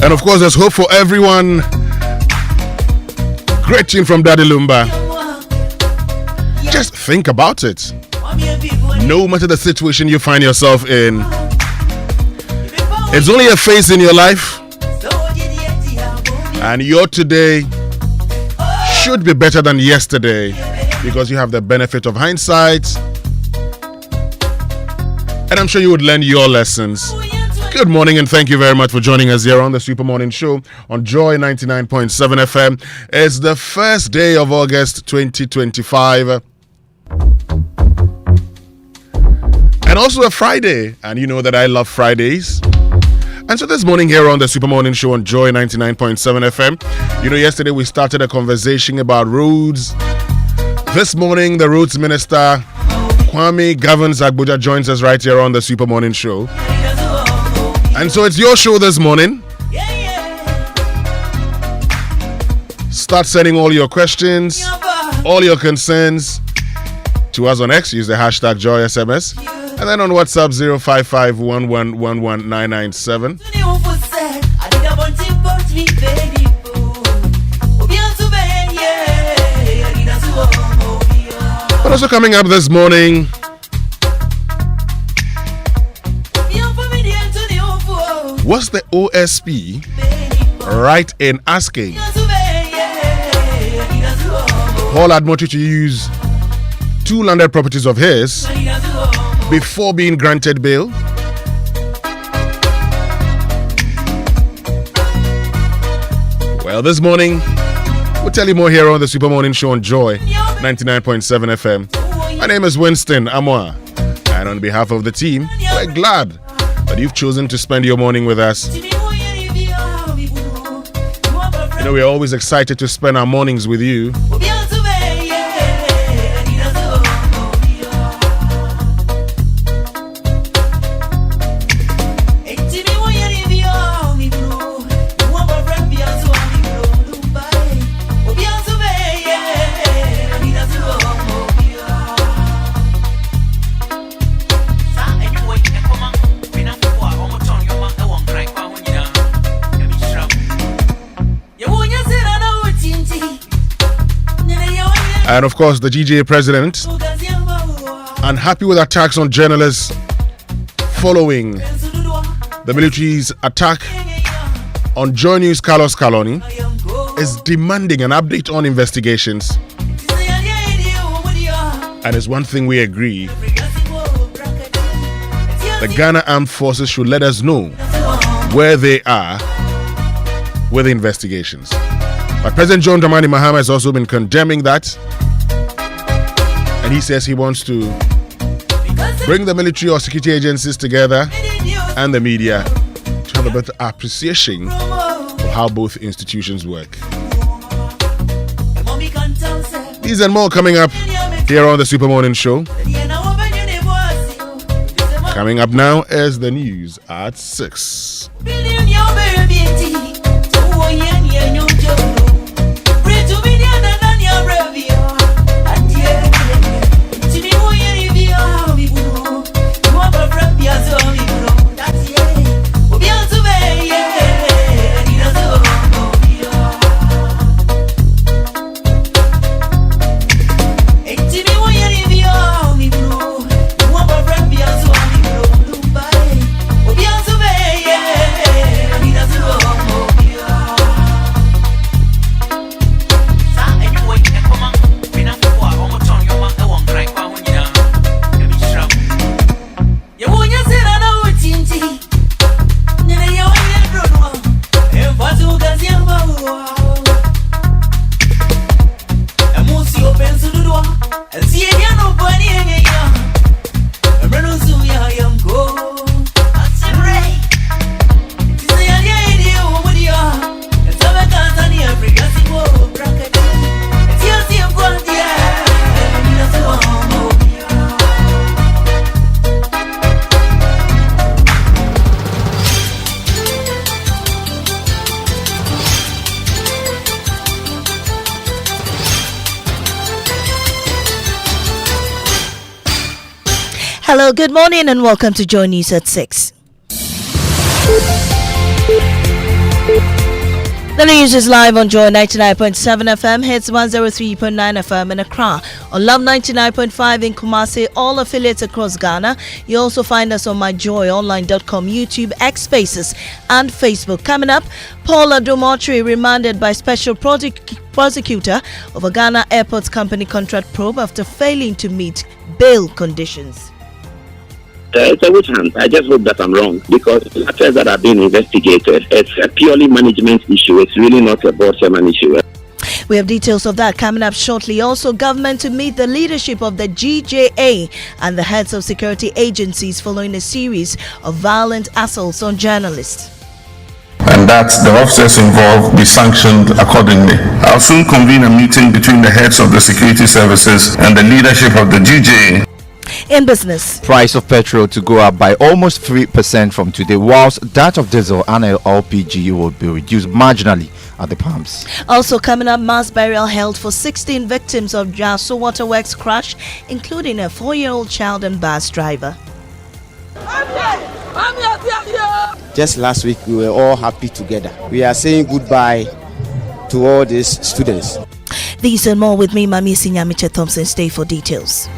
And of course, there's hope for everyone. Great tune from Daddy Lumba. Just think about it. No matter the situation you find yourself in, it's only a phase in your life. And your today should be better than yesterday because you have the benefit of hindsight. And I'm sure you would learn your lessons. Good morning and thank you very much for joining us here on the Super Morning Show on Joy 99.7 FM. It's the first day of August 2025. And also a Friday. And you know that I love Fridays. And so this morning here on the Super Morning Show on Joy 99.7 FM, you know, yesterday we started a conversation about roads. This morning, the roads minister, Kwame Agbodza, joins us right here on the Super Morning Show. And so it's your show this morning. Start sending all your questions, all your concerns to us on X. Use the hashtag JoySMS. And then on WhatsApp 05511119997. But also coming up this morning, what's the OSP right in asking Paul Admoah to use 2 landed properties of his before being granted bail? Well, this morning, we'll tell you more here on the Super Morning Show on Joy 99.7 FM. My name is Winston, Amoah. And on behalf of the team, we're glad that you've chosen to spend your morning with us. You know, we're always excited to spend our mornings with you. And of course, the GJA president, unhappy with attacks on journalists following the military's attack on Joy News' Carlos Kaloni, is demanding an update on investigations. And it's one thing we agree: the Ghana Armed Forces should let us know where they are with the investigations. But President John Dramani Mahama has also been condemning that. And he says he wants to bring the military or security agencies together and the media to have a better appreciation of how both institutions work. These and more coming up here on the Super Morning Show. Coming up now is the news at 6. Hello, good morning and welcome to Joy News at 6. The news is live on Joy 99.7 FM, hits 103.9 FM in Accra, on Love 99.5 in Kumasi, all affiliates across Ghana. You also find us on myjoyonline.com, YouTube, X Spaces, and Facebook. Coming up, Paula Domotri remanded by special prosecutor of a Ghana Airports Company contract probe after failing to meet bail conditions. It's a witch hunt. I just hope that I'm wrong, because the matters that are being investigated, it's a purely management issue. It's really not a board chairman issue. We have details of that coming up shortly. Also, government to meet the leadership of the GJA and the heads of security agencies following a series of violent assaults on journalists. And that the officers involved be sanctioned accordingly. I'll soon convene a meeting between the heads of the security services and the leadership of the GJA. In business, price of petrol to go up by almost 3% from today, whilst that of diesel and LPG will be reduced marginally at the pumps. Also coming up, mass burial held for 16 victims of Jaso Waterworks crash, including a 4-year-old child and bus driver. Just last week, we were all happy together. We are saying goodbye to all these students. These and more with me, Mami Sinyamiche Thompson. Stay for details.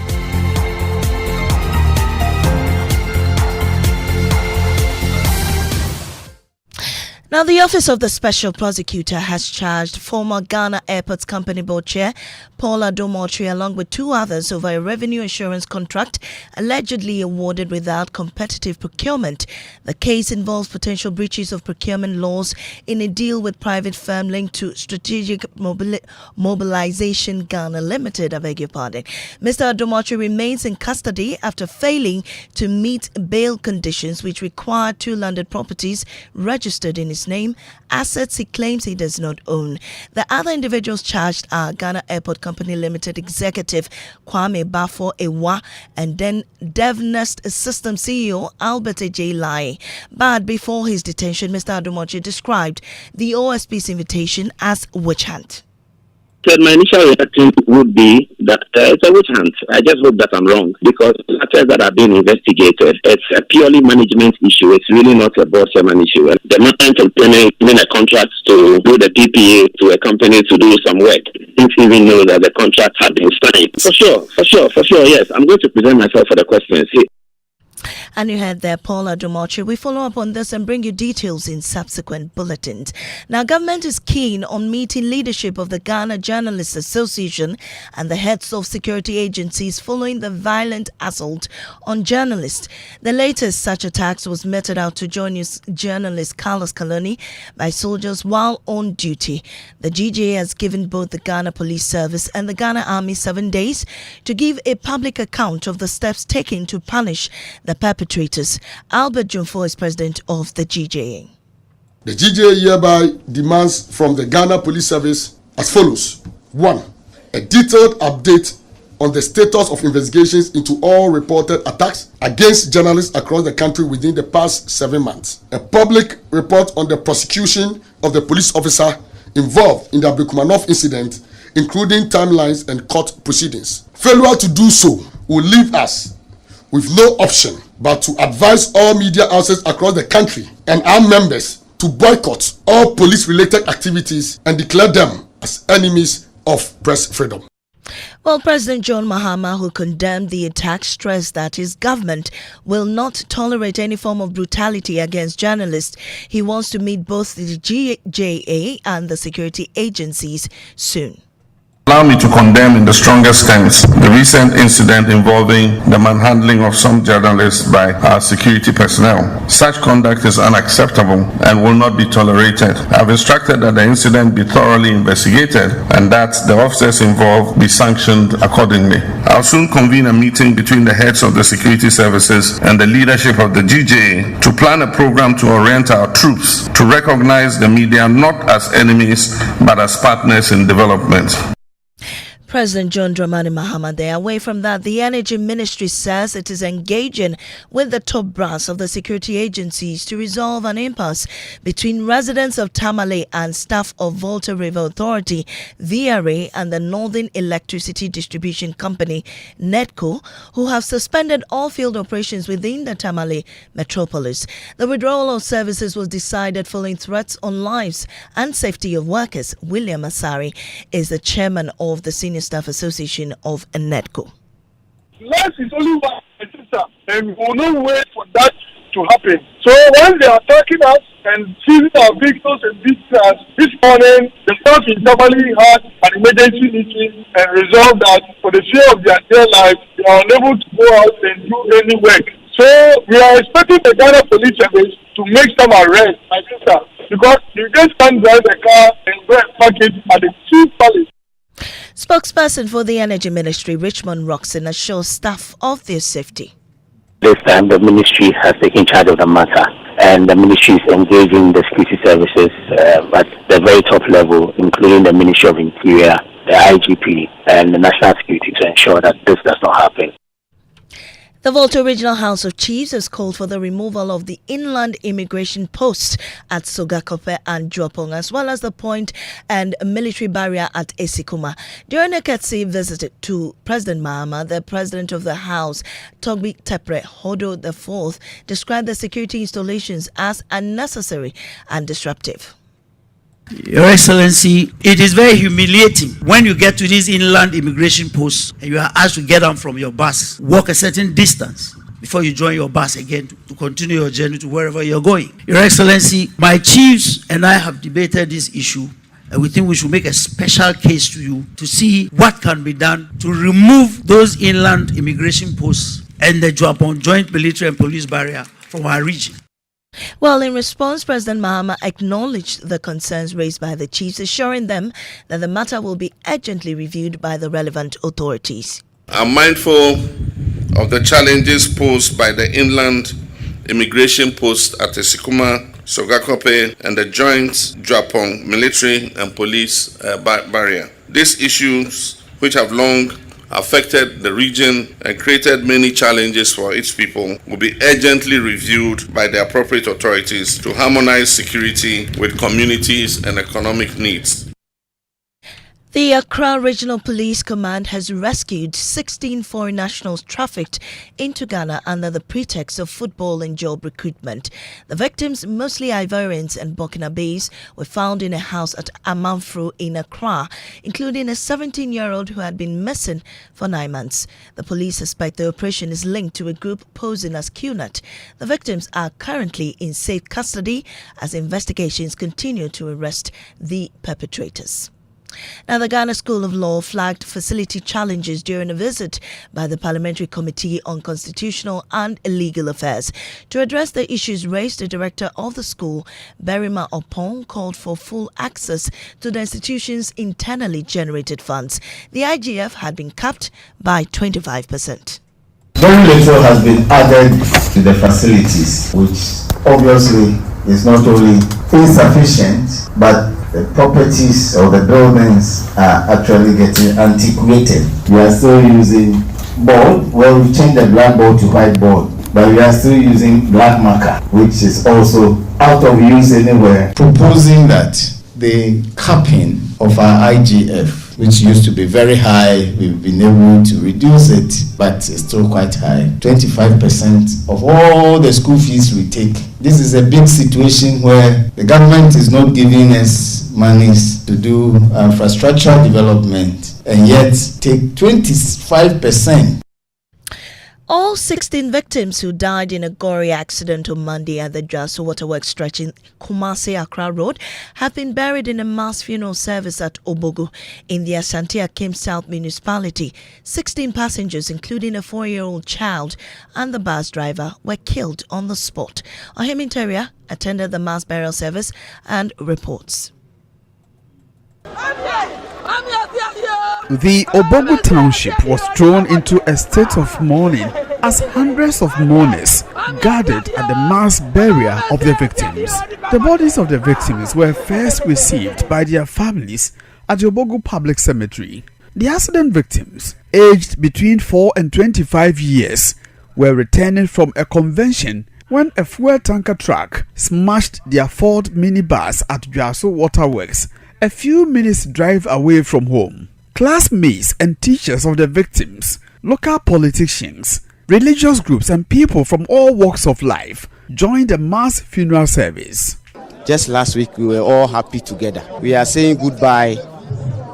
Now, the Office of the Special Prosecutor has charged former Ghana Airports Company Board Chair Paula Domotri along with 2 others over a revenue assurance contract allegedly awarded without competitive procurement. The case involves potential breaches of procurement laws in a deal with private firm linked to Strategic Mobilization Ghana Limited. I beg your pardon. Mr. Domotri remains in custody after failing to meet bail conditions which require 2 landed properties registered in his name, assets he claims he does not own. The other individuals charged are Ghana Airport Company Limited executive Kwame Agbodza and then DevNest System CEO Albert J. Lai. But before his detention, Mr. Domotri described the OSP's invitation as witch hunt. My initial reaction would be that it's a witch hunt. I just hope that I'm wrong, because the matters that are being investigated, it's a purely management issue. It's really not a board chairman issue. The man obtaining a contract to do the PPA to a company to do some work didn't even know that the contract had been signed. For sure, yes. I'm going to present myself for the questions. And you heard there Paula Domotri. We follow up on this and bring you details in subsequent bulletins. Now, government is keen on meeting leadership of the Ghana Journalists Association and the heads of security agencies following the violent assault on journalists. The latest such attacks was meted out to journalist Carlos Kaloni by soldiers while on duty. The GJA has given both the Ghana Police Service and the Ghana Army 7 days to give a public account of the steps taken to punish the perpetrators. Albert Jumfo is president of the GJA. The GJA hereby demands from the Ghana Police Service as follows. 1. A detailed update on the status of investigations into all reported attacks against journalists across the country within the past 7 months. A public report on the prosecution of the police officer involved in the Abikumanov incident, including timelines and court proceedings. Failure to do so will leave us with no option but to advise all media houses across the country and our members to boycott all police-related activities and declare them as enemies of press freedom. Well, President John Mahama, who condemned the attack, stressed that his government will not tolerate any form of brutality against journalists. He wants to meet both the GJA and the security agencies soon. Allow me to condemn in the strongest terms the recent incident involving the manhandling of some journalists by our security personnel. Such conduct is unacceptable and will not be tolerated. I have instructed that the incident be thoroughly investigated and that the officers involved be sanctioned accordingly. I'll soon convene a meeting between the heads of the security services and the leadership of the GJA to plan a program to orient our troops to recognize the media not as enemies but as partners in development. President John Dramani Mahama there. Away from that, the Energy Ministry says it is engaging with the top brass of the security agencies to resolve an impasse between residents of Tamale and staff of Volta River Authority, VRA, and the Northern Electricity Distribution Company, NEDCO, who have suspended all field operations within the Tamale metropolis. The withdrawal of services was decided following threats on lives and safety of workers. William Asari is the chairman of the Senior Staff Association of NEDCO. Less is only one system, and we will not wait for that to happen. So when they are attacking us and seizing our vehicles and visitors, this morning the staff in Tamale had an emergency meeting and resolved that for the fear of their dear life, they are unable to go out and do any work. So we are expecting the Ghana Police Service to make some arrests, my sister, because you just can't drive a car and go and park it at the Chief Palace. Spokesperson for the Energy Ministry, Richmond Roxon, assures staff of their safety. This time the ministry has taken charge of the matter, and the ministry is engaging the security services at the very top level, including the Ministry of Interior, the IGP, and the National Security to ensure that this does not happen. The Volta Regional House of Chiefs has called for the removal of the inland immigration posts at Sogah and Juapong, as well as the point and military barrier at Esikuma. During a courtesy visit to President Mahama, the President of the House, Togbi Tepre Hodo IV, described the security installations as unnecessary and disruptive. Your Excellency, it is very humiliating when you get to these inland immigration posts and you are asked to get down from your bus, walk a certain distance before you join your bus again to continue your journey to wherever you're going. Your Excellency, my chiefs and I have debated this issue, and we think we should make a special case to you to see what can be done to remove those inland immigration posts and the Juapong joint military and police barrier from our region. Well, in response, President Mahama acknowledged the concerns raised by the chiefs, assuring them that the matter will be urgently reviewed by the relevant authorities. I'm mindful of the challenges posed by the inland immigration post at Esikuma, Sogah, and the joint Juapong military and police barrier. These issues, which have long affected the region and created many challenges for its people, will be urgently reviewed by the appropriate authorities to harmonize security with communities and economic needs. The Accra Regional Police Command has rescued 16 foreign nationals trafficked into Ghana under the pretext of football and job recruitment. The victims, mostly Ivorians and Burkinabés, were found in a house at Amanfro in Accra, including a 17-year-old who had been missing for 9 months. The police suspect the operation is linked to a group posing as QNAT. The victims are currently in safe custody as investigations continue to arrest the perpetrators. Now, the Ghana School of Law flagged facility challenges during a visit by the Parliamentary Committee on Constitutional and Legal Affairs. To address the issues raised, the director of the school, Berima Opon, called for full access to the institution's internally generated funds. The IGF had been capped by 25%. Very little has been added to the facilities, which obviously is not only insufficient, but the properties or the buildings are actually getting antiquated. We are still using board. Well, we changed the blackboard to whiteboard, but we are still using black marker, which is also out of use anywhere. Proposing that the capping of our IGF, which used to be very high, we've been able to reduce it, but it's still quite high. 25% of all the school fees we take. This is a big situation where the government is not giving us monies to do infrastructure development, and yet take 25%. All 16 victims who died in a gory accident on Monday at the Jaso Waterworks stretch in Kumasi Accra Road have been buried in a mass funeral service at Obogu in the Ashanti Akim South municipality. 16 passengers, including a 4-year-old child and the bus driver, were killed on the spot. Ohim Interior attended the mass burial service and reports. The Obogu township was thrown into a state of mourning as hundreds of mourners gathered at the mass burial of the victims. The bodies of the victims were first received by their families at the Obogu Public Cemetery. The accident victims, aged between 4 and 25 years, were returning from a convention when a fuel tanker truck smashed their Ford minibus at Dwaso Waterworks, a few minutes' drive away from home. Classmates and teachers of the victims, local politicians, religious groups and people from all walks of life joined the mass funeral service. Just last week, we were all happy together. We are saying goodbye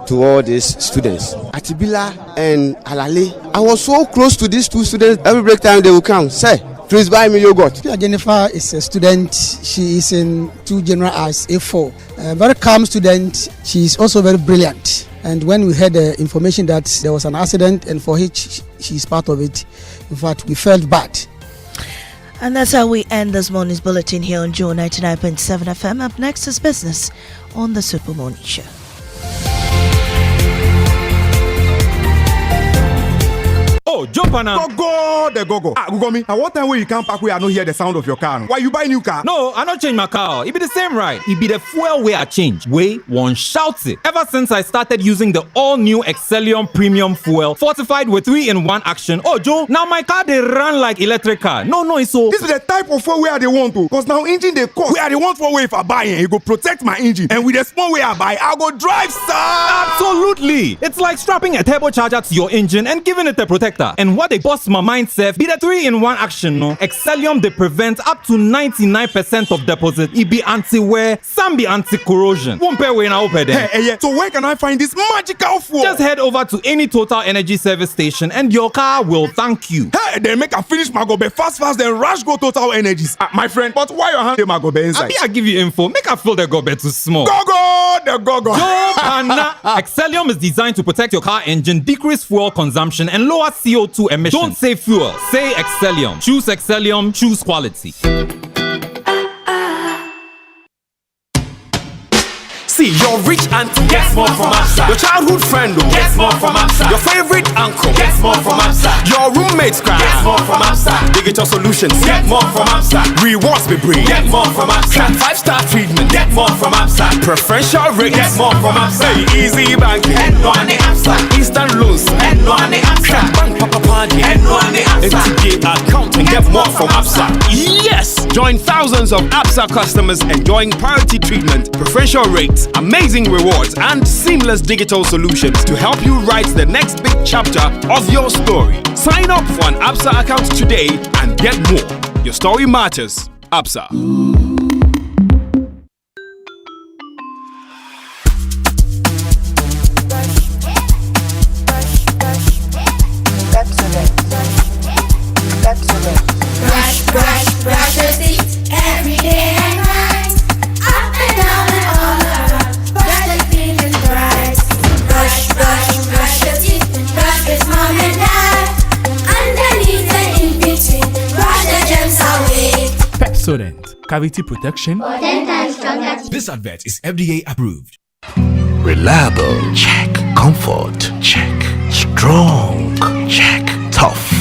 to all these students. Atibila and Alale. I was so close to these two students. Every break time they will come. Say, please buy me yogurt. Jennifer is a student. She is in 2 General Arts A4. A very calm student. She is also very brilliant. And when we had the information that there was an accident and for which she is part of it, in fact, we felt bad. And that's how we end this morning's bulletin here on Joe 99.7 FM. Up next is business on the Super Morning Show. Oh, jump on now. Go. Google me. At what time will you come back where I don't hear the sound of your car? Why you buy new car? No, I don't change my car. It be the same right. It be the fuel way I change. Way one shouts it. Ever since I started using the all-new Excellium Premium Fuel, fortified with 3-in-1 action. Oh, Joe, now my car they run like electric car. No, it's so. This is the type of fuel where they want to. Cause now engine they cost. Where they want for way if I buy it, it go protect my engine. And with the small way I buy, I'll go drive, sir. Absolutely. It's like strapping a turbocharger to your engine and giving it a protector. And what they bust my mindset be the 3-in-1 action, no? Excellium they prevent up to 99% of deposit. It be anti-wear, some be anti-corrosion. Won't pay when I open there. Hey, so where can I find this magical fuel? Just head over to any Total Energy service station and your car will thank you. Hey, then make a finish my gobe fast, then rush go Total Energies. My friend, but why your hand my gobe inside? I give you info. Make a fill the gobe too small. Go. Excellium is designed to protect your car engine, decrease fuel consumption, and lower CO2 emissions. Don't say fuel, say Excellium. Choose Excellium, choose quality. See, your rich auntie gets more from Absa. Your childhood friend gets more from Absa. Your favorite uncle gets more from Absa. Your roommates cry gets more from Absa. Digital solutions get more from Absa. Rewards be bring get more from Absa. 5-star treatment get more from Absa. Preferential rate get more from Absa. Easy banking and no on the Absa. Instant loans and no on the Absa. Bank papa party and no on the Absa. FTK account and get more from Absa. Yes! Join thousands of Absa customers enjoying priority treatment, preferential rates, amazing rewards, and seamless digital solutions to help you write the next big chapter of your story. Sign up for an Absa account today and get more. Your story matters. Absa. Brush your teeth every day and night, up and down and all around. Brush the clean and bright. Brush your teeth. Brush with mom and dad. Underneath and in between, brush the germs away. Pepsodent, cavity protection. This advert is FDA approved. Reliable, check. Comfort, check. Strong, check. Tough,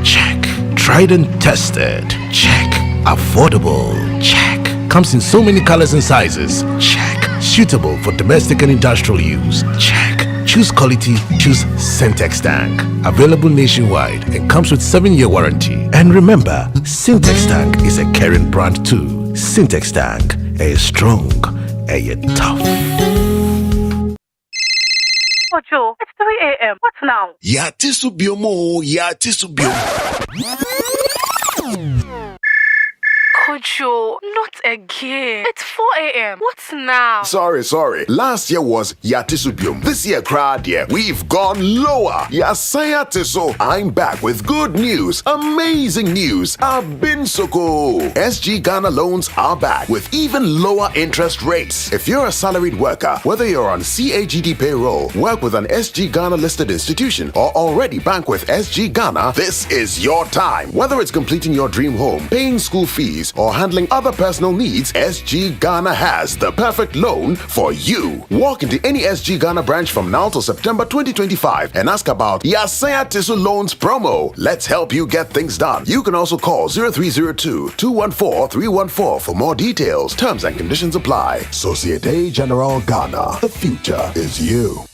check. Tried and tested, check. Affordable, check. Comes in so many colors and sizes, check. Suitable for domestic and industrial use, check. Choose quality, choose Syntex Tank. Available nationwide and comes with 7-year warranty. And remember, Syntex Tank is a Karen brand too. Syntex Tank, a strong, a tough. Ojo, it's 3 a.m. What now? Ya tisubiomo, ya tisubiomo. Ojo, not again. It's 4 a.m. What's now? Sorry. Last year was Yatisubium. This year, crowd, we've gone lower. Yasaya Tiso. I'm back with good news. Amazing news. I've been so cool. SG Ghana loans are back with even lower interest rates. If you're a salaried worker, whether you're on CAGD payroll, work with an SG Ghana listed institution, or already bank with SG Ghana, this is your time. Whether it's completing your dream home, paying school fees, or handling other personal needs, SG Ghana has the perfect loan for you. Walk into any SG Ghana branch from now till September 2025 and ask about Yasaya Tisu Loans promo. Let's help you get things done. You can also call 0302-214-314 for more details. Terms and conditions apply. Societe Generale Ghana. The future is you.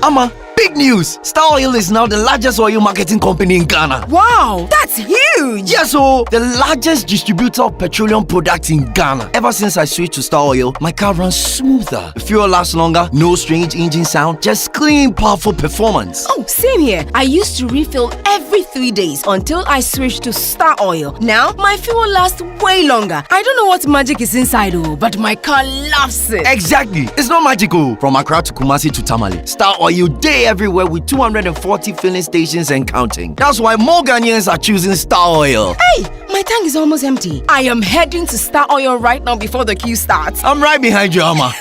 Ama, big news! Star Oil is now the largest oil marketing company in Ghana. Wow, that's huge! Yes, so the largest distributor of petroleum products in Ghana. Ever since I switched to Star Oil, my car runs smoother. The fuel lasts longer, no strange engine sound, just clean, powerful performance. Oh, same here. I used to refill every 3 days until I switched to Star Oil. Now, my fuel lasts way longer. I don't know what magic is inside, but my car loves it. Exactly. It's not magical. From Accra to Kumasi to Tamale, Star Oil day everywhere with 240 filling stations and counting. That's why more Ghanaians are choosing Star Oil. Hey, my tank is almost empty. I am heading to Star Oil right now before the queue starts. I'm right behind you, Ama.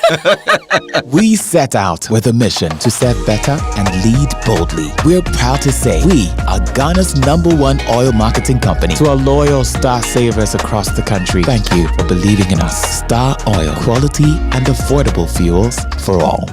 We set out with a mission to serve better and lead boldly. We're proud to say we are Ghana's #1 oil marketing company. To our loyal Star savers across the country, thank you for believing in us. Star Oil, quality and affordable fuels for all.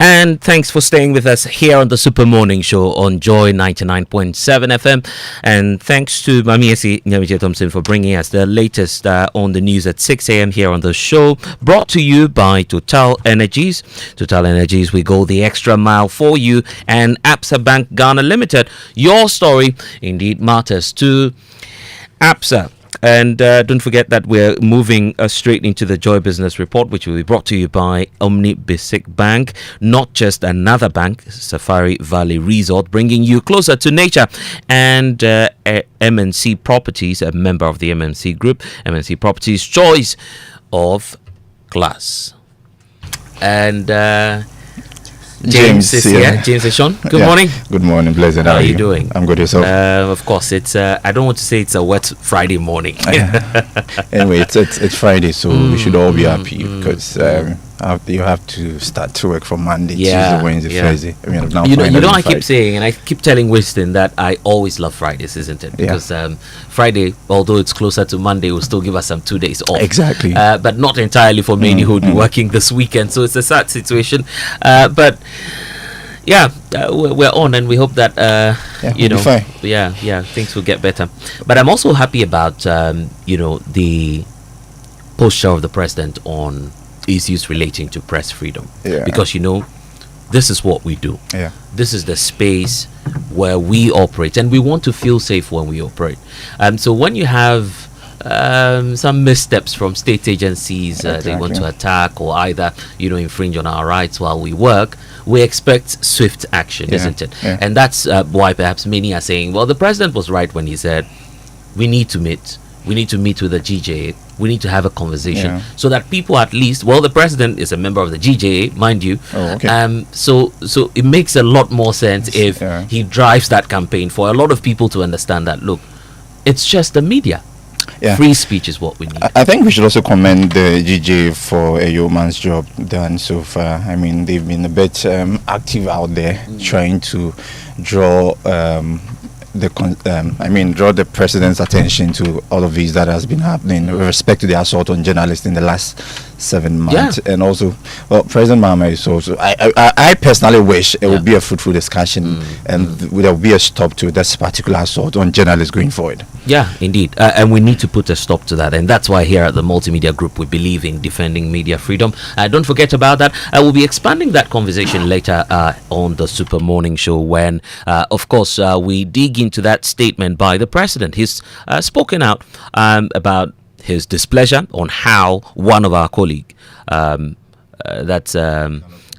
And thanks for staying with us here on the Super Morning Show on Joy 99.7 FM. And thanks to Mamiesi Nyamije Thompson for bringing us the latest on the news at 6 a.m. here on the show. Brought to you by Total Energies. Total Energies, we go the extra mile for you. And Absa Bank Ghana Limited. Your story indeed matters to Absa. And don't forget that we're moving straight into the Joy Business Report, which will be brought to you by Omni Basic Bank, not just another bank, Safari Valley Resort, bringing you closer to nature, and MNC Properties, a member of the MNC Group, MNC Properties, choice of class. And James is here. James is Sean. Good morning. Good morning, Blessed. How are you doing? I'm good. Yourself? Of course, it's. I don't want to say it's a wet Friday morning. Anyway, it's Friday, so we should all be happy because you have to start to work from Monday, Tuesday, Wednesday, Thursday. I mean, now I keep saying, and I keep telling Winston that I always love Fridays, isn't it? Because Friday, although it's closer to Monday, will still give us some 2 days off. Exactly. But not entirely for many who will be working this weekend. So it's a sad situation. But we're on, and we hope that things will get better. But I'm also happy about the posture of the president on issues relating to press freedom, because this is what we do. This is the space where we operate, and we want to feel safe when we operate. So when you have some missteps from state agencies, they want to attack or either infringe on our rights while we work, we expect swift action, isn't it? And that's why perhaps many are saying, well, the president was right when he said we need to meet with the GJA. We need to have a conversation so that people at least, well, the president is a member of the GJA, mind you. So it makes a lot more sense if he drives that campaign for a lot of people to understand that, look, it's just the media. Free speech is what we need. I think we should also commend the GJA for a yeoman's job done so far. I mean, they've been a bit active out there trying to draw draw the president's attention to all of these that has been happening with respect to the assault on journalists in the last 7 months. And also, well, President Mahama is also, I personally wish it would be a fruitful discussion and there will be a stop to this particular assault on journalists going forward. Yeah, indeed. And we need to put a stop to that. And that's why here at the Multimedia Group, we believe in defending media freedom. Don't forget about that. I will be expanding that conversation later on the Super Morning Show when, of course, we dig into that statement by the president. He's spoken out about his displeasure on how one of our colleagues,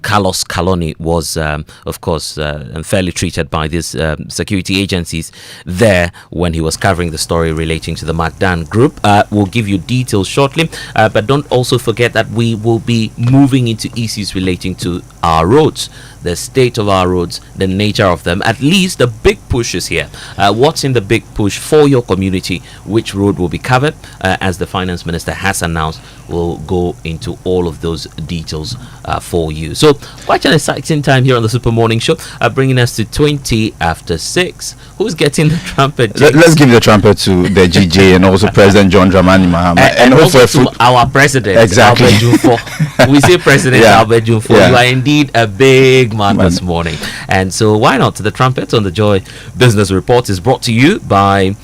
Carlos Caloni, was, of course, unfairly treated by these security agencies there when he was covering the story relating to the Magdan group. We'll give you details shortly, but don't also forget that we will be moving into issues relating to our roads, the state of our roads, the nature of them. At least the big push is here. What's in the big push for your community? Which road will be covered? As the finance minister has announced, we'll go into all of those details for you. So quite an exciting time here on the Super Morning Show, bringing us to 20 after 6. Who's getting the trumpet? Let's give the trumpet to the GJ and also President John Dramani Mahama. And also to our president, exactly. Albert Jumfo. We say President Albert Jumfo. You are indeed a big man this morning. And so why not? The trumpet on the Joy Business Report is brought to you by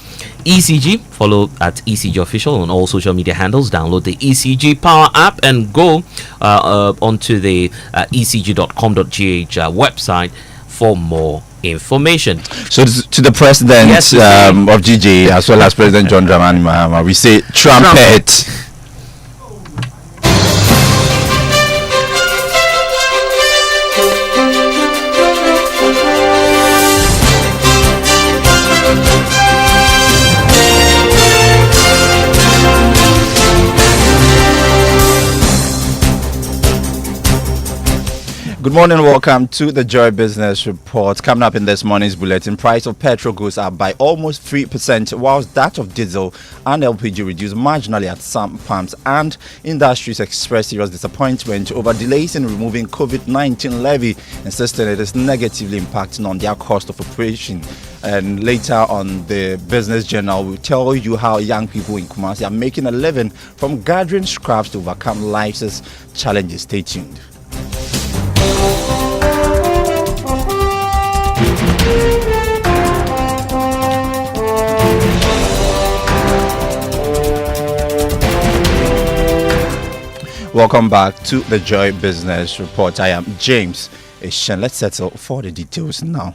ECG. Follow at ECG Official on all social media handles. Download the ECG Power app and go onto the ecg.com.gh website for more information. So to the president of GJ as well as President John Dramani Mahama, we say trumpet. Good morning, welcome to the Joy Business Report. Coming up in this morning's bulletin, price of petrol goes up by almost 3%, whilst that of diesel and LPG reduced marginally at some pumps, and industries express serious disappointment over delays in removing COVID-19 levy, insisting it is negatively impacting on their cost of operation. And later on the Business Journal, we'll tell you how young people in Kumasi are making a living from gathering scraps to overcome life's challenges. Stay tuned. Welcome back to the Joy Business Report. I am James Eshen. Let's settle for the details now.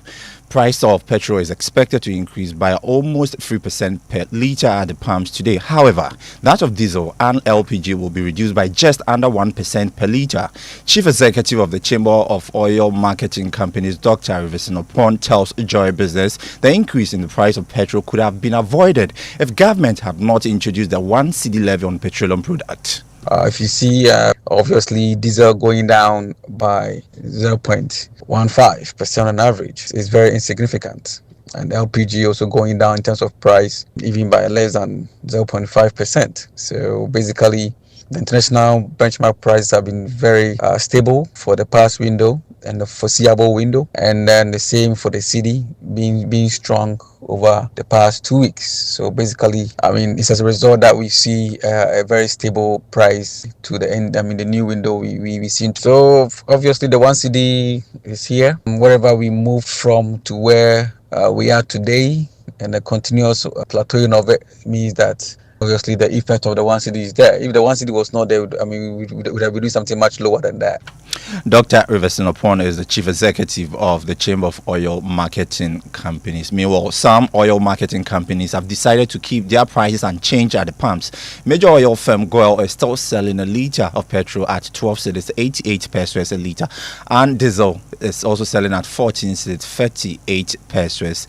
Price of petrol is expected to increase by almost 3% per litre at the pumps today. However, that of diesel and LPG will be reduced by just under 1% per litre. Chief Executive of the Chamber of Oil Marketing Companies, Dr. Winston, tells Joy Business the increase in the price of petrol could have been avoided if government had not introduced the 1 cedi levy on petroleum product. If you see, obviously, diesel going down by 0.15% on average, it's very insignificant. And LPG also going down in terms of price, even by less than 0.5%. So basically, the international benchmark prices have been very stable for the past window and the foreseeable window, and then the same for the cedi being strong over the past 2 weeks. So basically, I mean, it's as a result that we see a very stable price to the end. I mean, the new window we see. So obviously, the 1 cedi is here. Wherever we moved from to where we are today, and the continuous plateauing of it means that obviously the effect of the 1 cedi is there. If the 1 cedi was not there, I mean, we would have been doing something much lower than that. Dr. Winston is the Chief Executive of the Chamber of Oil Marketing Companies. Meanwhile, some oil marketing companies have decided to keep their prices unchanged at the pumps. Major oil firm Goel is still selling a litre of petrol at 12 cedis, 88 pesos a litre, and diesel is also selling at 14 cedis, 38 pesos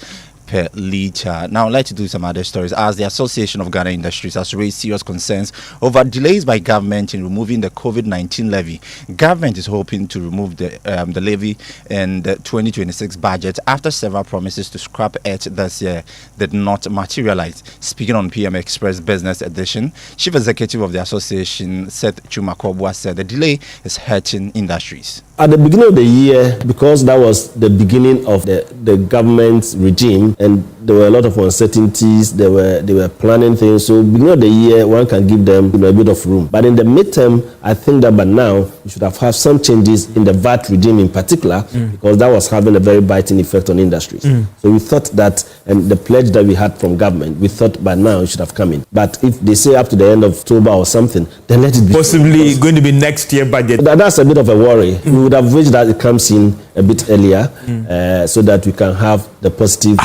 per litre. Now, let's do some other stories. As the Association of Ghana Industries has raised serious concerns over delays by government in removing the COVID-19 levy. Government is hoping to remove the levy in the 2026 budget after several promises to scrap it this year did not materialize. Speaking on PM Express Business Edition, Chief Executive of the Association, Seth Chumakobwa, said the delay is hurting industries. At the beginning of the year, because that was the beginning of the government's regime, and there were a lot of uncertainties. They were planning things. So beginning of the year, one can give them a bit of room. But in the midterm, I think that by now we should have had some changes in the VAT regime in particular, because that was having a very biting effect on industries. So we thought that, and the pledge that we had from government, we thought by now it should have come in. But if they say up to the end of October or something, then let it be. Possibly going to be next year budget. That's a bit of a worry. We would have wished that it comes in a bit earlier, so that we can have the positive.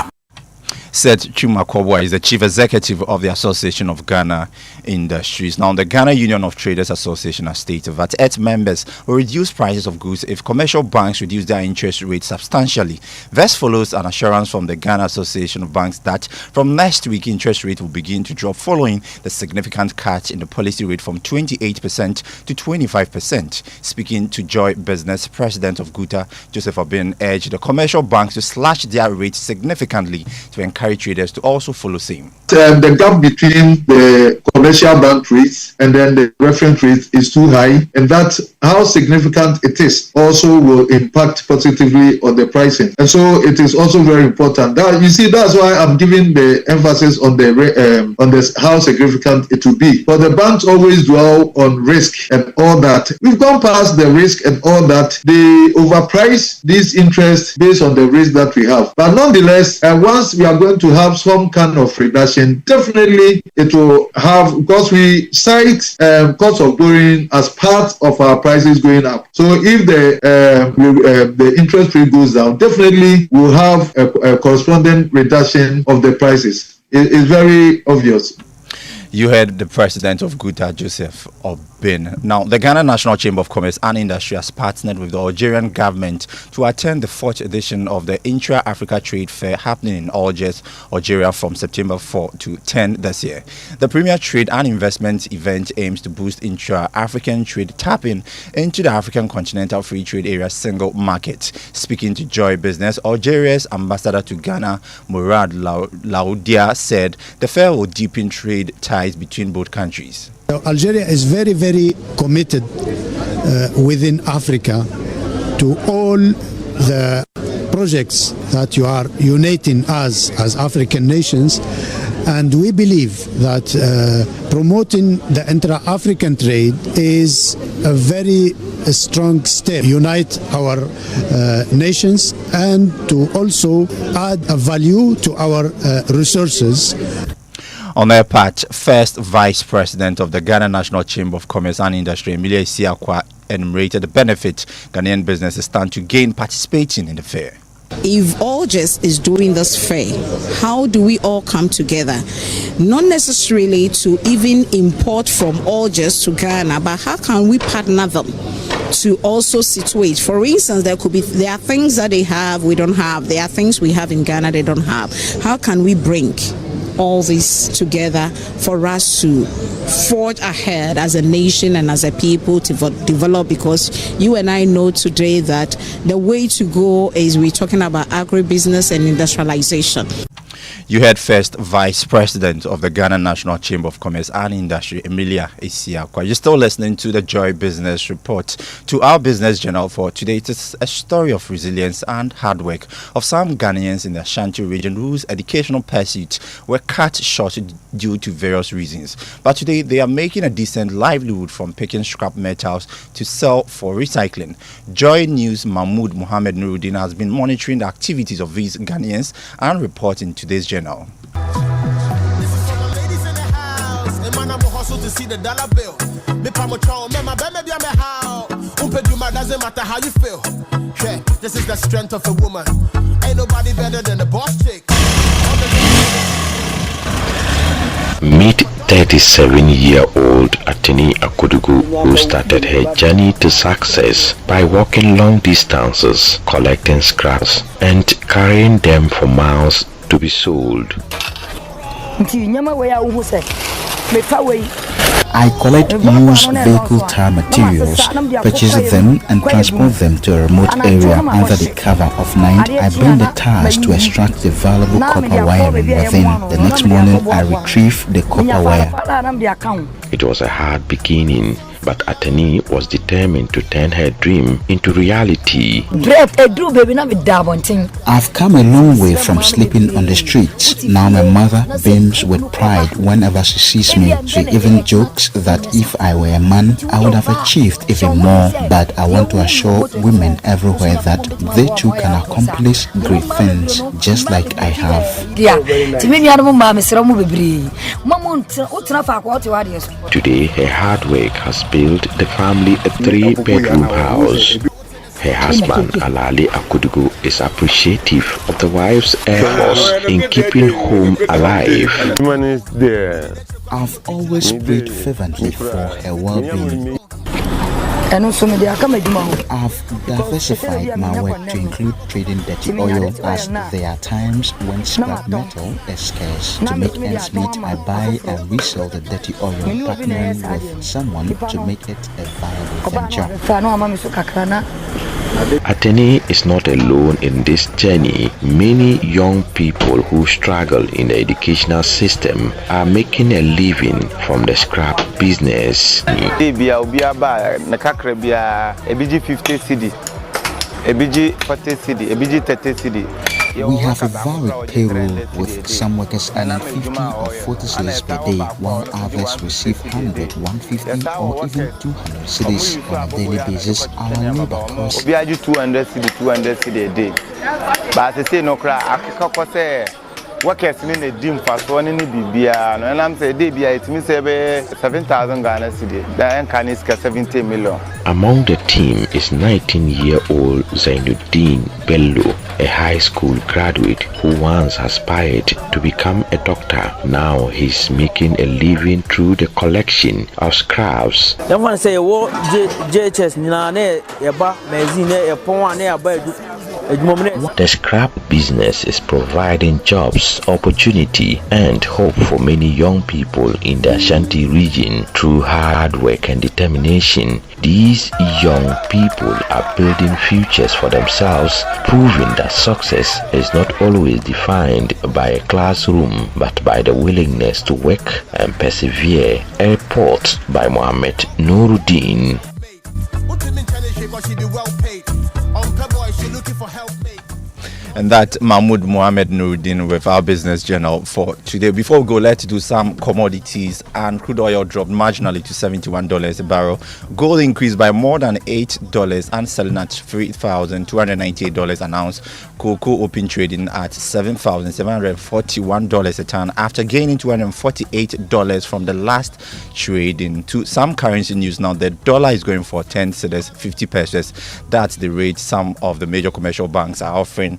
Said Chuma Kwabwa is the chief executive of the Association of Ghana Industries. Now, the Ghana Union of Traders Association has stated that its members will reduce prices of goods if commercial banks reduce their interest rates substantially. This follows an assurance from the Ghana Association of Banks that from next week, interest rate will begin to drop following the significant cut in the policy rate from 28% to 25%. Speaking to Joy Business, President of GUTA, Joseph Obin, urged the commercial banks to slash their rates significantly to encourage traders to also follow same. The gap between the commercial bank rates and then the reference rate is too high, and that how significant it is also will impact positively on the pricing. And so it is also very important. That you see, that's why I'm giving the emphasis on the how significant it will be. But the banks always dwell on risk and all that. We've gone past the risk and all that. They overprice these interests based on the risk that we have. But nonetheless, once we are going to have some kind of reduction, definitely it will have, because we cite cost of borrowing as part of our prices going up. So if the interest rate goes down, definitely we'll have a corresponding reduction of the prices. It's very obvious. You heard the president of GUTA, Joseph Obin. Now, the Ghana National Chamber of Commerce and Industry has partnered with the Algerian government to attend the 4th edition of the Intra-Africa Trade Fair happening in Algiers, Algeria from September 4 to 10 this year. The premier trade and investment event aims to boost intra-African trade, tapping into the African Continental Free Trade Area single market. Speaking to Joy Business, Algeria's ambassador to Ghana, Mourad Laoudia, said the fair will deepen trade ties between both countries. Algeria is very, very committed within Africa to all the projects that you are uniting us as African nations, and we believe that promoting the intra-African trade is a very strong step, unite our nations and to also add a value to our resources. On their part, first Vice President of the Ghana National Chamber of Commerce and Industry, Emilia Isiakwa, enumerated the benefit Ghanaian businesses stand to gain participating in the fair. If Algiers is doing this fair, how do we all come together? Not necessarily to even import from Algiers to Ghana, but how can we partner them to also situate? For instance, there are things that they have we don't have. There are things we have in Ghana they don't have. How can we bring all this together for us to forge ahead as a nation and as a people to develop? Because you and I know today that the way to go is we're talking about agribusiness and industrialization. You heard first Vice President of the Ghana National Chamber of Commerce and Industry, Emilia Isiakwa. You're still listening to the Joy Business Report. To our business journal for today, it is a story of resilience and hard work of some Ghanaians in the Ashanti region whose educational pursuits were cut short due to various reasons. But today, they are making a decent livelihood from picking scrap metals to sell for recycling. Joy News' Mahmoud Mohammed Nuruddin has been monitoring the activities of these Ghanaians and reporting today's journal. To see the dollar bill. Doesn't matter how you feel. Yeah, this is the strength of a woman. Ain't nobody better than the boss chick. Meet 37-year-old Atini Akodugu, who started her journey to success by walking long distances, collecting scraps, and carrying them for miles to be sold. I collect used vehicle tire materials, purchase them and transport them to a remote area under the cover of night. I burn the tires to extract the valuable copper wiring within. The next morning I retrieve the copper wire. It was a hard beginning, but Ateni was determined to turn her dream into reality. I've come a long way from sleeping on the streets. Now my mother beams with pride whenever she sees me. She even jokes that if I were a man, I would have achieved even more. But I want to assure women everywhere that they too can accomplish great things, just like I have. Today, her hard work has built the family a 3-bedroom house. Her husband, Alali Akudugu, is appreciative of the wife's efforts in keeping home alive. I've always prayed fervently for her well-being. I've diversified my work to include trading dirty oil, as there are times when scrap metal is scarce. To make ends meet, I buy and resell the dirty oil, partnering with someone to make it a viable venture. Ateni is not alone in this journey. Many young people who struggle in the educational system are making a living from the scrap business. Ebiji 50 cedi, Ebiji 40 cedi, Ebiji 30 cedi. We have a varied payroll with some workers earning 50 or 40 cedis per day, while others receive 100, 150 or even 200 cedis on a daily basis. Our labor costs 200 cedi a day. But I say no cry, I workers in the dim fast one in the BBA, and I'm saying it means 7,000 Ghana cedi, then can is 70 million. Among the team is 19-year-old Zainuddin Bello, a high school graduate who once aspired to become a doctor. Now he's making a living through the collection of scraps. The scrap business is providing jobs, opportunity, and hope for many young people in the Ashanti region. Through hard work and determination, these young people are building futures for themselves, proving that success is not always defined by a classroom, but by the willingness to work and persevere. A report by Mohammed Nuruddin. And that Mahmoud Mohammed Nuruddin with our business journal for today. Before we go, let's do some commodities. And crude oil dropped marginally to $71 a barrel. Gold increased by more than $8 and selling at $3,298 an ounce. Cocoa open trading at $7,741 a ton after gaining $248 from the last trading. To some currency news now, the dollar is going for 10 cedis, 50 pesos. That's the rate some of the major commercial banks are offering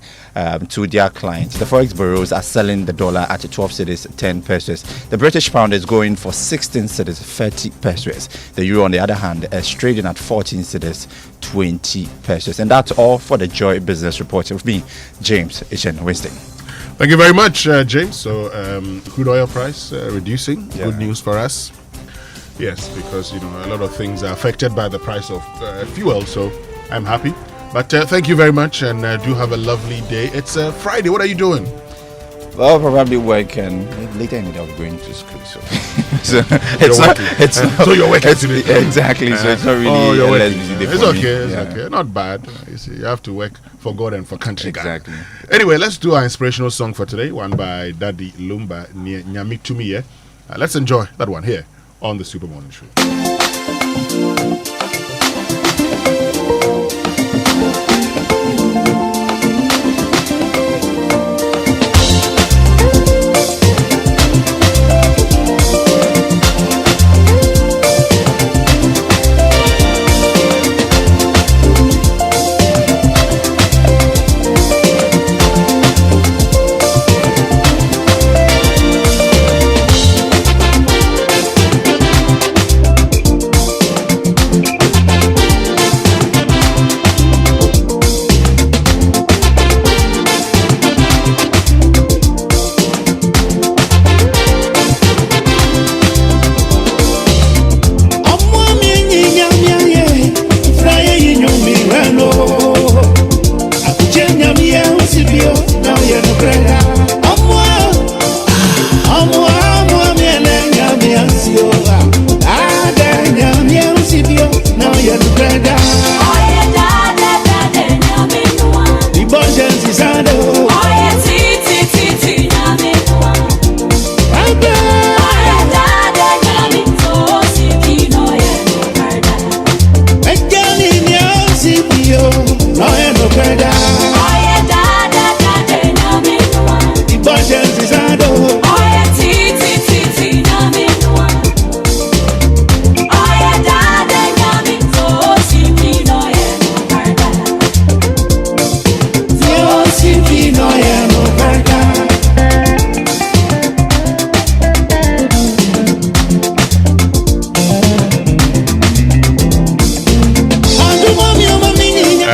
to their clients. The forex bureaus are selling the dollar at 12 cedis, 10 pesos. The British pound is going for 16 cedis, 30 pesos. The euro, on the other hand, is trading at 14 cedis, 20 pesos. And that's all for the Joy Business Report with me, James H.N. Winston. Thank you very much, James. So, crude oil price reducing. Yeah. Good news for us. Yes, because a lot of things are affected by the price of fuel. So, I'm happy. But thank you very much, and do have a lovely day. It's Friday. What are you doing? Well, probably working. Later in the day, I'll be going to school. So, so you're working today. Exactly. So it's not really you're less busy day It's for okay. me. It's okay. Not bad. You see, you have to work for God and for country. Exactly. Anyway, let's do our inspirational song for today. One by Daddy Lumba, Nyamiktumiye. Let's enjoy that one here on the Super Morning Show.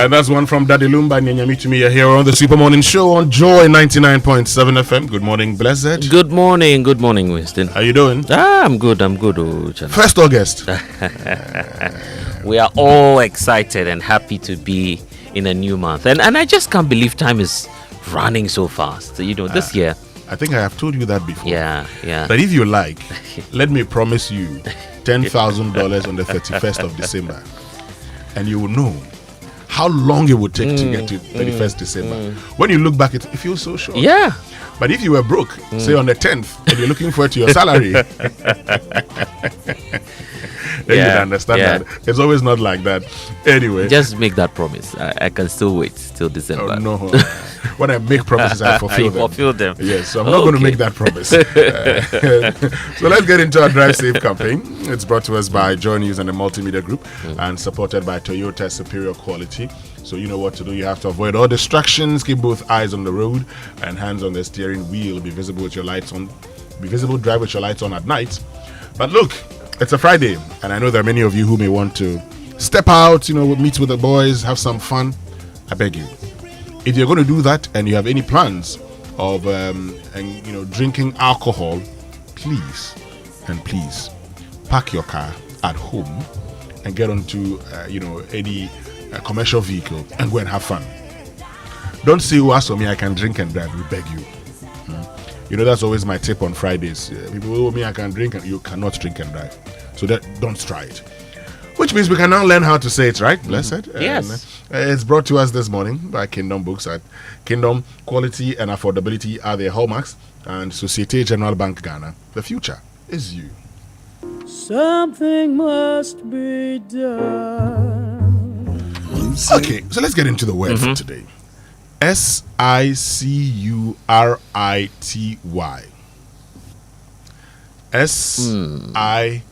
And that's one from Daddy Lumba Nyanyamichumi here on the Super Morning Show on Joy 99.7 FM. Good morning, Blessed. Good morning, Winston. How you doing? I'm good. Oh, 1st August. We are all excited and happy to be in a new month. And I just can't believe time is running so fast. This year. I think I have told you that before. Yeah. But if you like, let me promise you $10,000 on the 31st of December. And you will know how long it would take to get to 31st December. When you look back, it feels so short. Yeah. But if you were broke, say on the 10th, and you're looking forward to your salary, then you'd understand that. It's always not like that. Anyway. Just make that promise. I can still wait till December. Oh, no. When I make promises, I fulfill them. Fulfill them. Yes, so I'm not going to make that promise. So let's get into our Drive Safe campaign. It's brought to us by Joy News and the Multimedia Group and supported by Toyota Superior Quality. So you know what to do. You have to avoid all distractions, keep both eyes on the road and hands on the steering wheel. Be visible with your lights on. Be visible, drive with your lights on at night. But look, it's a Friday, and I know there are many of you who may want to step out, meet with the boys, have some fun. I beg you, if you're going to do that and you have any plans of drinking alcohol, please park your car at home and get onto any commercial vehicle and go and have fun. Don't say, "Oh, as for me, I can drink and drive." We beg you. That's always my tip on Fridays. People, "Oh, me, I can drink," and you cannot drink and drive. So don't try it. Which means we can now learn how to say it, right? Blessed. Yes. It's brought to us this morning by Kingdom Books. At Kingdom, quality and affordability are their hallmarks, and Societe Generale Bank Ghana. The future is you. Something must be done. Okay, so let's get into the word for today. SICURITY.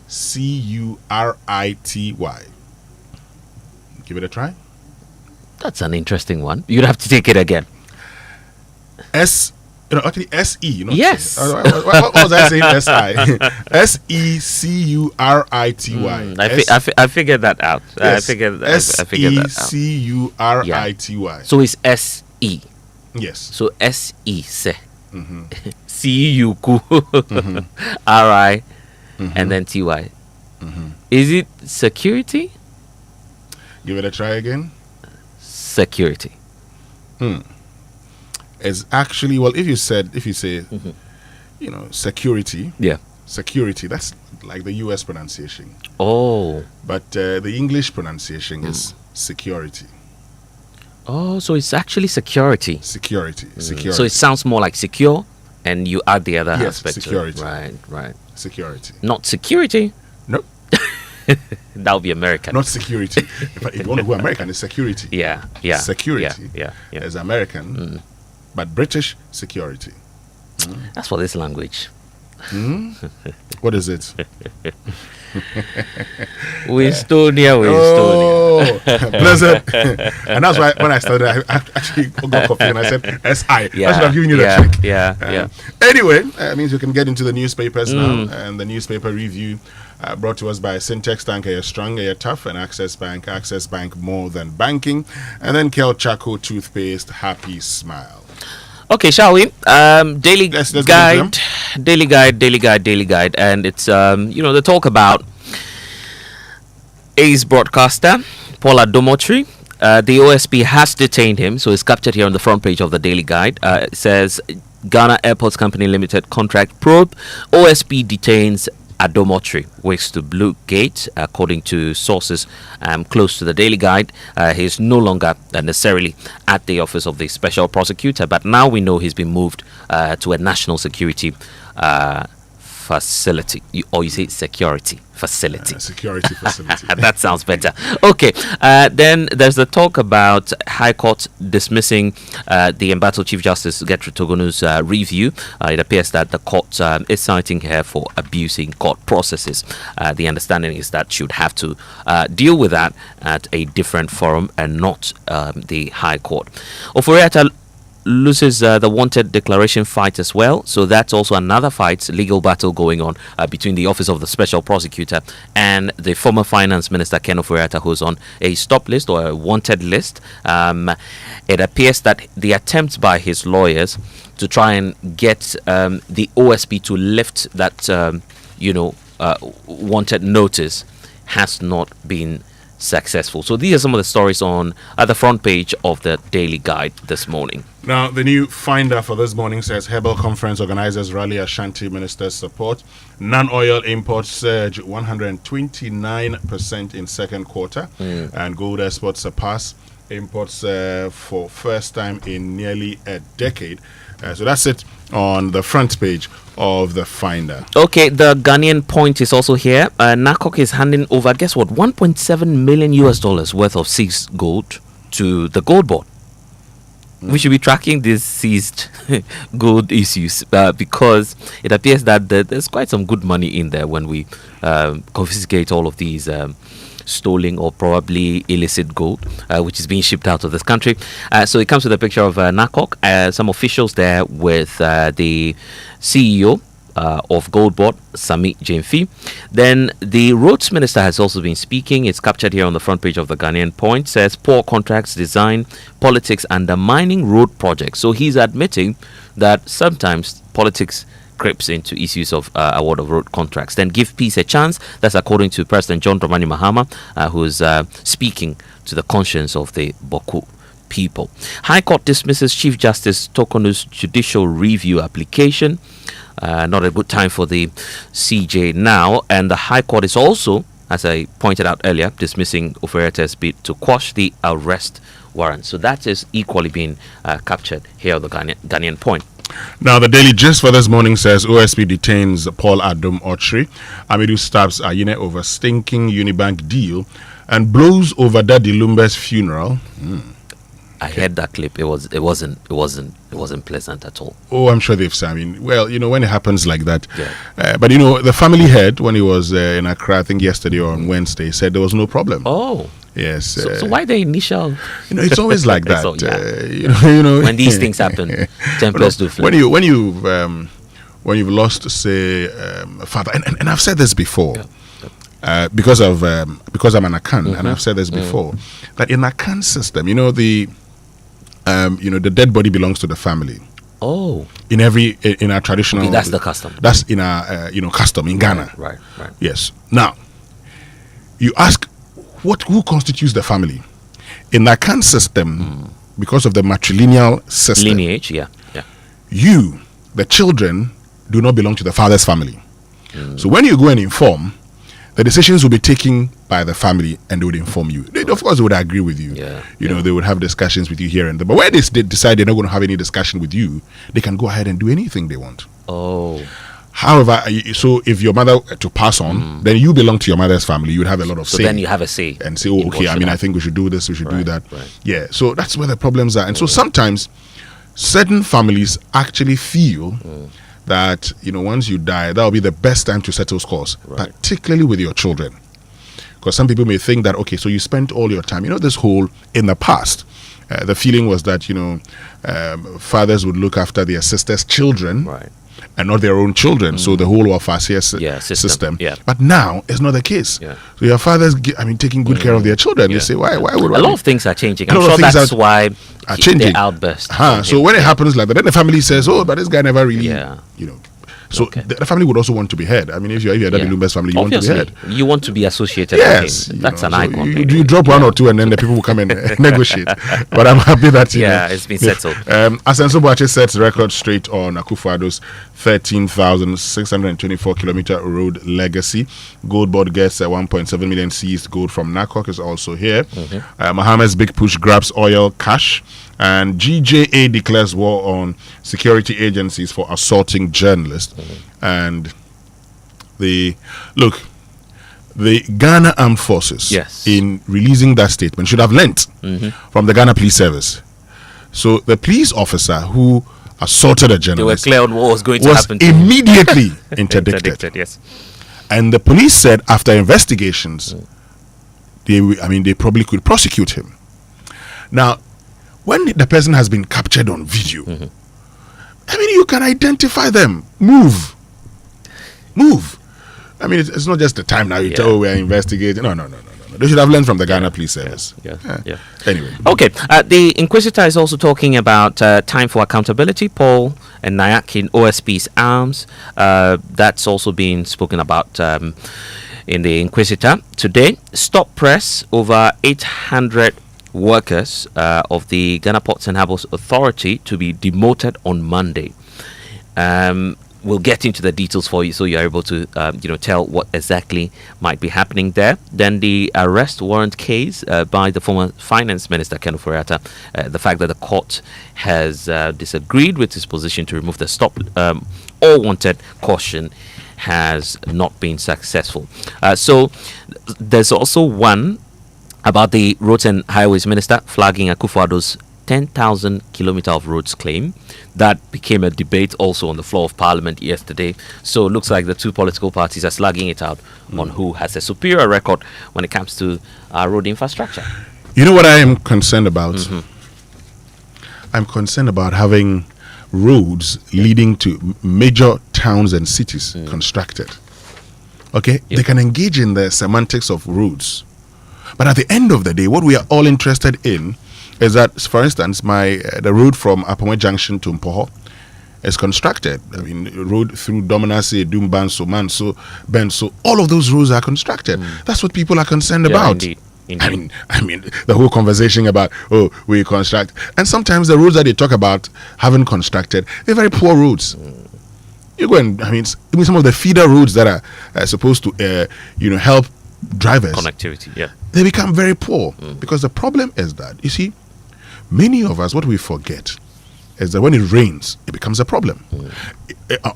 SICURITY. Give it a try. That's an interesting one. You'd have to take it again. Actually SE. Yes. What was I saying? SI. SECURITY. I figured that out. Yes. I figured that out. SECURITY. So it's SE. Yes. So SE se. CU RI and then TY. Is it security? Give it a try again. Security. It's actually, well, if you say security. Yeah. Security, that's like the US pronunciation. Oh. But the English pronunciation is security. Oh, so it's actually security. Security. So it sounds more like secure, and you add the other aspect. Security. To it. Right. Security. Not security. Nope. That would be American. Not security. If you want to go American, it's security. Yeah. Security. Yeah. Is American, but British security. That's for this language. What is it? Winstonia. Oh, Blessed. And that's why when I started, I actually got confused and I said SI. I should have given you the trick. Yeah. Anyway, it means we can get into the newspapers now. And the newspaper review brought to us by Syntex Tank, You're Strong, You're Tough, and Access Bank more than banking. And then Kel Chaco Toothpaste, Happy Smile. Okay, shall we? Daily guide, and it's the talk about Ace broadcaster Paula Domotry. The OSP has detained him, so it's captured here on the front page of the Daily Guide. It says Ghana Airports Company Limited contract probe. OSP detains Adomotry, wakes to Blue Gate, according to sources close to the Daily Guide. He is no longer necessarily at the office of the special prosecutor, but now we know he's been moved to a national security facility, or you say security facility. Security facility. That sounds better. Okay. Then there's the talk about High Court dismissing the embattled Chief Justice Gertrude Togonu's review. It appears that the court is citing her for abusing court processes. The understanding is that she would have to deal with that at a different forum and not the High Court. Oforiatta loses the wanted declaration fight as well. So that's also another fight, legal battle going on between the Office of the Special Prosecutor and the former Finance Minister Ken Ofori-Atta, who's on a stop list or a wanted list. It appears that the attempt by his lawyers to try and get the OSP to lift that, wanted notice has not been successful. So these are some of the stories on the front page of the Daily Guide this morning. Now, the new finder for this morning says Herbal Conference organizers rally Ashanti ministers' support. Non-oil imports surge 129% in second quarter, and gold exports surpass imports for first time in nearly a decade. So that's it on the front page of the finder. Okay, the Ghanaian Point is also here. NACOC is handing over, guess what, $1.7 million worth of seized gold to the gold board. We should be tracking these seized gold issues because it appears that there's quite some good money in there when we confiscate all of these stolen or probably illicit gold, which is being shipped out of this country. So it comes with a picture of NACOC, some officials there with the CEO of Gold Board, Sami Jemfi. Then the Roads Minister has also been speaking. It's captured here on the front page of the Ghanaian Point. Says poor contracts, design, politics undermining road projects. So he's admitting that sometimes politics creeps into issues of award of road contracts. Then give peace a chance. That's according to President John Dramani Mahama, who's speaking to the conscience of the Boku people. High Court dismisses Chief Justice Tokonu's judicial review application. Not a good time for the CJ now. And the High Court is also, as I pointed out earlier, dismissing Ofori-Atta's bid to quash the arrest warrant. So that is equally being captured here on the Ghanaian Point. Now, the Daily Gist for this morning says OSP detains Paul Adom Ochri. Amidu stabs Ayine over stinking Unibank deal and blows over Daddy Lumbe's funeral. I heard that clip. It wasn't pleasant at all. Oh, I'm sure they've said. I mean, well, when it happens like that. Yeah. But the family head, when he was in Accra, I think yesterday or on Wednesday, said there was no problem. Oh. Yes. So why the initial? It's always like that. So, when these things happen, tempers do flip. When you've lost, say, a father, and I've said this before, because I'm an Akan, and I've said this before, that in Akan system, the dead body belongs to the family. Oh. In our traditional. Okay, that's the custom. That's in our custom in Ghana. Right. Yes. Now, you ask, who constitutes the family? In the Akan system, because of the matrilineal system, lineage, you, the children, do not belong to the father's family. So when you go and inform, the decisions will be taken by the family, and they would inform you. They, of course, they would agree with you. They would have discussions with you here and there. But when they decide they're not going to have any discussion with you, they can go ahead and do anything they want. Oh. However, so if your mother to pass on, then you belong to your mother's family. You would have a lot of say. So then you have a say. And say, oh, okay, I think we should do this, we should do that. Right. Yeah, so that's where the problems are. And so sometimes certain families actually feel that, once you die, that will be the best time to settle scores, particularly with your children. Because some people may think that, okay, so you spent all your time, this whole, in the past, the feeling was that, fathers would look after their sisters' children. Right. And not their own children, so the whole welfare system. Yeah. But now it's not the case. So your fathers, taking good care of their children. They say, why would a lot of things are changing? I'm sure that's why are changing. The outburst. So when it happens like that, then the family says, "Oh, but this guy never really, So the family would also want to be heard. If you're Daddy Lumbe's family, you Obviously, want to be heard. You want to be associated with him. That's an icon. You drop one or two, and then the people will come and negotiate. But I'm happy that it's been settled. Asenso Boache sets record straight on Akufo-Addo's 13,624 kilometer road legacy. Gold Board gets 1.7 million seized gold from NACOC is also here. Mohammed's big push grabs oil cash. And GJA declares war on security agencies for assaulting journalists. And the Ghana Armed Forces, in releasing that statement, should have learnt from the Ghana Police Service. So the police officer who assaulted a journalist, they were clear on what was going to happen. Immediately interdicted. Yes. And the police said after investigations, they probably could prosecute him. Now, when the person has been captured on video, I mean, you can identify them. Move. I mean, it's not just the time now you tell we're investigating. No. They should have learned from the Ghana Police Service. Yeah. Anyway. Okay. The Inquisitor is also talking about time for accountability. Paul and Nayak in OSP's arms. That's also being spoken about in the Inquisitor today. Stop press over 800 workers of the Ghana Ports and Harbours Authority to be demoted on Monday. We'll get into the details for you so you're able to tell what exactly might be happening there. Then the arrest warrant case by the former Finance Minister Ken Ofori-Atta, the fact that the court has disagreed with his position to remove the stop all wanted caution has not been successful. So there's also one about the Roads and Highways Minister flagging Akufo-Addo's 10,000 kilometer of roads claim. That became a debate also on the floor of Parliament yesterday. So it looks like the two political parties are slugging it out on who has a superior record when it comes to road infrastructure. You know what I am concerned about? I'm concerned about having roads leading to major towns and cities constructed. Okay? They can engage in the semantics of roads. But at the end of the day, what we are all interested in is that, for instance, the road from Amoah Junction to Mpoho is constructed. I mean, road through Dominasi, Dumbanso, Manso, Benso, all of those roads are constructed. That's what people are concerned about. Indeed. I mean, the whole conversation about, we construct. And sometimes the roads that they talk about having constructed, they're very poor roads. You go and, even some of the feeder roads that are supposed to, help drivers. Connectivity, they become very poor because the problem is that, you see, many of us, what we forget is that when it rains, it becomes a problem.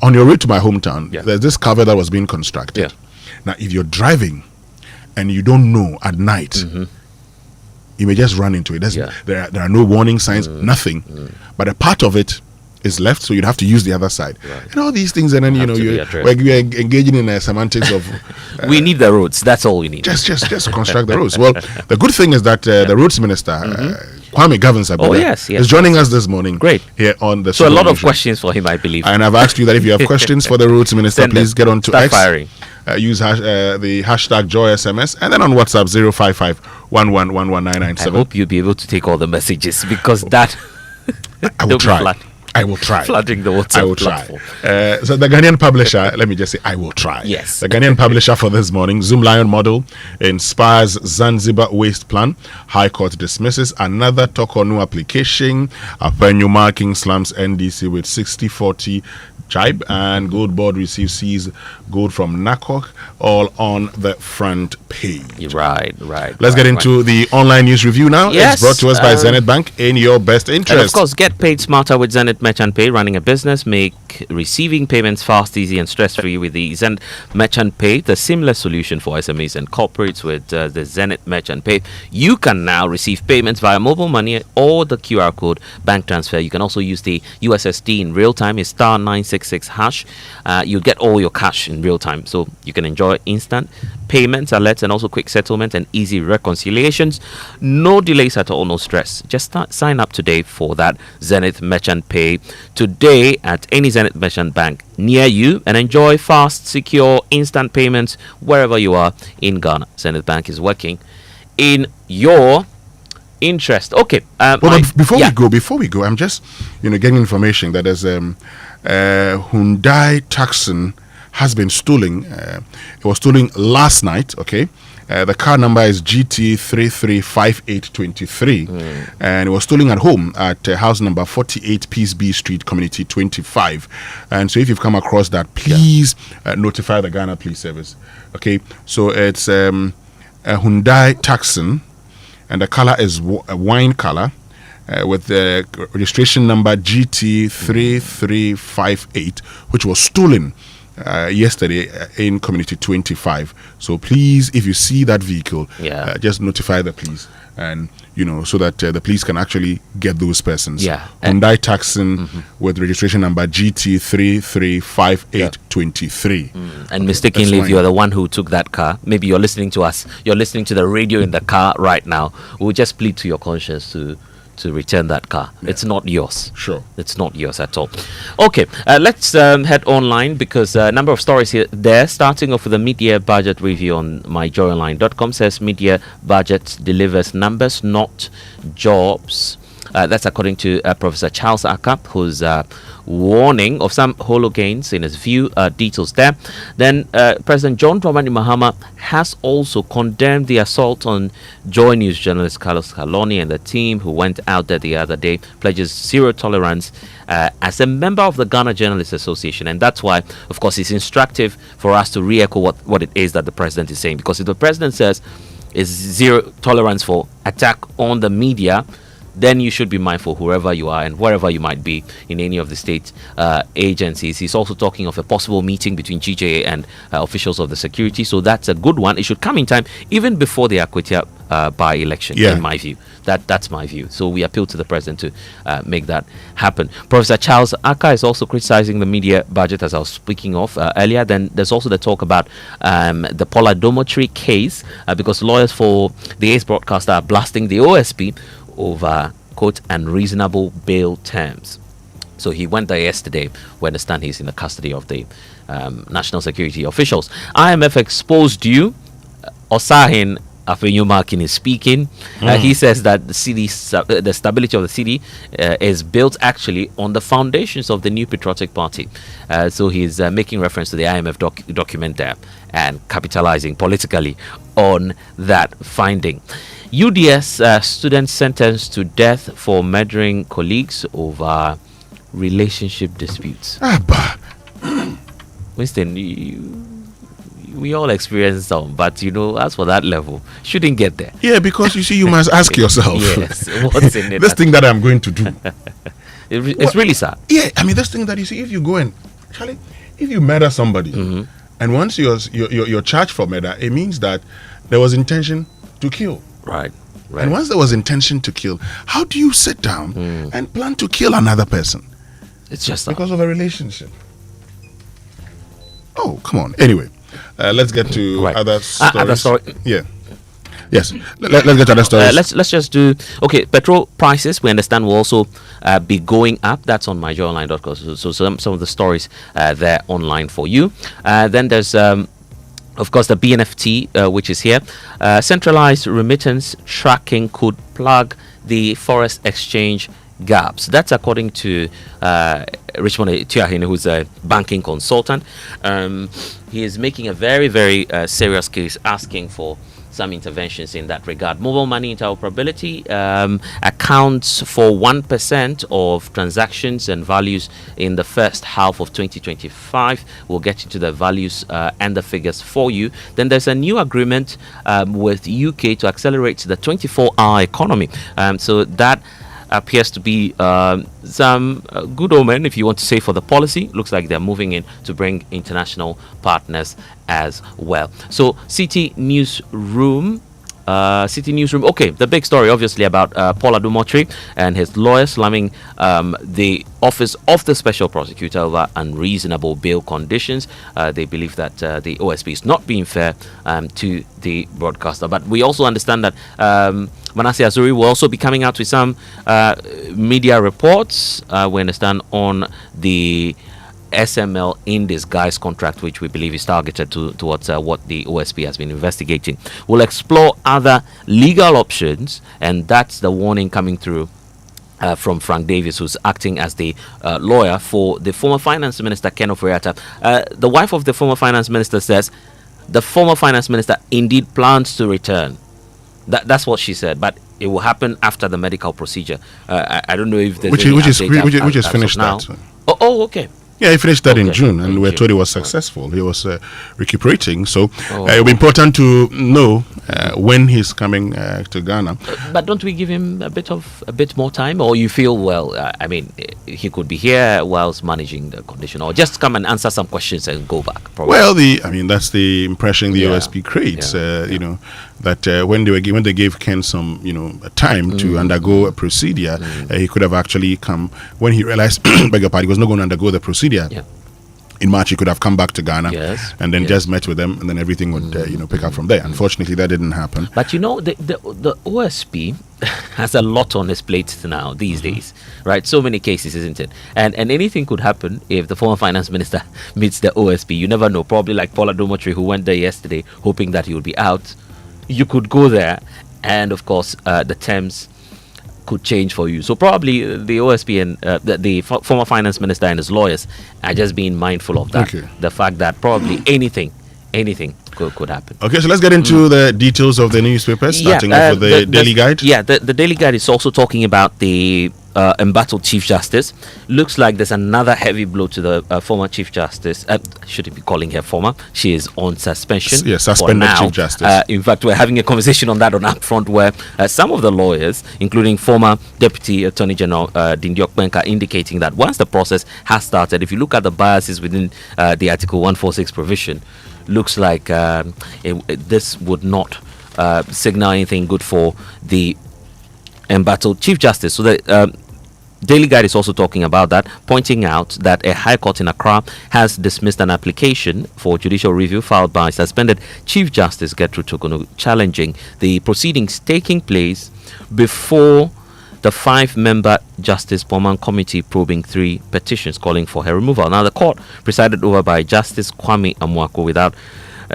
On your way to my hometown, there's this cover that was being constructed. Now, if you're driving and you don't know at night, you may just run into it. There are no warning signs, nothing. But a part of it is left, so you'd have to use the other side. And all these things, and then we're engaging in semantics of we need the roads. That's all we need. Just construct the roads. Well, the good thing is that the roads minister Kwame Agbodza is joining us this morning. Great. Here on the so a lot of questions for him, I believe. And I've asked you that if you have questions for the roads minister, please get on to X. Firing. Use the hashtag JoySMS, and then on WhatsApp 055-1111-997. I hope you'll be able to take all the messages because that I will try. I will try. Flooding the WhatsApp I will try. platform. So the Ghanaian publisher, let me just say, I will try. Yes. The Ghanaian publisher for this morning, Zoom Lion model inspires Zanzibar waste plan. High Court dismisses another Tokonu application. Apenyu marking slums NDC with 60-40 jibe, and Gold Board receives seized gold from NACOC, all on the front page. Right. Let's get into the online news review now. Yes, it's brought to us by Zenith Bank, in your best interest. And of course, get paid smarter with Zenith Merchant Pay. Running a business, make receiving payments fast, easy, and stress-free with the Zenith Merchant Pay, the seamless solution for SMEs and corporates with the Zenith Merchant Pay. You can now receive payments via mobile money or the QR code bank transfer. You can also use the USSD in real time. It's *966#. You'll get all your cash in real time, so you can enjoy instant payments, alerts, and also quick settlement and easy reconciliations. No delays at all, no stress. Just sign up today for that Zenith Merchant Pay today at any Zenith Merchant Bank near you and enjoy fast, secure, instant payments wherever you are in Ghana. Zenith Bank is working in your interest. Okay. Before we go, I'm just getting information that there's Hyundai Tucson has been stolen. It was stolen last night. Okay. The car number is GT335823, and it was stolen at home at house number 48 Peace B Street, Community 25. And so if you've come across that, please notify the Ghana Police Service. Okay, so it's a Hyundai Tucson, and the color is a wine color with the registration number GT3358, which was stolen yesterday in Community 25. So please, if you see that vehicle, just notify the police, and so that the police can actually get those persons. Hyundai Tucson with registration number GT335823. And mistakenly, if you're the one who took that car, maybe you're listening to us, you're listening to the radio in the car right now, we'll just plead to your conscience to to return that car. It's not yours. Sure. It's not yours at all. Okay, let's head online because a number of stories here there. Starting off with the mid-year budget review on myjoyonline.com says mid-year budget delivers numbers, not jobs. That's according to Professor Charles Akap, who's warning of some hollow gains in his view. Details there. Then President John Dramani Mahama has also condemned the assault on Joy News journalist Carlos Kaloni and the team who went out there the other day, pledges zero tolerance as a member of the Ghana Journalists Association. And that's why, of course, it's instructive for us to re-echo what it is that the president is saying. Because if the president says is zero tolerance for attack on the media, then you should be mindful whoever you are and wherever you might be in any of the state agencies. He's also talking of a possible meeting between GJA and officials of the security. So that's a good one. It should come in time, even before the Akwetia by-election, in my view. That's my view. So we appeal to the president to make that happen. Professor Charles Aka is also criticizing the media budget, as I was speaking of earlier. Then there's also the talk about the Paula Dormitory case, because lawyers for the Ace broadcaster are blasting the OSP over, quote, unreasonable bail terms. So he went there yesterday. We understand he's in the custody of the national security officials. IMF exposed you. Osahin Afenyumakin is speaking. He says that the stability of the city is built actually on the foundations of the new patriotic party. So he's making reference to the IMF document there and capitalizing politically on that finding. UDS students sentenced to death for murdering colleagues over relationship disputes. Winston, we all experience some, but as for that level, shouldn't get there. Yeah, because you see, you must ask yourself. Yes, what's in it? This thing that I'm going to do. It's really sad. Yeah, I mean, this thing that you see, if you go and Charlie, if you murder somebody, and once you're charged for murder, it means that there was intention to kill. Right. And once there was intention to kill, how do you sit down and plan to kill another person? It's just because of a relationship. Oh, come on. Anyway, let's get to other stories. Other story. Yeah. Yes. Let's get to other stories. Let's just do. Okay, petrol prices we understand will also be going up. That's on myjoyonline.com. So some of the stories there online for you. Then there's of course, the BNFT, which is here. Centralized remittance tracking could plug the forex exchange gaps. That's according to Richmond Tiahine, who's a banking consultant. He is making a very, very serious case, asking for some interventions in that regard. Mobile money interoperability accounts for 1% of transactions and values in the first half of 2025. We'll get into the values and the figures for you. Then there's a new agreement with UK to accelerate the 24-hour economy. So that appears to be some good omen, if you want to say, for the policy. Looks like they're moving in to bring international partners as well. So City Newsroom. Okay, the big story obviously about Paul Adomotri and his lawyer slamming the office of the special prosecutor over unreasonable bail conditions. They believe that the OSP is not being fair to the broadcaster. But we also understand that Manasseh Azuri will also be coming out with some media reports, we understand, on the SML in disguise contract, which we believe is targeted towards what the OSP has been investigating. We'll explore other legal options, and that's the warning coming through from Frank Davis, who's acting as the lawyer for the former finance minister, Ken Ofori-Atta. The wife of the former finance minister says the former finance minister indeed plans to return. That's what she said, but it will happen after the medical procedure. I don't know if there's which is finished now. Oh, okay. Yeah, he finished that in June, and we're told he was successful. He was recuperating, so it will be important to know when he's coming to Ghana. But don't we give him a bit more time, or you feel, well, I mean, he could be here whilst managing the condition, or just come and answer some questions and go back? Probably. Well, that's the impression the OSP creates. You know, that when they gave Ken some time to undergo a procedure, he could have actually come when he realized, beg your pardon, he was not going to undergo the procedure in March he could have come back to Ghana, and then Yes. just met with them, and then everything would pick up from there. Unfortunately, that didn't happen. But you know, the OSP has a lot on his plate now these days, right? So many cases, isn't it? And anything could happen if the former finance minister meets the OSP. You never know. Probably like Paula Domotry, who went there yesterday, hoping that he would be out. You could go there, and of course, the terms could change for you. So probably the OSP and the former finance minister and his lawyers are just being mindful of that. Okay. The fact that probably anything could happen. Okay, so let's get into the details of the newspaper, starting off with the Daily Guide. Yeah, the Daily Guide is also talking about the embattled Chief Justice. Looks like there's another heavy blow to the former Chief Justice. Shouldn't be calling her former. She is on suspension. Yeah, suspended Chief Justice. In fact, we're having a conversation on that on Upfront, where some of the lawyers, including former Deputy Attorney General Dindiok Benka, indicating that once the process has started, if you look at the biases within the Article 146 provision, looks like this would not signal anything good for the embattled Chief Justice. So the Daily Guide is also talking about that, pointing out that a High Court in Accra has dismissed an application for judicial review filed by suspended Chief Justice Gertrude Tokunu, challenging the proceedings taking place before the 5-member Justice Poman Committee probing 3 petitions calling for her removal. Now, the court, presided over by Justice Kwame Amoah, without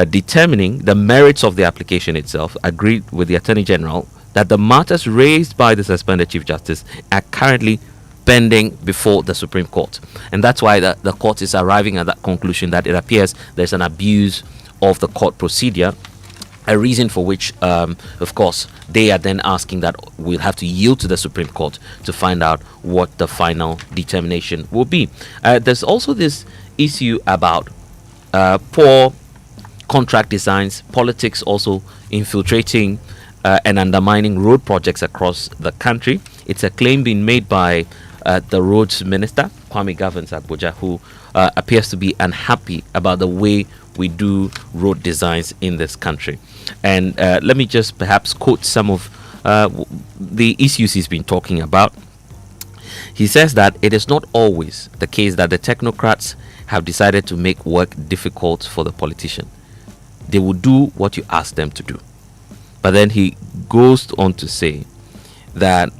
determining the merits of the application itself, agreed with the Attorney General that the matters raised by the suspended Chief Justice are currently pending before the Supreme Court. And that's why the court is arriving at that conclusion that it appears there's an abuse of the court procedure, a reason for which, of course, they are then asking that we'll have to yield to the Supreme Court to find out what the final determination will be. There's also this issue about poor contract designs, politics also infiltrating and undermining road projects across the country. It's a claim being made by the roads minister, Kwame Agbodza, who appears to be unhappy about the way we do road designs in this country. And let me just perhaps quote some of the issues he's been talking about. He says that it is not always the case that the technocrats have decided to make work difficult for the politician. They will do what you ask them to do. But then he goes on to say that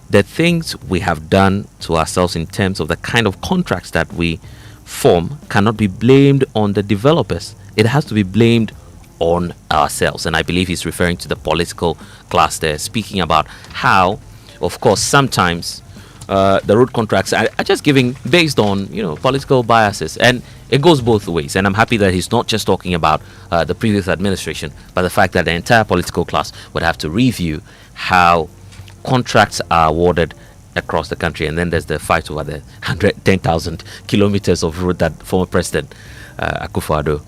the things we have done to ourselves in terms of the kind of contracts that we form cannot be blamed on the developers. It has to be blamed on ourselves. And I believe he's referring to the political class there, speaking about how, of course, sometimes the road contracts are just giving based on, political biases. And it goes both ways. And I'm happy that he's not just talking about the previous administration, but the fact that the entire political class would have to review how contracts are awarded across the country. And then there's the fight over the 110,000 kilometers of road that former President Akufo-Addo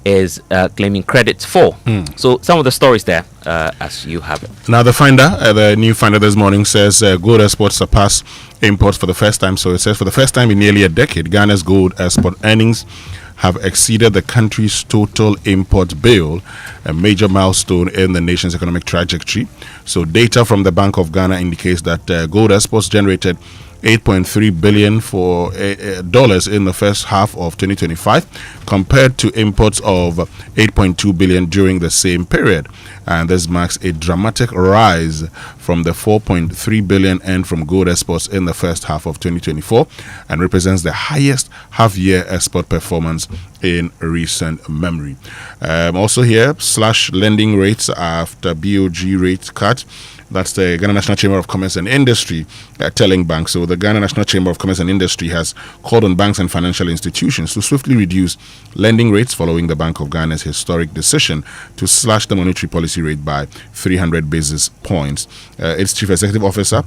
is claiming credit for. So some of the stories there, as you have it. Now the Finder, the new Finder this morning says gold exports surpass imports for the first time. So it says for the first time in nearly a decade, Ghana's gold export earnings have exceeded the country's total import bill, a major milestone in the nation's economic trajectory. So data from the Bank of Ghana indicates that gold exports generated $8.3 billion for dollars in the first half of 2025, compared to imports of $8.2 billion during the same period. And this marks a dramatic rise from the $4.3 billion earned from gold exports in the first half of 2024, and represents the highest half-year export performance in recent memory. Also here, slash lending rates after BOG rate cut. That's the Ghana National Chamber of Commerce and Industry telling banks. So the Ghana National Chamber of Commerce and Industry has called on banks and financial institutions to swiftly reduce lending rates following the Bank of Ghana's historic decision to slash the monetary policy rate by 300 basis points. Its Chief Executive Officer,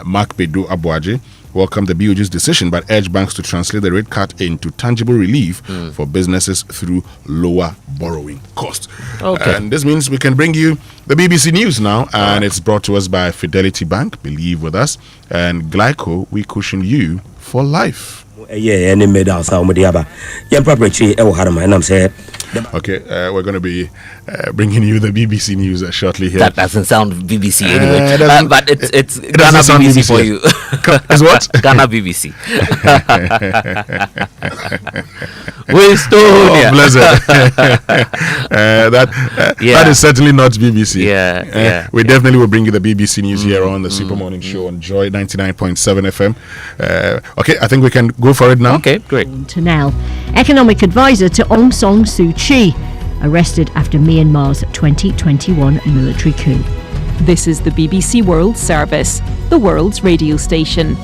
Mark Bedu Abuaje, welcomed the BOG's decision, but urged banks to translate the rate cut into tangible relief for businesses through lower borrowing costs. Okay. And this means we can bring you the BBC News now, and it's brought to us by Fidelity Bank, believe with us, and Glyco, we cushion you for life. Yeah, any medal sound with Okay, we're going to be bringing you the BBC News shortly here. That doesn't sound BBC anyway, but it's it Ghana BBC BBC for you. Is what? Ghana BBC. Winston. Oh, bless it. That is certainly not BBC. We definitely will bring you the BBC news here on the Super Morning Show on Joy 99.7 FM. Okay, I think we can go for it now. Okay, great. To now, economic advisor to Aung San Suu Kyi, arrested after Myanmar's 2021 military coup. This is the BBC World Service, the world's radio station.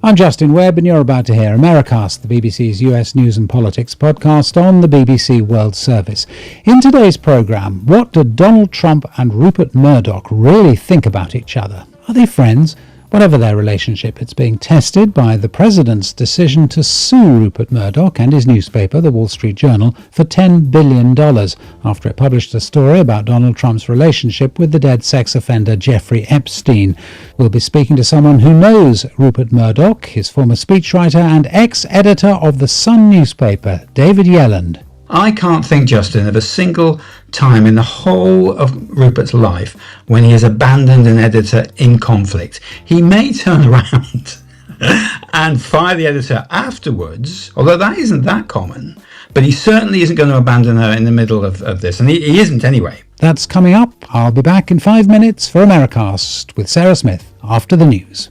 I'm Justin Webb, and you're about to hear Americast, the BBC's US News and Politics podcast on the BBC World Service. In today's programme, what do Donald Trump and Rupert Murdoch really think about each other? Are they friends? Whatever their relationship, it's being tested by the president's decision to sue Rupert Murdoch and his newspaper, The Wall Street Journal, for $10 billion after it published a story about Donald Trump's relationship with the dead sex offender Jeffrey Epstein. We'll be speaking to someone who knows Rupert Murdoch, his former speechwriter and ex-editor of the Sun newspaper, David Yelland. I can't think, Justin, of a single time in the whole of Rupert's life when he has abandoned an editor in conflict. He may turn around and fire the editor afterwards, although that isn't that common, but he certainly isn't going to abandon her in the middle of this, and he isn't anyway. That's coming up. I'll be back in 5 minutes for Americast with Sarah Smith after the news.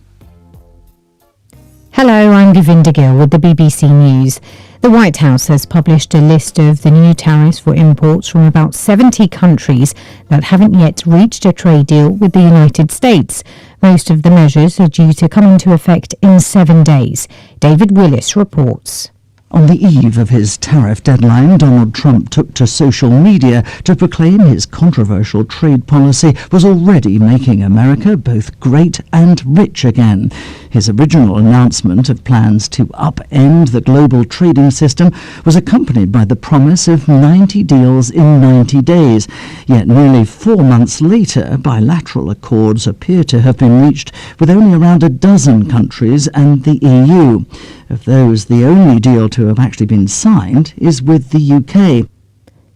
Hello, I'm Govinda Gill with the BBC News. The White House has published a list of the new tariffs for imports from about 70 countries that haven't yet reached a trade deal with the United States. Most of the measures are due to come into effect in 7 days. David Willis reports. On the eve of his tariff deadline, Donald Trump took to social media to proclaim his controversial trade policy was already making America both great and rich again. His original announcement of plans to upend the global trading system was accompanied by the promise of 90 deals in 90 days. Yet nearly 4 months later, bilateral accords appear to have been reached with only around a dozen countries and the EU. Of those, the only deal to have actually been signed is with the UK.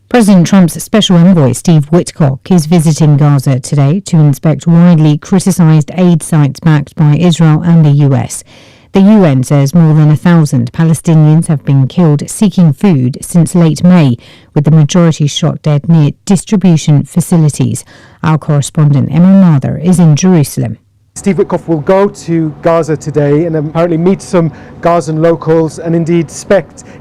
President Trump's special envoy, Steve Witkoff, is visiting Gaza today to inspect widely criticised aid sites backed by Israel and the US. The UN says more than 1,000 Palestinians have been killed seeking food since late May, with the majority shot dead near distribution facilities. Our correspondent Emma Mather is in Jerusalem. Steve Witkoff will go to Gaza today and apparently meet some Gazan locals and indeed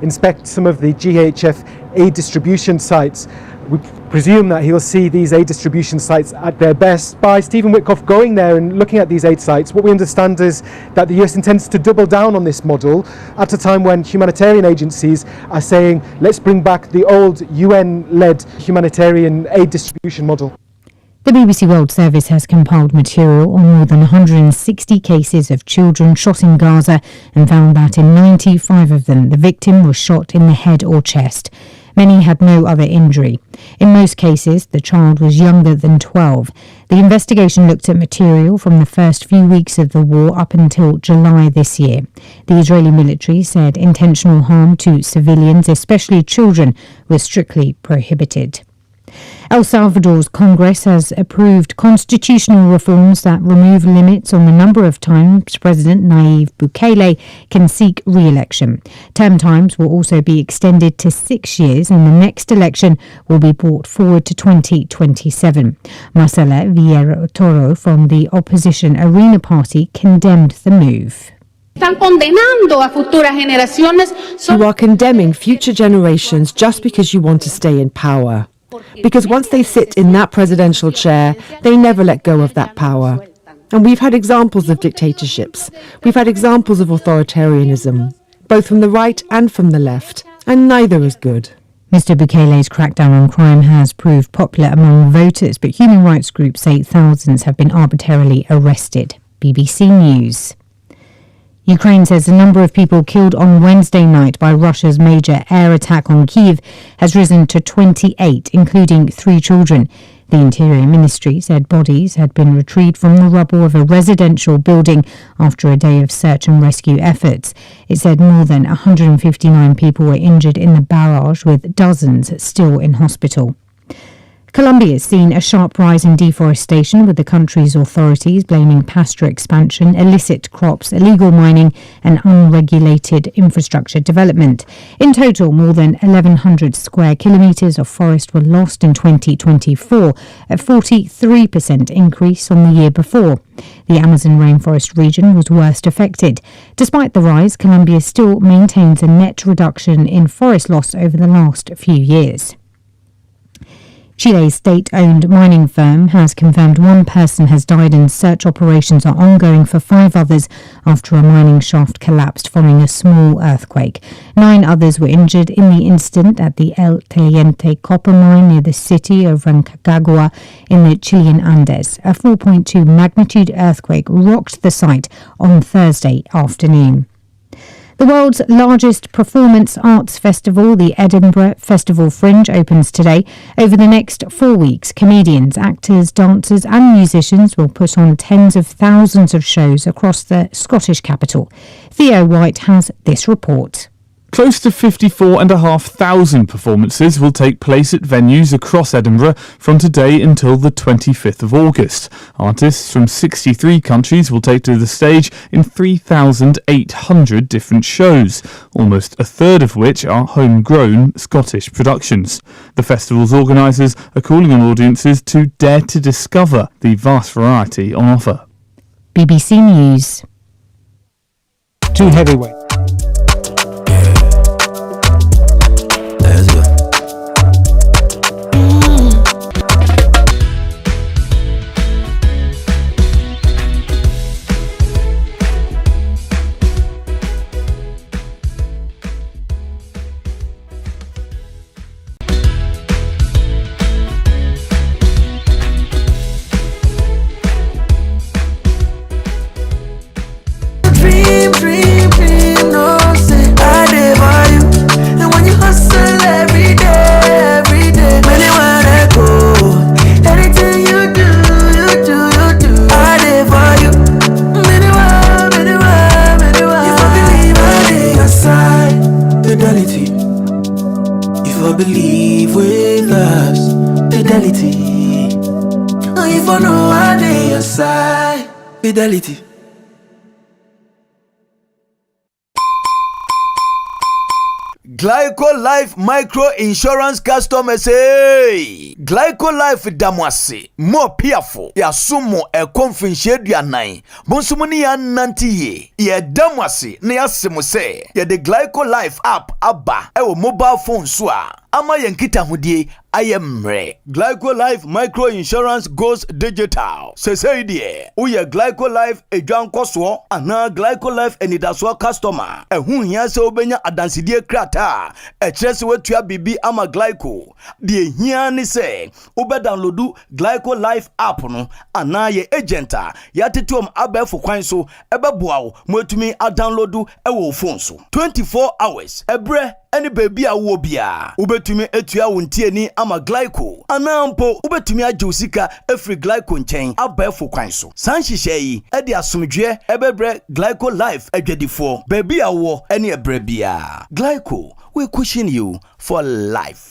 inspect some of the GHF aid distribution sites. We presume that he'll see these aid distribution sites at their best. By Stephen Witkoff going there and looking at these aid sites, what we understand is that the US intends to double down on this model at a time when humanitarian agencies are saying, let's bring back the old UN-led humanitarian aid distribution model. The BBC World Service has compiled material on more than 160 cases of children shot in Gaza and found that in 95 of them the victim was shot in the head or chest. Many had no other injury. In most cases, the child was younger than 12. The investigation looked at material from the first few weeks of the war up until July this year. The Israeli military said intentional harm to civilians, especially children, was strictly prohibited. El Salvador's Congress has approved constitutional reforms that remove limits on the number of times President Nayib Bukele can seek re-election. Term times will also be extended to 6 years and the next election will be brought forward to 2027. Marcela Vieira Toro from the opposition Arena Party condemned the move. You are condemning future generations just because you want to stay in power. Because once they sit in that presidential chair, they never let go of that power. And we've had examples of dictatorships. We've had examples of authoritarianism, both from the right and from the left, and neither is good. Mr. Bukele's crackdown on crime has proved popular among voters, but human rights groups say thousands have been arbitrarily arrested. BBC News. Ukraine says the number of people killed on Wednesday night by Russia's major air attack on Kyiv has risen to 28, including 3 children. The Interior Ministry said bodies had been retrieved from the rubble of a residential building after a day of search and rescue efforts. It said more than 159 people were injured in the barrage, with dozens still in hospital. Colombia has seen a sharp rise in deforestation, with the country's authorities blaming pasture expansion, illicit crops, illegal mining and unregulated infrastructure development. In total, more than 1,100 square kilometres of forest were lost in 2024, a 43% increase on the year before. The Amazon rainforest region was worst affected. Despite the rise, Colombia still maintains a net reduction in forest loss over the last few years. Chile's state-owned mining firm has confirmed one person has died and search operations are ongoing for 5 others after a mining shaft collapsed following a small earthquake. 9 others were injured in the incident at the El Teniente copper mine near the city of Rancagua in the Chilean Andes. A 4.2 magnitude earthquake rocked the site on Thursday afternoon. The world's largest performance arts festival, the Edinburgh Festival Fringe, opens today. Over the next 4 weeks, comedians, actors, dancers and musicians will put on tens of thousands of shows across the Scottish capital. Theo White has this report. Close to 54,500 performances will take place at venues across Edinburgh from today until the 25th of August. Artists from 63 countries will take to the stage in 3,800 different shows, almost a third of which are homegrown Scottish productions. The festival's organisers are calling on audiences to dare to discover the vast variety on offer. BBC News. 2 heavyweights. Believe with us, fidelity. If I know I dey your side, fidelity. Glyco Life Micro Insurance customers, hey! Glyco Life damwase, more piafo, ya sumo e konfinche duanai, bonsumuni ya nantiye, ye damwase, ne ya simuse, ye de Glyco Life app abba, ewo mobile phone swa, ama yankita hudie, ayemre. Glyco Life Micro Insurance goes digital. Sese die, uye Glyco Life ejuan koswo, ana Glyco Life enidaswa customer, hia se obenya adansidie krata, chese wetua bibi ama Glyco. Die hia ni se, ube downloadu Glyco Life app no, ana ye agenta, ya tituom abefu kwanso, ebe buawo, mwetumi a downloadu ewo phone so. 24 hours, ebre, any baby a wobia. Ubetumi etua wuntie ni ama Glyco. Anampo ubetumi ajusika every Glyco nchen abefu kwanso. Sanhihye edi asumdwe ebebre Glyco Life adwadifo. Baby a wo any ebrebia. Glyco, we cushion you for life.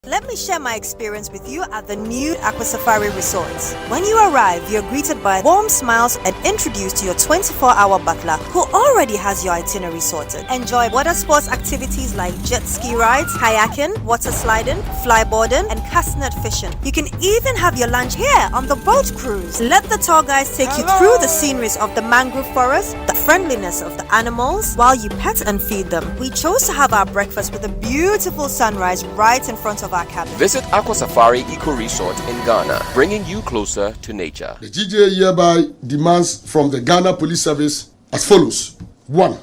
Let me share my experience with you at the new Aqua Safari Resort. When you arrive, you're greeted by warm smiles and introduced to your 24-hour butler who already has your itinerary sorted. Enjoy water sports activities like jet ski rides, kayaking, water sliding, flyboarding, and castanet fishing. You can even have your lunch here on the boat cruise. Let the tour guides take you through the sceneries of the mangrove forest, the friendliness of the animals, while you pet and feed them. We chose to have our breakfast with a beautiful sunrise right in front of our cabin. Visit Aqua Safari Eco Resort in Ghana, bringing you closer to nature. The GJA hereby demands from the Ghana Police Service as follows. 1.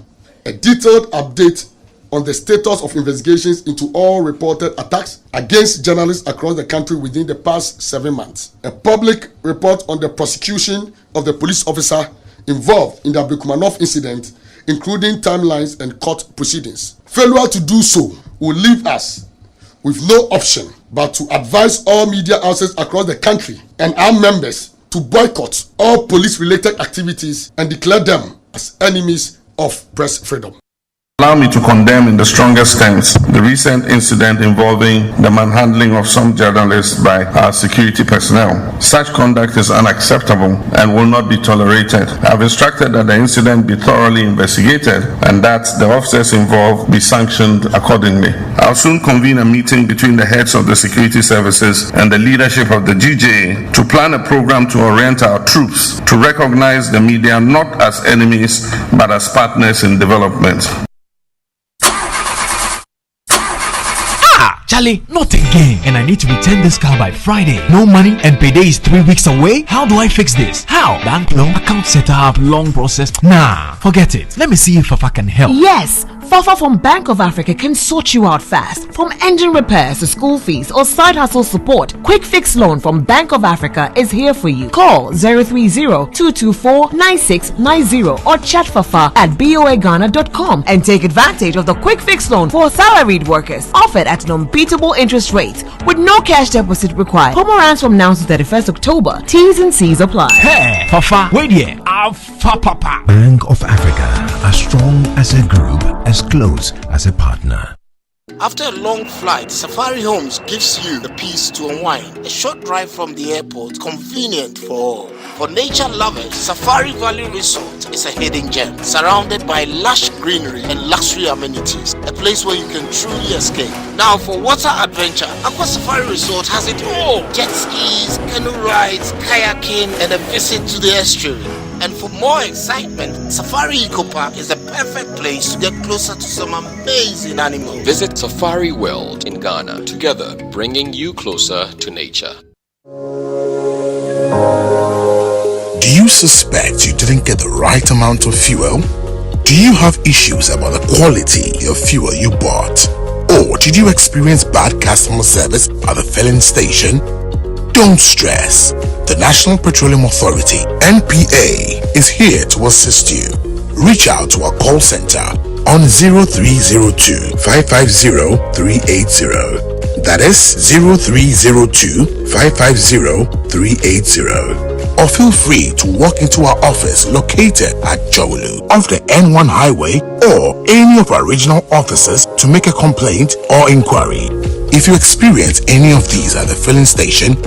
A detailed update on the status of investigations into all reported attacks against journalists across the country within the past 7 months. A public report on the prosecution of the police officer involved in the Abdulkumanov incident, including timelines and court proceedings. Failure to do so will leave us with no option but to advise all media houses across the country and our members to boycott all police-related activities and declare them as enemies of press freedom. Allow me to condemn in the strongest terms the recent incident involving the manhandling of some journalists by our security personnel. Such conduct is unacceptable and will not be tolerated. I have instructed that the incident be thoroughly investigated and that the officers involved be sanctioned accordingly. I'll soon convene a meeting between the heads of the security services and the leadership of the GJA to plan a program to orient our troops to recognize the media not as enemies but as partners in development. Charlie, not again. And I need to return this car by Friday. No money and payday is 3 weeks away? How do I fix this? How? Bank loan, account setup, long process. Nah, forget it. Let me see if Fafa can help. Yes, Fafa from Bank of Africa can sort you out fast. From engine repairs to school fees or side hustle support, Quick Fix Loan from Bank of Africa is here for you. Call 030-224-9690 or chat Fafa at boaghana.com and take advantage of the Quick Fix Loan for salaried workers offered at an unbeatable interest rate with no cash deposit required. Promo runs from now to 31st October. T's and C's apply. Hey, Fafa, wait here. Papa. Bank of Africa, as strong as a group, as close as a partner. After a long flight, Safari Homes gives you the peace to unwind. A short drive from the airport, convenient for all. For nature lovers, Safari Valley Resort is a hidden gem, surrounded by lush greenery and luxury amenities. A place where you can truly escape. Now for water adventure, Aqua Safari Resort has it all. Jet skis, canoe rides, kayaking, and a visit to the estuary. And for more excitement, Safari Eco Park is the perfect place to get closer to some amazing animals. Visit Safari World in Ghana, together bringing you closer to nature. Do you suspect you didn't get the right amount of fuel? Do you have issues about the quality of fuel you bought? Or did you experience bad customer service at the filling station? Don't stress. The National Petroleum Authority, NPA, is here to assist you. Reach out to our call center on 0302 550 380. That is 0302 550 380. Or feel free to walk into our office located at Jowlu off the N1 highway or any of our regional offices to make a complaint or inquiry. If you experience any of these at the filling station,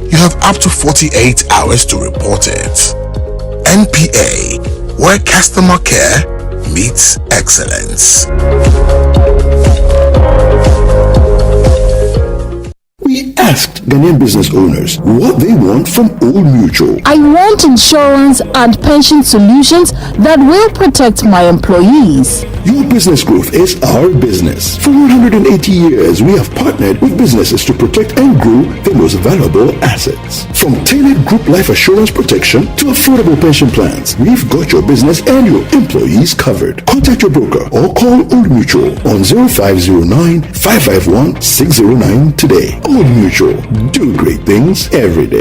you have up to 48 hours to report it. NPA, where customer care meets excellence. We asked Ghanaian business owners what they want from Old Mutual. I want insurance and pension solutions that will protect my employees. Your business growth is our business. For 180 years, we have partnered with businesses to protect and grow their most valuable assets. From tailored group life assurance protection to affordable pension plans, we've got your business and your employees covered. Contact your broker or call Old Mutual on 0509 551 609 today. Old Mutual, do great things every day.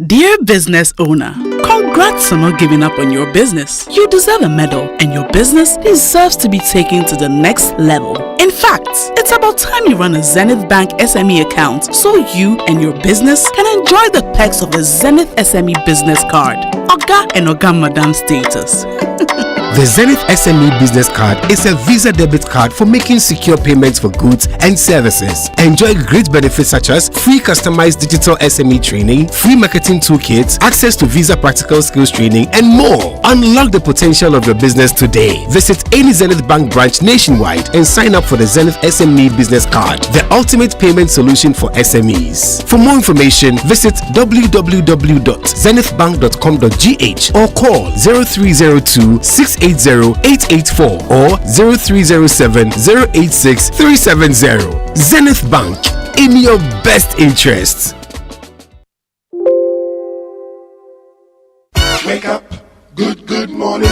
Dear business owner, congrats on not giving up on your business. You deserve a medal, and your business deserves to be taken to the next level. In fact, it's about time you run a Zenith Bank SME account so you and your business can enjoy the perks of the Zenith SME Business Card. Oga and Oga Madam status. The Zenith SME Business Card is a Visa debit card for making secure payments for goods and services. Enjoy great benefits such as free customized digital SME training, free marketing toolkits, access to Visa practical skills training, and more. Unlock the potential of your business today. Visit any Zenith Bank branch nationwide and sign up for the Zenith SME Business Card, the ultimate payment solution for SMEs. For more information, visit www.zenithbank.com.gh or call 0302 680-884 or 0307-086-370. Zenith Bank, in your best interests. Wake up, good morning,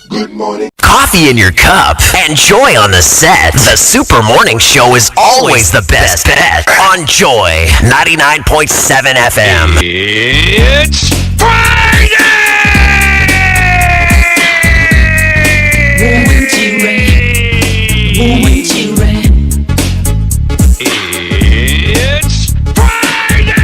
good morning. Coffee in your cup and Joy on the set. The Super Morning Show is always the best bet on Joy 99.7 FM. It's Friday! It's Friday!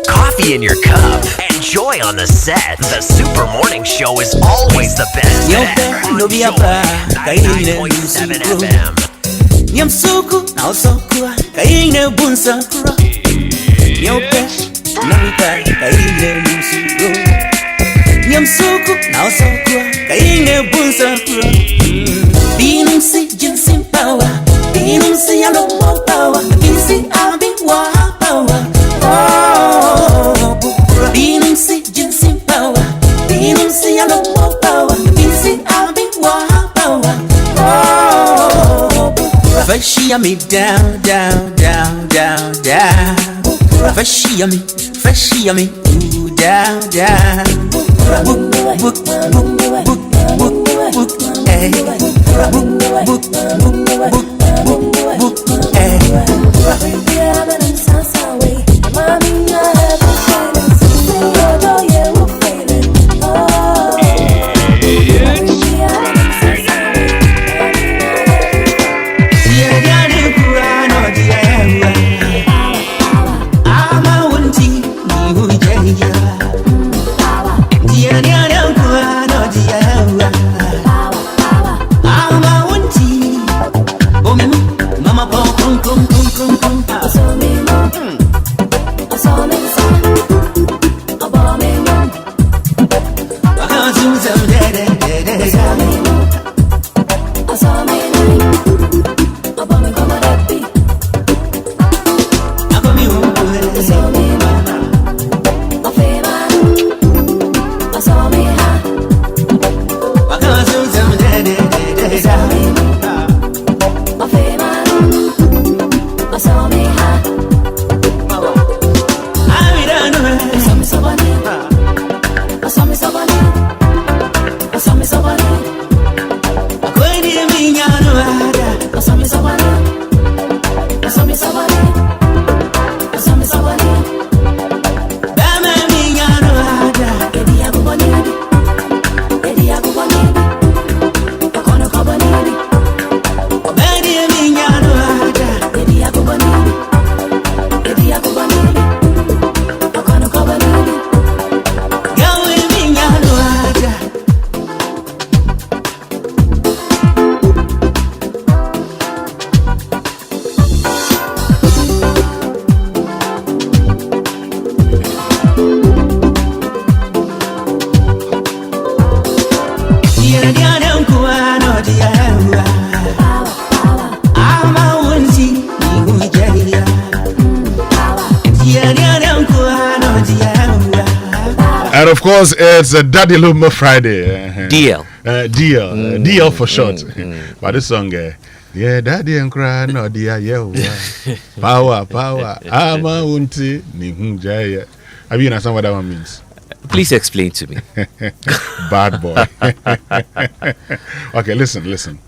Coffee in your cup and joy on the set. The Super Morning Show is always the best bet. On Joy 99.7 FM. Nyamsuku na osokua kaine bunsa kura. Nyope namita kaine musuro. Nyamsuku na osokua kaine bunsa kura. Binum si jinsim power. Binum si yalo power. Binsi abi wa power. Oh, binum si jinsim power. Binum si yalo power. Binsi abi wa power. Oh, Fashia me down, down, down, down, down. Fashia me, ooh, down, down. Book, book, book, book, book, book, hey. Book, book, book, book, book, book, hey. of course, it's a Daddy Lumba Friday. DL. DL for short. But this song, yeah, Daddy and cry, no, dear, yeah, power, Ama unti ni jaya. Have you understand what that one means? Please explain to me. Bad boy. Okay, listen.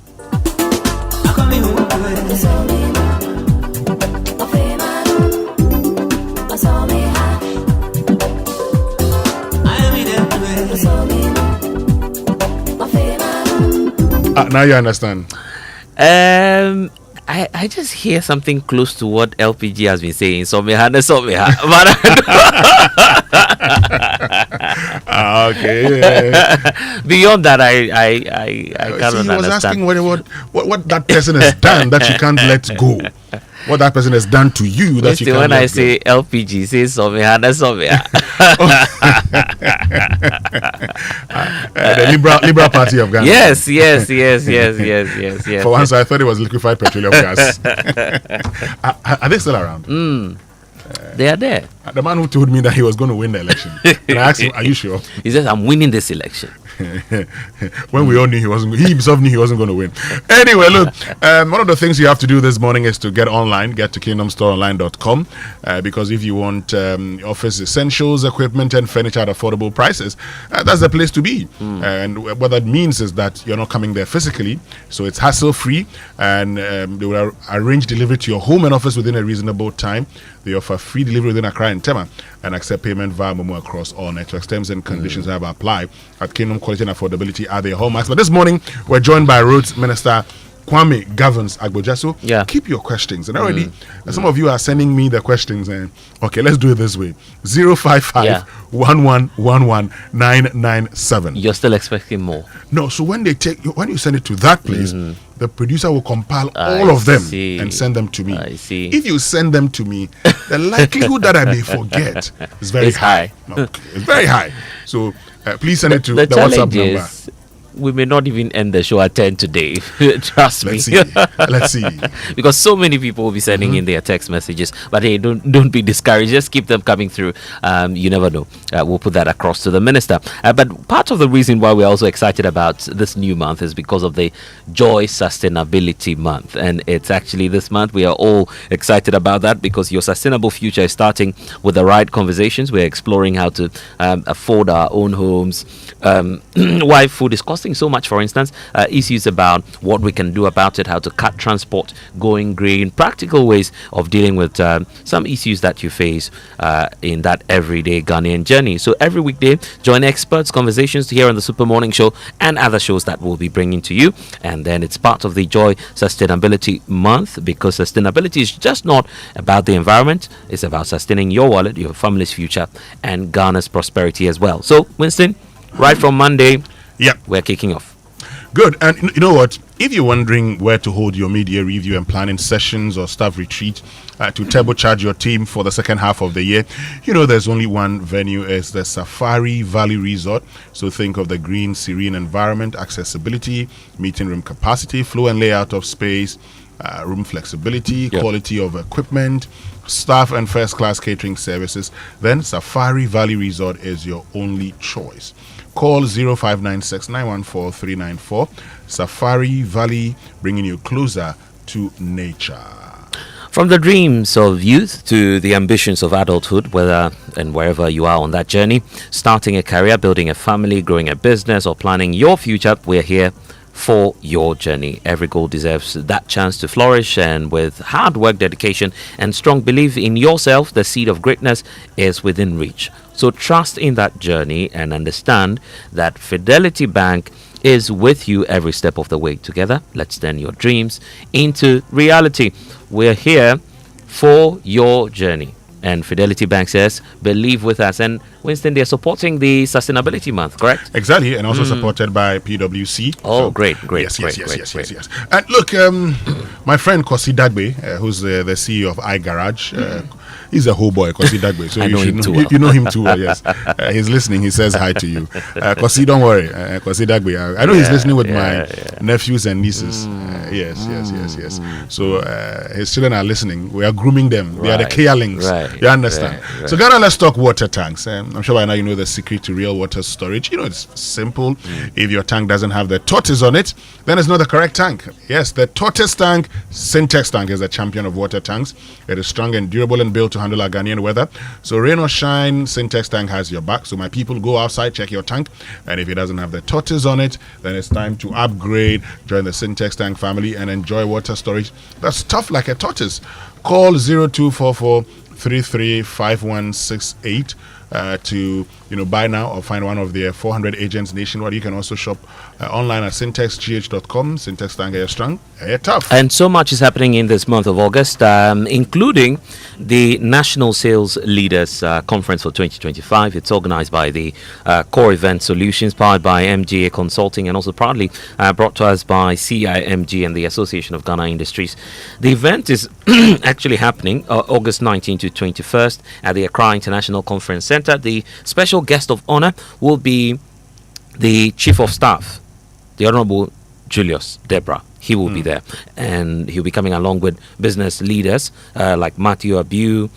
Now you understand. I just hear something close to what LPG has been saying. Sogah. Okay. Yeah. Beyond that, I cannot understand. He was asking what that person has done that you can't let go. What that person has done to you that you can't when let I go. say LPG, say Sogah. The Liberal Party of Ghana. Yes. For once, I thought it was liquefied petroleum gas. Are they still around? They are there. The man who told me that he was going to win the election. And I asked him, "Are you sure?" He says, "I'm winning this election." When we all knew he himself knew he wasn't going to win. Anyway, look, one of the things you have to do this morning is to get to kingdomstoreonline.com because if you want office essentials, equipment and furniture at affordable prices, that's the place to be. And what that means is that you're not coming there physically, so it's hassle free, and they will arrange delivery to your home and office within a reasonable time. They offer free delivery within Accra and Tema and accept payment via Momo across all networks. Terms and conditions have applied at Kingdom. Quality and affordability are their hallmarks. But this morning, we're joined by Roads Minister Kwame Agbodza. So keep your questions. And already, some of you are sending me the questions. And okay, let's do it this way: 055 1111 997. You're still expecting more? No. So when you send it to that place, the producer will compile all of them and send them to me. I see. If you send them to me, the likelihood that I may forget is very high. Okay, it's very high. So please send it to the WhatsApp number. We may not even end the show at 10 today. Trust me. Let's see. Because so many people will be sending in their text messages. But hey, don't be discouraged. Just keep them coming through. You never know. We'll put that across to the minister. But part of the reason why we're also excited about this new month is because of the Joy Sustainability Month. And it's actually this month. We are all excited about that because your sustainable future is starting with the right conversations. We're exploring how to afford our own homes. Why food is costing so much, for instance, issues about what we can do about it, how to cut transport, going green, practical ways of dealing with some issues that you face in that everyday Ghanaian journey. So every weekday, join experts, conversations here on the Super Morning Show and other shows that we'll be bringing to you. And then it's part of the Joy Sustainability Month because sustainability is just not about the environment, it's about sustaining your wallet, your family's future, and Ghana's prosperity as well. So, Winston, right from Monday, we're kicking off. Good. And you know what? If you're wondering where to hold your media review and planning sessions or staff retreat to turbocharge your team for the second half of the year, you know there's only one venue. It's the Safari Valley Resort. So think of the green, serene environment, accessibility, meeting room capacity, flow and layout of space, room flexibility, quality of equipment, staff and first-class catering services. Then Safari Valley Resort is your only choice. Call 0596 914 394. Safari Valley, bringing you closer to nature. From the dreams of youth to the ambitions of adulthood, whether and wherever you are on that journey, starting a career, building a family, growing a business, or planning your future, we're here for your journey. Every goal deserves that chance to flourish, and with hard work, dedication, and strong belief in yourself, the seed of greatness is within reach. So trust in that journey and understand that Fidelity Bank is with you every step of the way. Together, let's turn your dreams into reality. We're here for your journey. And Fidelity Bank says, believe with us. And Winston, they're supporting the Sustainability Month, correct? Exactly, and also supported by PwC. Oh, great. Yes. And look, my friend Kosi Dagbe, who's the CEO of iGarage, He's a whole boy, Kosi Dagbe. So I know him too well. You know him too well, yes. He's listening. He says hi to you. Kosi, don't worry. Kosi Dagbe. I know he's listening with my nephews and nieces. Yes. So his children are listening. We are grooming them. They are the Kealings. You understand? So Ghana, let's talk water tanks. I'm sure by now you know the secret to real water storage. You know, it's simple. If your tank doesn't have the tortoise on it, then it's not the correct tank. Yes, the tortoise tank, Syntex tank, is the champion of water tanks. It is strong and durable and built to handle our Ghanaian weather. So rain or shine, Syntex tank has your back. So my people, go outside, check your tank, and if it doesn't have the tortoise on it, then it's time to upgrade, join the Syntex tank family, and enjoy water storage that's tough like a tortoise. Call 0244 335168 to buy now or find one of their 400 agents nationwide. You can also shop online at syntexgh.com. Syntex tank, are strong, are tough. And so much is happening in this month of August, including the National Sales Leaders Conference for 2025. It's organized by the Core Event Solutions, powered by MGA Consulting, and also proudly brought to us by CIMG and the Association of Ghana Industries. The event is actually happening August 19 to 21st at the Accra International Conference Center. The special guest of honor will be the Chief of Staff, the Honorable Julius Debra. He will be there, and he'll be coming along with business leaders like Matthew Abiu,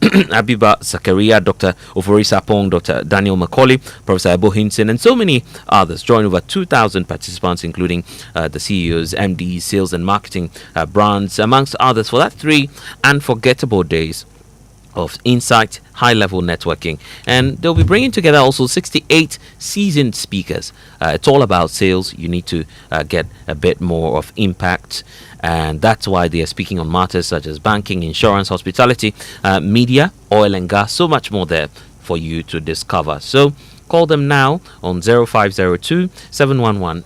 Abiba Zakaria, Dr. Oforisa Pong, Dr. Daniel Macaulay, Professor Ebo Hinton, and so many others. Join over 2,000 participants, including the CEOs, MDs, sales and marketing brands, amongst others, for that 3 unforgettable days of insight, high-level networking. And they'll be bringing together also 68 seasoned speakers. It's all about sales. You need to get a bit more of impact, and that's why they are speaking on matters such as banking, insurance, hospitality, media, oil and gas, so much more there for you to discover. So call them now on 0502 711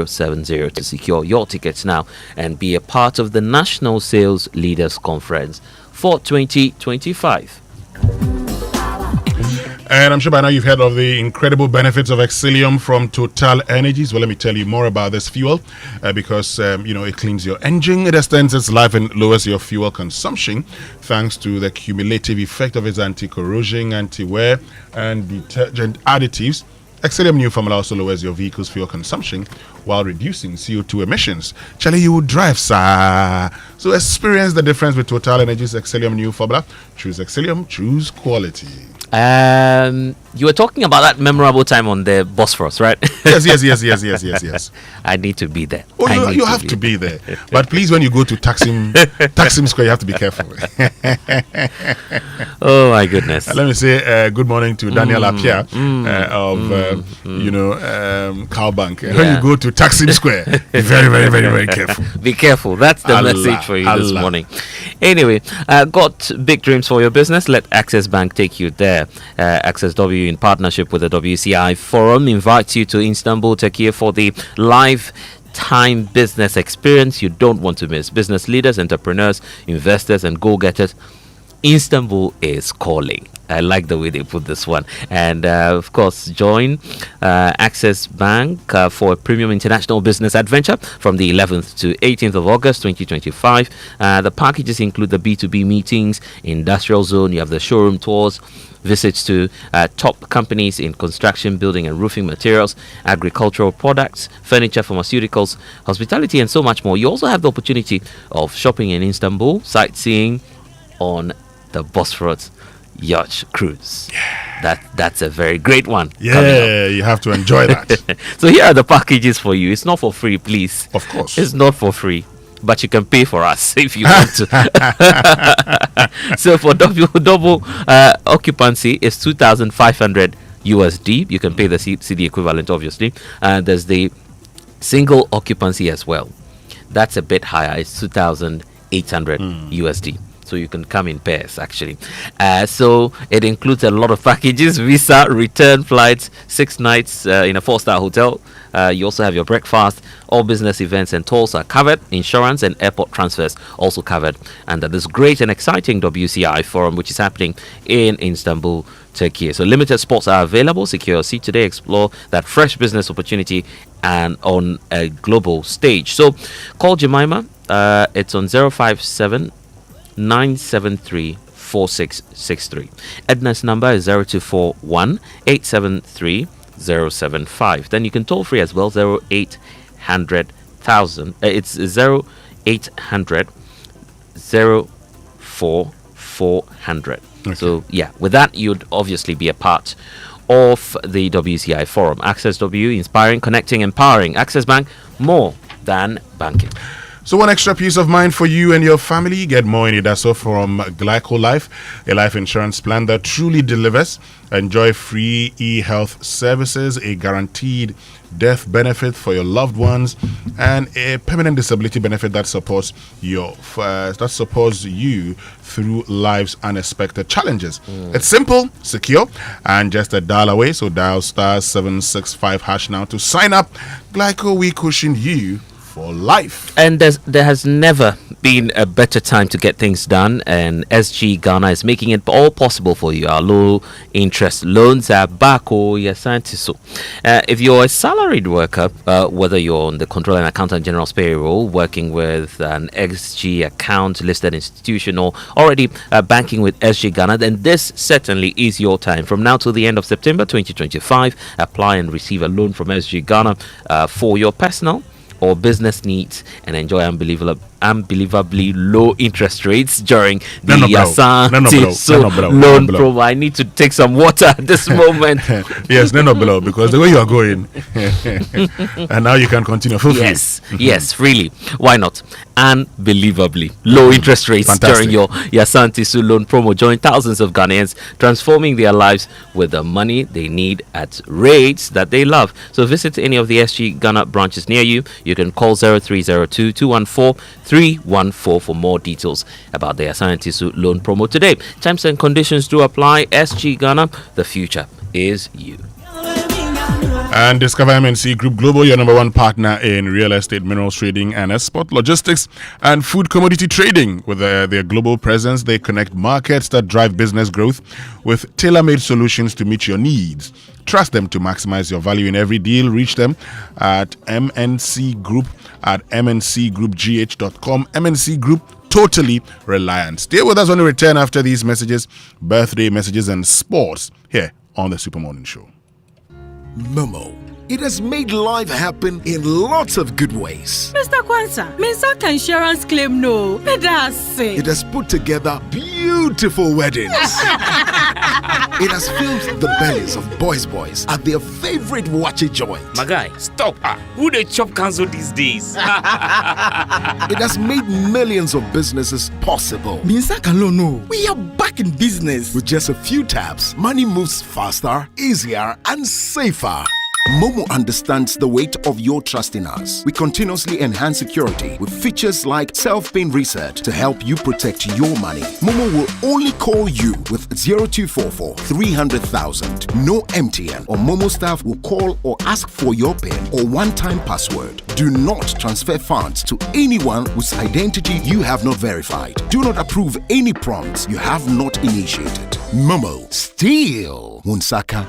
070 to secure your tickets now and be a part of the National Sales Leaders Conference for 2025. And I'm sure by now you've heard of the incredible benefits of Exilium from Total Energies. Well, let me tell you more about this fuel because, it cleans your engine, it extends its life, and lowers your fuel consumption thanks to the cumulative effect of its anti-corrosion, anti-wear, and detergent additives. Exilium new formula also lowers your vehicle's fuel consumption while reducing CO2 emissions. Charlie, you will drive, sir. So experience the difference with Total Energies Exilium new formula. Choose Exilium, choose quality. You were talking about that memorable time on the Bosphorus, right? Yes. I need to be there. Oh, you have to be there. But please, when you go to Taksim Square, you have to be careful. Oh my goodness. Let me say good morning to Daniel Apia of Cowbank. When you go to Taksim Square, be very, very, very, very careful. Be careful. That's the message for you this morning. Anyway, got big dreams for your business? Let Access Bank take you there. Access W, in partnership with the WCI Forum, invites you to Istanbul, Turkey for the lifetime business experience you don't want to miss. Business leaders, entrepreneurs, investors, and go-getters. Istanbul is calling. I like the way they put this one. And of course, join Access Bank for a premium international business adventure from the 11th to 18th of August 2025. The packages include the B2B meetings, industrial zone, you have the showroom tours, visits to top companies in construction, building and roofing materials, agricultural products, furniture, pharmaceuticals, hospitality, and so much more. You also have the opportunity of shopping in Istanbul, sightseeing on the Bosphorus yacht cruise. That's a very great one. Yeah, you have to enjoy that. So here are the packages for you. It's not for free, please. Of course. It's not for free, but you can pay for us if you want to. So for double occupancy, it's 2,500 USD. You can pay the CD equivalent, obviously. There's the single occupancy as well. That's a bit higher. It's 2,800 USD. So you can come in pairs, actually. So it includes a lot of packages: visa, return flights, 6 nights in a 4-star hotel. You also have your breakfast. All business events and tolls are covered. Insurance and airport transfers also covered. And this great and exciting WCI Forum, which is happening in Istanbul, Turkey. So limited spots are available. Secure your seat today. Explore that fresh business opportunity and on a global stage. So call Jemima. It's on 057 973 4663. Edna's number is 0241 873 075. Then you can toll free as well, 0800,000. It's 0800 04 So yeah, with that you'd obviously be a part of the WCI forum. Access W, inspiring, connecting, empowering. Access Bank, more than banking. So one extra peace of mind for you and your family. Get more in it. That's all from Glyco Life, a life insurance plan that truly delivers. Enjoy free e-health services, a guaranteed death benefit for your loved ones, and a permanent disability benefit that supports you through life's unexpected challenges. It's simple, secure, and just a dial away. So dial *765# now to sign up. Glyco, we cushion you for life. And there has never been a better time to get things done, and SG Ghana is making it all possible for you. Our low interest loans are back. If you're a salaried worker, whether you're on the Controller and Accountant General's payroll, working with an SG account listed institution, or already banking with SG Ghana, then this certainly is your time. From now till the end of September 2025, apply and receive a loan from SG Ghana for your personal or business needs, and enjoy unbelievably low interest rates during the loan promo. I need to take some water at this moment. Yes, below, because the way you are going, and now you can continue. Yes, freely. Why not? Unbelievably low interest rates during your Yasantisu loan promo. Join thousands of Ghanaians transforming their lives with the money they need at rates that they love. So visit any of the SG Ghana branches near you. You can call 0302 214 314 for more details about the Yasantisu loan promo today. Terms and conditions do apply. SG Ghana, the future is you. And Discover MNC Group Global, your number one partner in real estate, minerals trading, and export logistics and food commodity trading. With their global presence, they connect markets that drive business growth with tailor-made solutions to meet your needs. Trust them to maximize your value in every deal. Reach them at MNC Group at mncgroupgh.com. MNC Group, totally reliant. Stay with us when we return after these messages, birthday messages, and sports here on the Super Morning Show. Momo. It has made life happen in lots of good ways. Mr. Kwanzaa, Mensaka insurance claim no. It has put together beautiful weddings. It has filled the bellies of boys at their favorite wachi joint. My guy, stop. Who they chop cancel these days? It has made millions of businesses possible. Mensaka no. We are back in business. With just a few taps, money moves faster, easier, and safer. Momo understands the weight of your trust in us. We continuously enhance security with features like self-paying reset to help you protect your money. Momo will only call you with 0244 300,000. No MTN or Momo staff will call or ask for your PIN or one-time password. Do not transfer funds to anyone whose identity you have not verified. Do not approve any prompts you have not initiated. Momo, still Munsaka.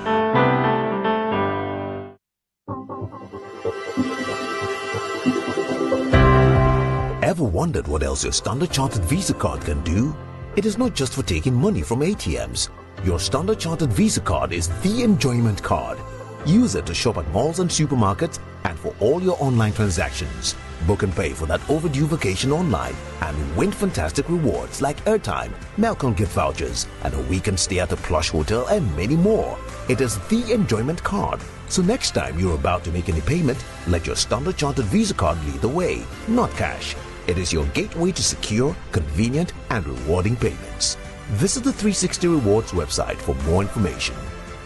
Ever wondered what else your Standard Chartered Visa card can do? It is not just for taking money from ATMs. Your Standard Chartered Visa card is the enjoyment card. Use it to shop at malls and supermarkets and for all your online transactions. Book and pay for that overdue vacation online and win fantastic rewards like airtime, Melcom gift vouchers, and a weekend stay at a plush hotel and many more. It is the enjoyment card. So next time you're about to make any payment, let your Standard Chartered Visa card lead the way, not cash. It is your gateway to secure, convenient, and rewarding payments. Visit the 360 Rewards website for more information.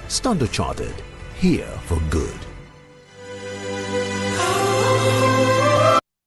Standard Chartered, here for good.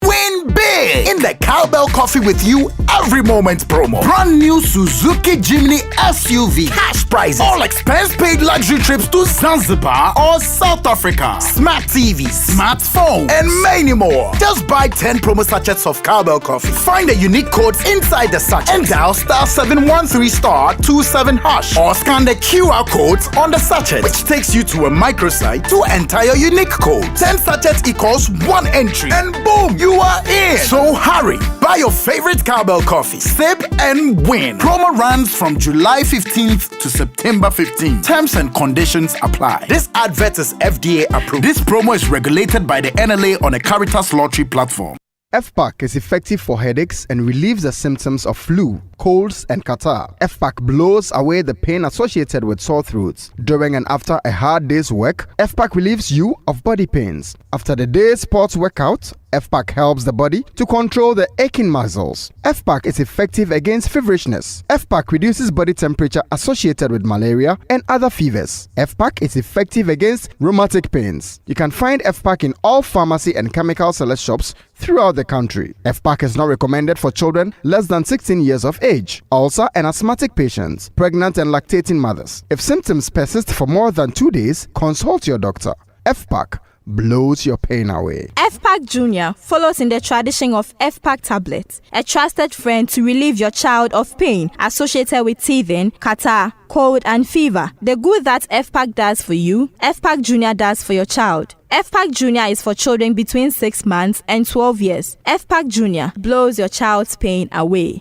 Win big in the Cowbell Coffee with You every moment promo. Brand new Suzuki Jimny SUV. Cash prizes. All expense paid luxury trips to Zanzibar or South Africa. Smart TV, smartphone, and many more. Just buy 10 promo sachets of Cowbell Coffee. Find the unique codes inside the sachet and dial *713*27# or scan the QR codes on the sachet, which takes you to a microsite to enter your unique code. 10 sachets equals 1 entry, and boom, you are in. So hurry, buy your favorite Cowbell coffee, sip and win. Promo runs from July 15th to September 15th. Terms and conditions apply. This advert is FDA approved. This promo is regulated by the NLA on a Caritas lottery platform. FPAC is effective for headaches and relieves the symptoms of flu, colds, and catarrh. FPAC blows away the pain associated with sore throats. During and after a hard day's work, FPAC relieves you of body pains. After the day's sports workout, FPAC helps the body to control the aching muscles. FPAC is effective against feverishness. FPAC reduces body temperature associated with malaria and other fevers. FPAC is effective against rheumatic pains. You can find FPAC in all pharmacy and chemical select shops throughout the country. FPAC is not recommended for children less than 16 years of age, ulcer and asthmatic patients, pregnant and lactating mothers. If symptoms persist for more than 2 days, consult your doctor. FPAC blows your pain away. FPAC Junior follows in the tradition of FPAC tablets, a trusted friend to relieve your child of pain associated with teething, catarrh, cold and fever. The good that FPAC does for you, FPAC Junior does for your child. FPAC Junior is for children between 6 months and 12 years. FPAC Junior blows your child's pain away.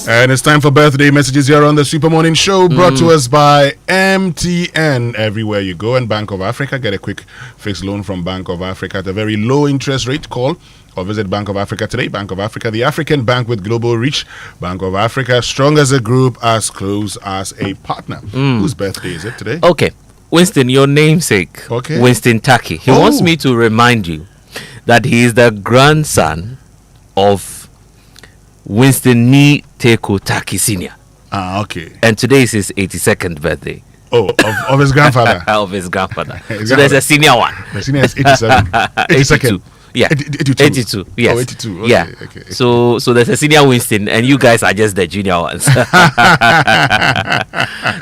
And it's time for birthday messages here on the Super Morning Show, brought to us by MTN. Everywhere you go, and Bank of Africa. Get a quick fixed loan from Bank of Africa at a very low interest rate. Call or visit Bank of Africa today. Bank of Africa, the African bank with global reach. Bank of Africa, strong as a group, as close as a partner. Whose birthday is it today? Okay, Winston, your namesake, Winston Taki. He wants me to remind you that he is the grandson of Winston Ni Teko Taki Sr. Okay. And today is his 82nd birthday. Oh, of his grandfather. Of his grandfather. So there's a senior one. The senior is 87. 82. Yeah. 82. Yes. Oh, 82. Okay, yeah. Okay. So there's a senior Winston, and you guys are just the junior ones.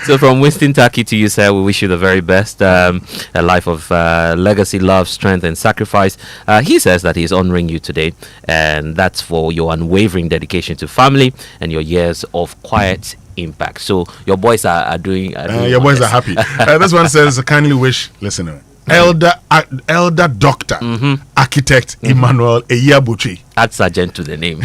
So from Winston Taki to you, sir, we wish you the very best. A life of legacy, love, strength, and sacrifice. He says that he's honoring you today, and that's for your unwavering dedication to family and your years of quiet impact. So your boys are doing. Your boys are happy. This one says, kindly wish listener. Elder Doctor Architect Emmanuel Eyabuchi. Add sergeant to the name.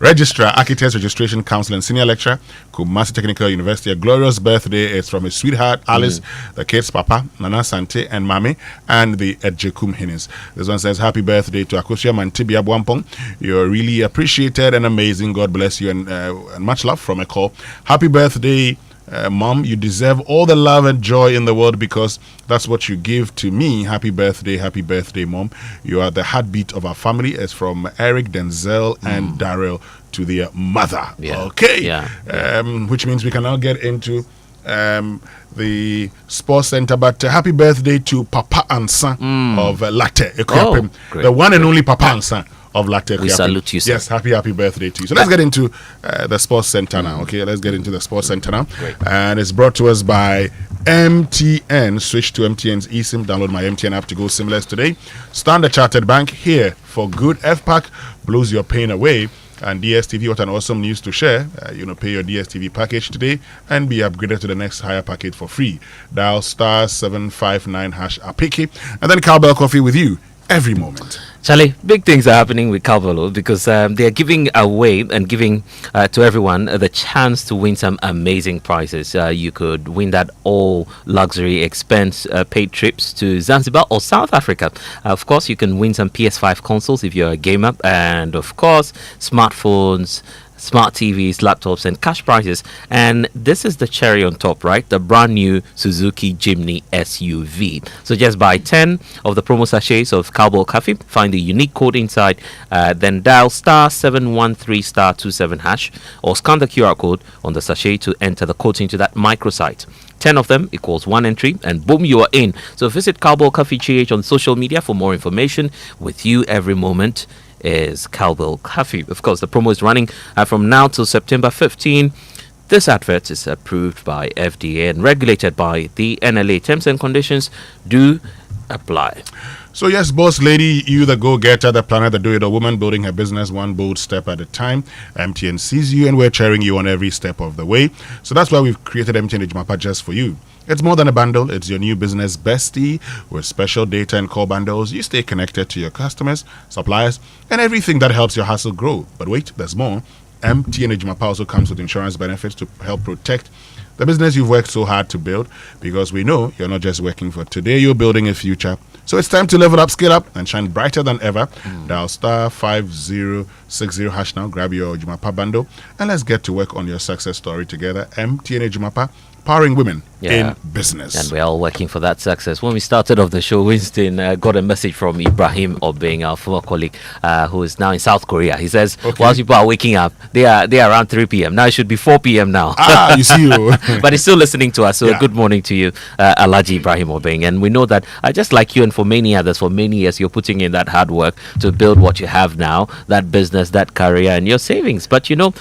Registrar Architects Registration Council and Senior Lecturer, Kumasi Technical University. A glorious birthday is from his sweetheart Alice, the kids Papa, Nana Sante and Mami, and the Edjekum Hinis. This one says, happy birthday to Akosia Mantibia Bwampong. You're really appreciated and amazing. God bless you, and much love from a call. Happy birthday, Mom. You deserve all the love and joy in the world because that's what you give to me. Happy birthday, Mom. You are the heartbeat of our family. As from Eric, Denzel, and Daryl to their mother. Yeah. Okay. Yeah. Which means we can now get into the sports center. But happy birthday to Papa and Son of Latte. The one and only Papa and Son of Latte. We salute you, sir. Yes, happy birthday to you. So let's get into the sports center now. Okay, let's get into the sports center now. Great. And it's brought to us by MTN. Switch to MTN's eSIM. Download my MTN app to go seamless today. Standard Chartered Bank, here for good. FPAC blows your pain away. And DSTV, what an awesome news to share. Pay your DSTV package today and be upgraded to the next higher package for free. Dial *759# APK, and then Cowbell Coffee with you every moment. Charlie, big things are happening with Cowbell because they are giving away and giving to everyone the chance to win some amazing prizes. You could win that all luxury expense paid trips to Zanzibar or South Africa. Of course, you can win some PS5 consoles if you're a gamer, and of course, smartphones, smart TVs, laptops, and cash prizes. And this is the cherry on top, right? The brand new Suzuki Jimny SUV. So just buy 10 of the promo sachets of Cowbell Coffee, find the unique code inside, then dial *713*27# or scan the QR code on the sachet to enter the code into that microsite. 10 of them equals 1 entry, and boom, you are in. So visit Cowbell Coffee GH on social media for more information. With you every moment is Cowbell Coffee. Of course, the promo is running from now till September 15. This advert is approved by FDA and regulated by the NLA. Terms and conditions do apply. So yes, boss lady, you the go-getter, the planner, the do-it-all woman, building her business one bold step at a time. MTN sees you and we're cheering you on every step of the way. So that's why we've created MTN Ejimapa just for you. It's more than a bundle. It's your new business bestie with special data and call bundles. You stay connected to your customers, suppliers, and everything that helps your hustle grow. But wait, there's more. MTN Ejimapa also comes with insurance benefits to help protect the business you've worked so hard to build, because we know you're not just working for today, you're building a future. So it's time to level up, scale up, and shine brighter than ever. Dial *5060# now, grab your Ejimapa bundle, and let's get to work on your success story together. MTN Ejimapa, powering women in business. And we're all working for that success. When we started off the show, Winston got a message from Ibrahim Obeng, our former colleague, who is now in South Korea. He says, whilst people are waking up, they are around 3 p.m. Now it should be 4 p.m. now. You see. But he's still listening to us. So good morning to you, Alhaji Ibrahim Obeng. And we know that just like you and for many others, for many years, you're putting in that hard work to build what you have now, that business, that career, and your savings. But now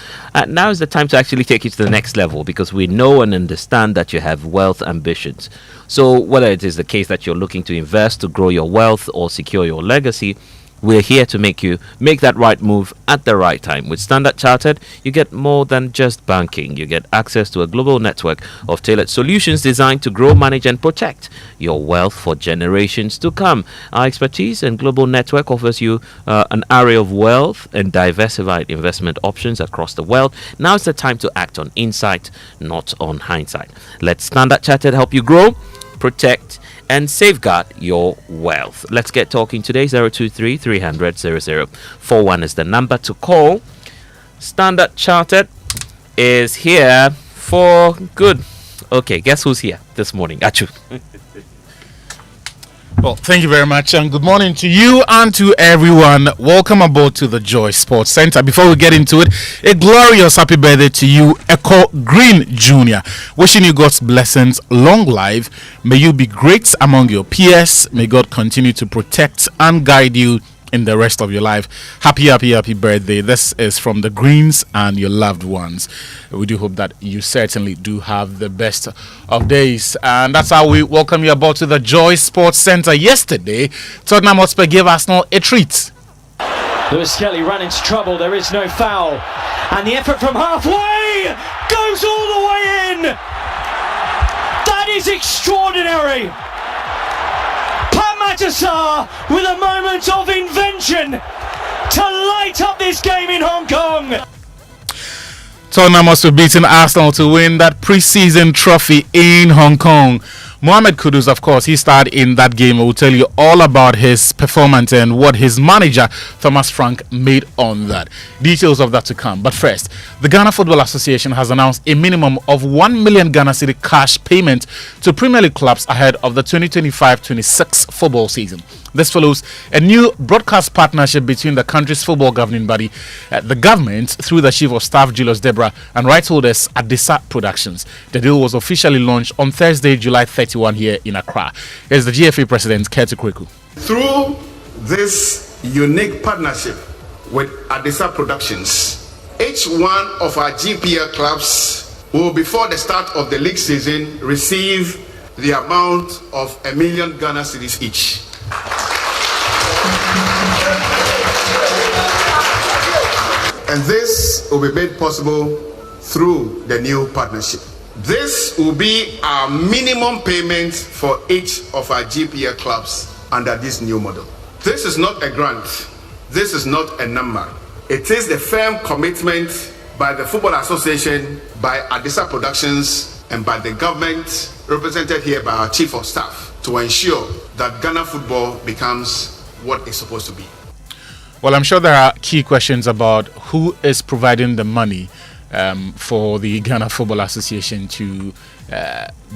is the time to actually take it to the next level, because we know and understand that you have wealth ambitions. So whether it is the case that you're looking to invest to grow your wealth or secure your legacy, we're here to make you make that right move at the right time. With Standard Chartered, you get more than just banking. You get access to a global network of tailored solutions designed to grow, manage, and protect your wealth for generations to come. Our expertise and global network offers you an array of wealth and diversified investment options across the world. Now is the time to act on insight, not on hindsight. Let Standard Chartered help you grow, protect, and safeguard your wealth. Let's get talking today. 023 300 0041 is the number to call. Standard Chartered is here for good. Okay, guess who's here this morning? Achu. Well, thank you very much, and good morning to you and to everyone. Welcome aboard to the Joy Sports Center. Before we get into it, a glorious happy birthday to you, Echo Green Jr. Wishing you God's blessings, long life. May you be great among your peers. May God continue to protect and guide you in the rest of your life. Happy birthday. This is from the Greens and your loved ones. We do hope that you certainly do have the best of days, and that's how we welcome you aboard to the Joy Sports Center. Yesterday, Tottenham Hotspur gave Arsenal a treat. Lewis Skelly ran into trouble. There is no foul, and the effort from halfway goes all the way in. That is extraordinary. With a moment of invention to light up this game in Hong Kong. Tottenham must have beaten Arsenal to win that pre-season trophy in Hong Kong. Mohamed Kudus, of course, he starred in that game. I will tell you all about his performance and what his manager, Thomas Frank, made on that. Details of that to come. But first, the Ghana Football Association has announced a minimum of 1 million Ghana Cedi cash payment to Premier League clubs ahead of the 2025-26 football season. This follows a new broadcast partnership between the country's football governing body, the government, through the Chief of Staff Julius Debra, and rights holders at Disa Productions. The deal was officially launched on Thursday, July 31 here in Accra. Here's the GFA President, Kertu Kweku. Through this unique partnership with Adisa Productions, each one of our GPL clubs will, before the start of the league season, receive the amount of 1 million Ghana cedis each. And this will be made possible through the new partnership. This will be our minimum payment for each of our GPL clubs under this new model. This is not a grant. This is not a number. It is the firm commitment by the Football Association, by Adisa Productions, and by the government, represented here by our Chief of Staff, to ensure that Ghana football becomes what it's supposed to be. Well, I'm sure there are key questions about who is providing the money for the Ghana Football Association to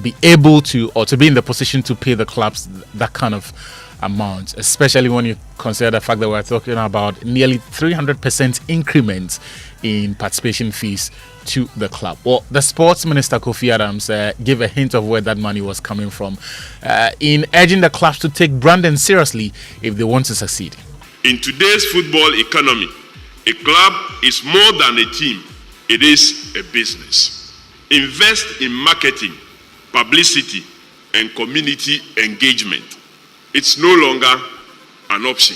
be able to, or to be in the position to pay the clubs that kind of amount, especially when you consider the fact that we're talking about nearly 300% increments in participation fees to the club. Well, the sports minister Kofi Adams gave a hint of where that money was coming from in urging the clubs to take branding seriously if they want to succeed. In today's football economy, a club is more than a team, it is a business. Invest in marketing, publicity, and community engagement. It's no longer an option.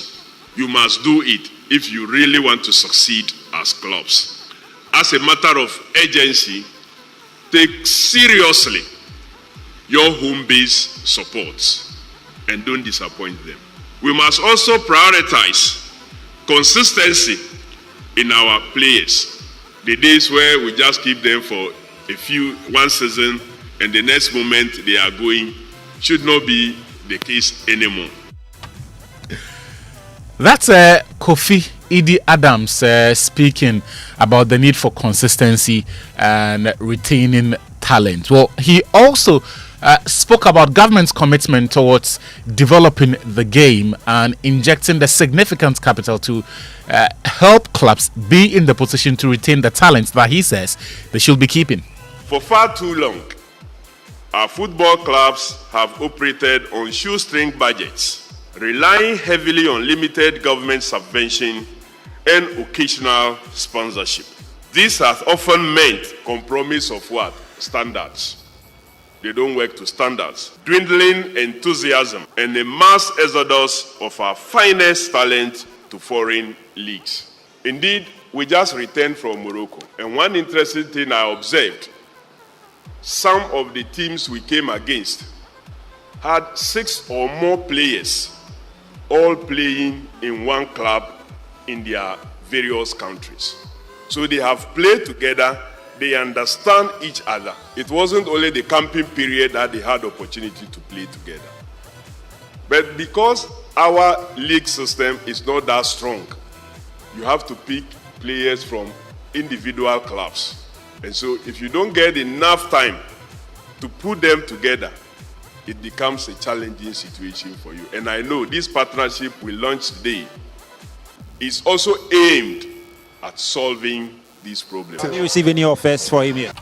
You must do it if you really want to succeed as clubs. As a matter of urgency, take seriously your home base supports and don't disappoint them. We must also prioritize consistency in our players. The days where we just keep them for one season and the next moment they are going should not be the case anymore. That's Kofi Adams speaking about the need for consistency and retaining talent. Well, he also spoke about government's commitment towards developing the game and injecting the significant capital to help clubs be in the position to retain the talents that he says they should be keeping. For far too long, our football clubs have operated on shoestring budgets, relying heavily on limited government subvention and occasional sponsorship. This has often meant compromise of what? Standards. They don't work to standards. Dwindling enthusiasm and a mass exodus of our finest talent to foreign leagues. Indeed, we just returned from Morocco, and one interesting thing I observed, some of the teams we came against had 6 or more players all playing in one club in their various countries. So they have played together, they understand each other. It wasn't only the camping period that they had opportunity to play together. But because our league system is not that strong, you have to pick players from individual clubs. And so if you don't get enough time to put them together, it becomes a challenging situation for you. And I know this partnership we launched today is also aimed at solving these problems. Have you received any offers for him yet?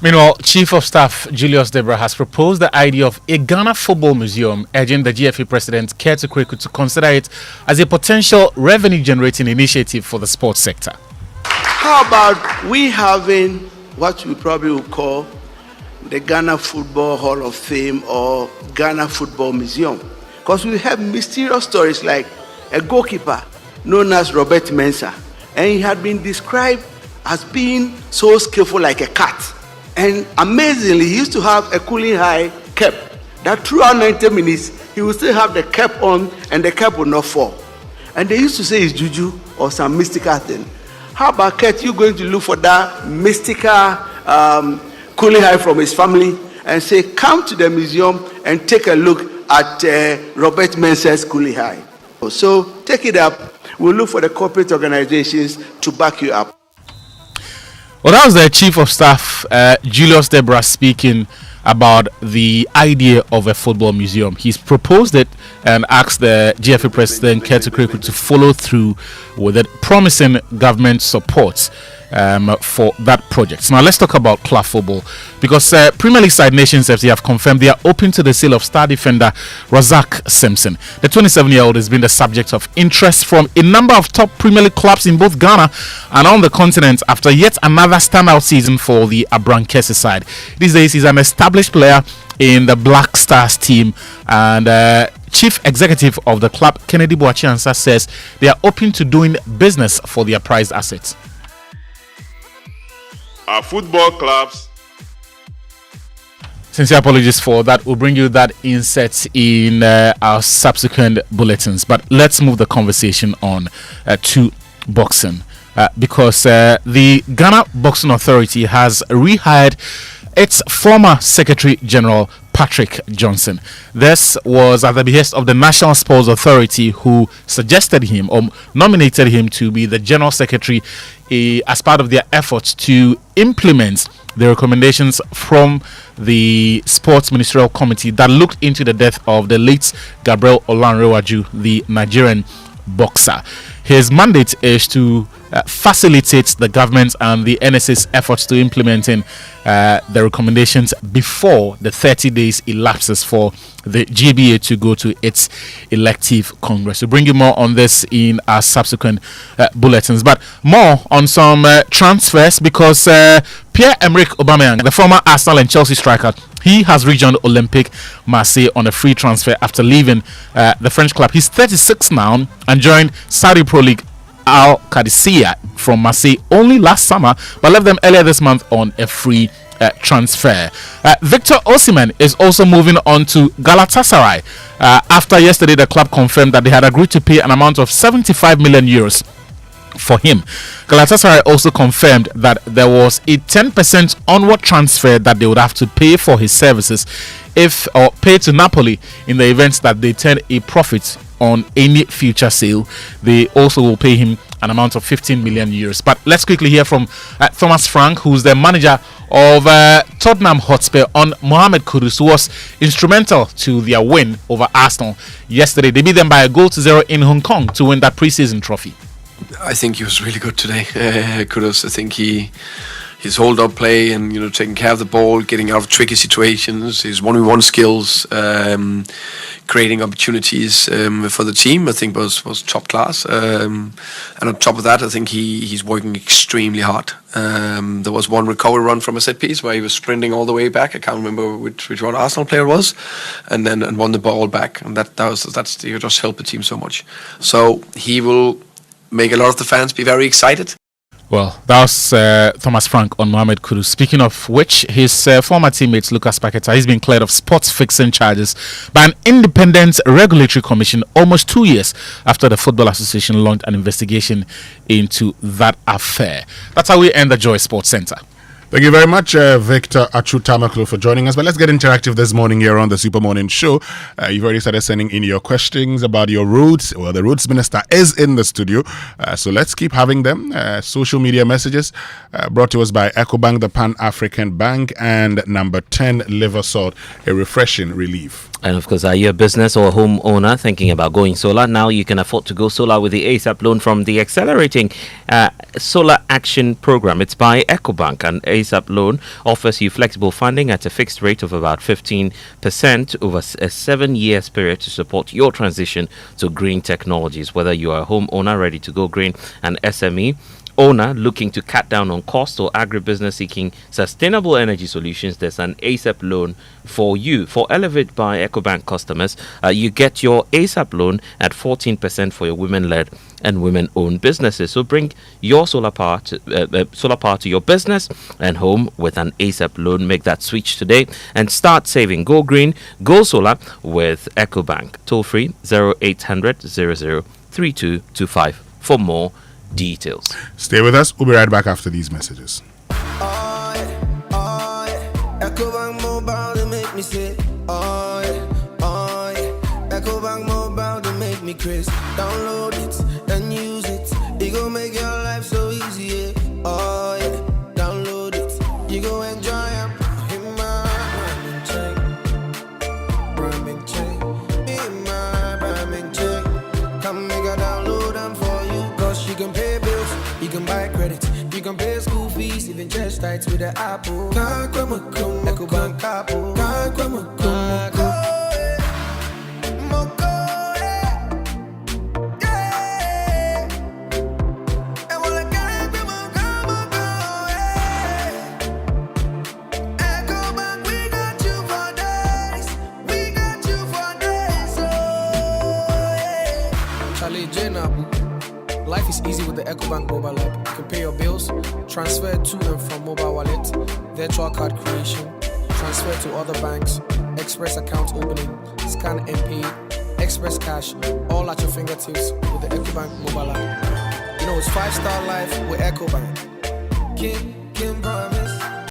Meanwhile, Chief of Staff Julius Debra has proposed the idea of a Ghana Football Museum, urging the GFA President Ketu Kweku to consider it as a potential revenue-generating initiative for the sports sector. How about we having what we probably would call the Ghana Football Hall of Fame or Ghana Football Museum? Because we have mysterious stories like a goalkeeper known as Robert Mensah, and he had been described as being so skillful like a cat. And amazingly, he used to have a cooling high cap that throughout 90 minutes, he would still have the cap on and the cap would not fall. And they used to say it's juju or some mystical thing. How about Ket, you going to look for that mystical cooling high from his family and say, come to the museum and take a look at Robert Mensah's cooling high. So take it up. We'll look for the corporate organizations to back you up. Well, that was the Chief of Staff, Julius Debra, speaking about the idea of a football museum. He's proposed it and asked the GFA President Ketu Kweku to follow through with it, promising government support for that project. Now let's talk about club football, because Premier League side Nations FC have confirmed they are open to the sale of star defender Razak Simpson. The 27-year-old has been the subject of interest from a number of top Premier League clubs in both Ghana and on the continent after yet another standout season for the Abrankese side. These days he's an established player in the Black Stars team, and Chief Executive of the club, Kennedy Boachiansa, says they are open to doing business for their prized assets. Our football clubs. Sincere apologies for that. We'll bring you that insert in our subsequent bulletins. But let's move the conversation on to boxing. Because the Ghana Boxing Authority has rehired its former Secretary General Patrick Johnson. This was at the behest of the National Sports Authority, who suggested him or nominated him to be the General Secretary as part of their efforts to implement the recommendations from the Sports Ministerial Committee that looked into the death of the late Gabriel Olanrewaju, the Nigerian boxer. His mandate is to facilitate the government and the NSA's efforts to implementing the recommendations before the 30 days elapses for the GBA to go to its elective congress. We'll bring you more on this in our subsequent bulletins, but more on some transfers, because Pierre-Emerick Aubameyang, the former Arsenal and Chelsea striker, he has rejoined Olympique Marseille on a free transfer after leaving the French club. He's 36 now and joined Saudi Pro League Al Qadisiyah from Marseille only last summer, but left them earlier this month on a free transfer. Victor Osimhen is also moving on to Galatasaray after yesterday the club confirmed that they had agreed to pay an amount of 75 million euros for him. Galatasaray also confirmed that there was a 10% onward transfer that they would have to pay for his services or pay to Napoli in the event that they turn a profit on any future sale. They also will pay him an amount of 15 million euros. But let's quickly hear from Thomas Frank, who's the manager of Tottenham Hotspur, on Mohamed Kudus, who was instrumental to their win over Arsenal yesterday. They beat them by 1-0 in Hong Kong to win that preseason trophy. I think he was really good today. Kudus, I think his hold-up play and taking care of the ball, getting out of tricky situations, his one-on-one skills, creating opportunities for the team, I think was top class. And on top of that, I think he's working extremely hard. There was one recovery run from a set piece where he was sprinting all the way back. I can't remember which one Arsenal player it was, and won the ball back. And that's just helped the team so much. So he will make a lot of the fans be very excited. Well, that was Thomas Frank on Mohamed Kudus. Speaking of which, his former teammate Lucas Paqueta, he's been cleared of sports fixing charges by an independent regulatory commission almost 2 years after the Football Association launched an investigation into that affair. That's how we end the Joy Sports Centre. Thank you very much, Victor Achutamaklo, for joining us. But let's get interactive this morning here on the Super Morning Show. You've already started sending in your questions about your routes. Well, the Roads Minister is in the studio, so let's keep having them. Social media messages brought to us by EcoBank, the Pan-African Bank, and number 10, Liver Salt, a refreshing relief. And of course, are you a business or a homeowner thinking about going solar? Now you can afford to go solar with the ASAP loan from the Accelerating Solar Action Program. It's by EcoBank, and ASAP loan offers you flexible funding at a fixed rate of about 15% over a 7-year period to support your transition to green technologies. Whether you are a homeowner ready to go green, an SME owner looking to cut down on cost, or agribusiness seeking sustainable energy solutions, there's an ASAP loan for you. For Elevate by EcoBank customers, you get your ASAP loan at 14% for your women-led and women-owned businesses. So bring your solar power to your business and home with an ASAP loan. Make that switch today and start saving. Go green, go solar with EcoBank. Toll free 0800 00 3225 for more details. Stay with us. We'll be right back after these messages. EcoBank Mobile, they make me say, EcoBank Mobile, they make me crazy. Download it and use it. It gon' make your life so easy. Download it. You go enjoy it. In my Brahmin chain. In my Brahmin chain. Come make a download them for you. Cause you can pay bills, you can buy credit, you can pay school fees, even chest tights with the Apple. EcoBank Apple. Life is easy with the EcoBank mobile app. You can pay your bills, transfer to and from mobile wallet, virtual card creation, transfer to other banks, express account opening, scan and pay, express cash, all at your fingertips with the EcoBank mobile app. You know, it's 5-star life with EcoBank. King promise.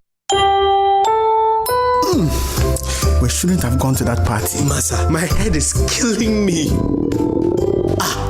We shouldn't have gone to that party. Masa, my head is killing me.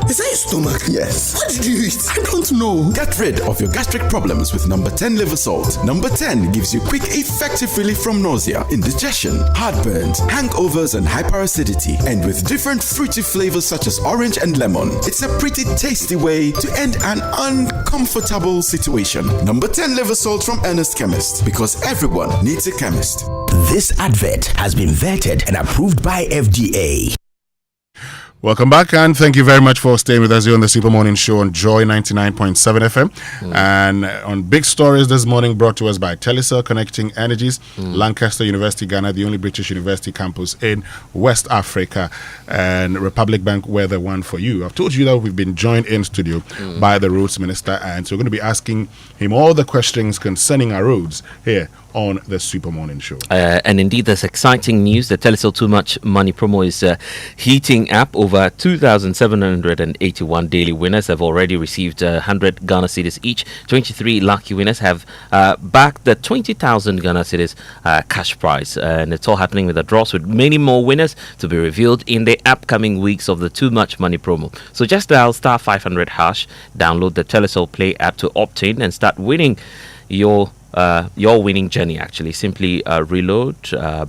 Is that your stomach? Yes. What did you eat? I don't know. Get rid of your gastric problems with number 10 liver salt. Number 10 gives you quick, effective relief from nausea, indigestion, heartburns, hangovers, and hyperacidity. And with different fruity flavors such as orange and lemon, it's a pretty tasty way to end an uncomfortable situation. Number 10 liver salt from Ernest Chemist, because everyone needs a chemist. This advert has been vetted and approved by FDA. Welcome back, and thank you very much for staying with us here on the Super Morning Show on Joy 99.7 FM. And on big stories this morning, brought to us by Telecel, connecting energies, Lancaster University, Ghana, the only British university campus in West Africa, and Republic Bank, we're the one for you. I've told you that we've been joined in studio by the Roads Minister, and so we're going to be asking him all the questions concerning our roads here on the Super Morning Show. And indeed, there's exciting news. The Telecel Too Much Money promo is heating up. Over 2,781 daily winners have already received 100 Ghana cedis each. 23 lucky winners have backed the 20,000 Ghana cedis cash prize. And it's all happening with the draws, with many more winners to be revealed in the upcoming weeks of the Too Much Money promo. So just dial star 500 hash, download the Telecel Play app to opt in and start winning your winning journey. Actually, simply reload,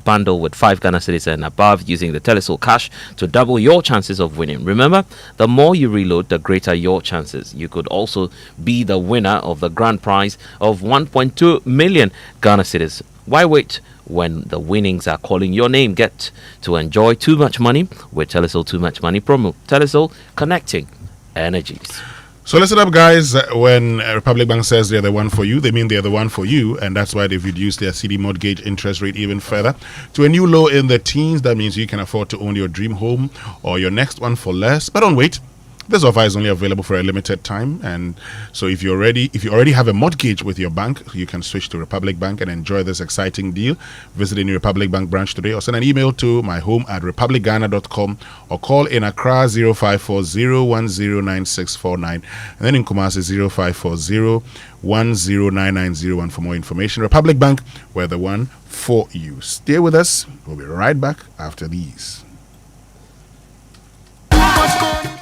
bundle with 5 Ghana cedis and above using the Telecel Cash to double your chances of winning. Remember, the more you reload, the greater your chances. You could also be the winner of the grand prize of 1.2 million Ghana cedis. Why wait when the winnings are calling your name? Get to enjoy Too Much Money with Telecel Too Much Money promo. Telecel, connecting energies. So listen up, guys. When Republic Bank says they're the one for you, they mean they're the one for you, and that's why they've reduced their CD mortgage interest rate even further to a new low in the teens. That means you can afford to own your dream home or your next one for less. But don't wait. This offer is only available for a limited time, and so if you already have a mortgage with your bank, you can switch to Republic Bank and enjoy this exciting deal. Visit any Republic Bank branch today, or send an email to myhome@republicghana.com, or call in Accra 0540109649, and then in Kumasi 0540109901 for more information. Republic Bank, we're the one for you. Stay with us. We'll be right back after these.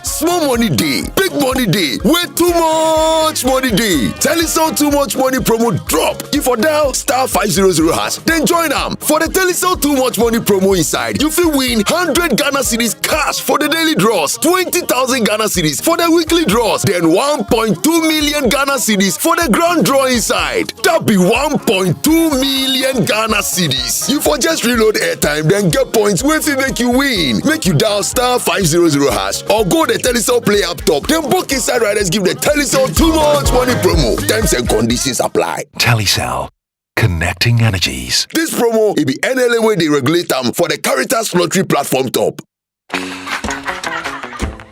Small money day, big money day, way too much money day. Telecel Too Much Money promo drop. If you dial star 500 hash, then join them. For the Telecel Too Much Money promo inside, you will win 100 Ghana cedis cash for the daily draws, 20,000 Ghana cedis for the weekly draws, then 1.2 million Ghana cedis for the grand draw inside. That be 1.2 million Ghana cedis. You for just reload airtime, then get points with it make you win. Make you dial star 500 hash or go the Telecel Play up top. Then book inside riders give the Telecel Too Much Money promo. Terms and conditions apply. Telecel, connecting energies. This promo will be NLA way they regulate them for the Caritas Lottery platform top.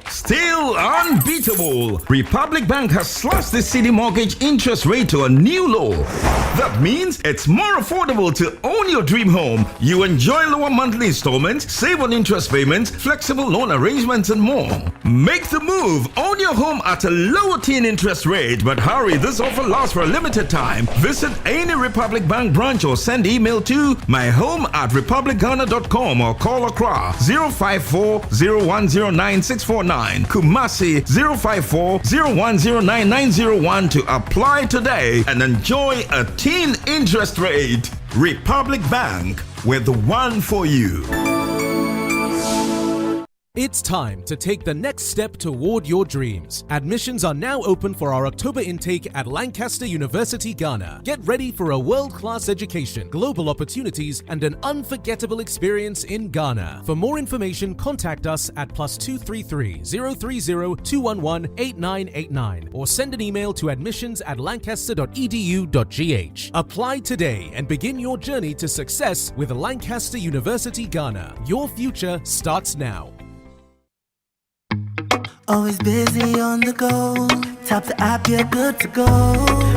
Still unbeatable. Republic Bank has slashed the city mortgage interest rate to a new low. That means it's more affordable to own your dream home. You enjoy lower monthly installments, save on interest payments, flexible loan arrangements, and more. Make the move. Own your home at a lower teen interest rate. But hurry, this offer lasts for a limited time. Visit any Republic Bank branch or send email to myhome@republicghana.com or call Accra 054-0109-649. Kumasi 054-0109-901 to apply today and enjoy a teen interest rate. Republic Bank, we're the one for you. It's time to take the next step toward your dreams. Admissions are now open for our October intake at Lancaster University, Ghana. Get ready for a world-class education, global opportunities, and an unforgettable experience in Ghana. For more information, contact us at +233 030 211 8989 or send an email to admissions@lancaster.edu.gh. Apply today and begin your journey to success with Lancaster University, Ghana. Your future starts now. Always busy on the go. Tap the app, you're good to go.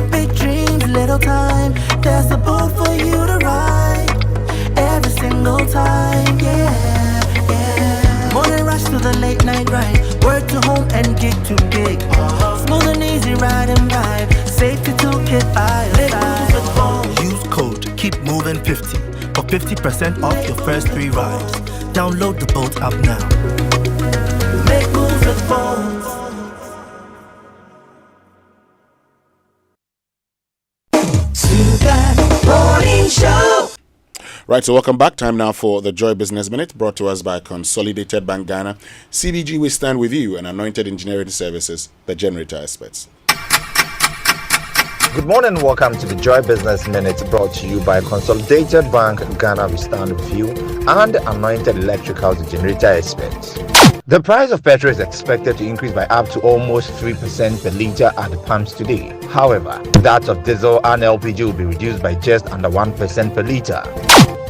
Big dreams, little time. There's a boat for you to ride. Every single time, yeah, yeah. Morning rush to the late night ride. Work to home and gig to gig. Smooth and easy ride and vibe. Safety toolkit by your side. Use code, keep moving 50. For 50% off your first 3 rides. Download the Bolt app now. Make moves with Bolt. Sogah Morning Show. Right, so welcome back. Time now for the Joy Business Minute, brought to us by Consolidated Bank Ghana. CBG, we stand with you, and Anointed Engineering Services, the generator experts. Good morning and welcome to the Joy Business Minute, brought to you by Consolidated Bank Ghana, we stand with you, and Anointed Electrical, the generator experts. The price of petrol is expected to increase by up to almost 3% per litre at the pumps today. However, that of diesel and LPG will be reduced by just under 1% per litre.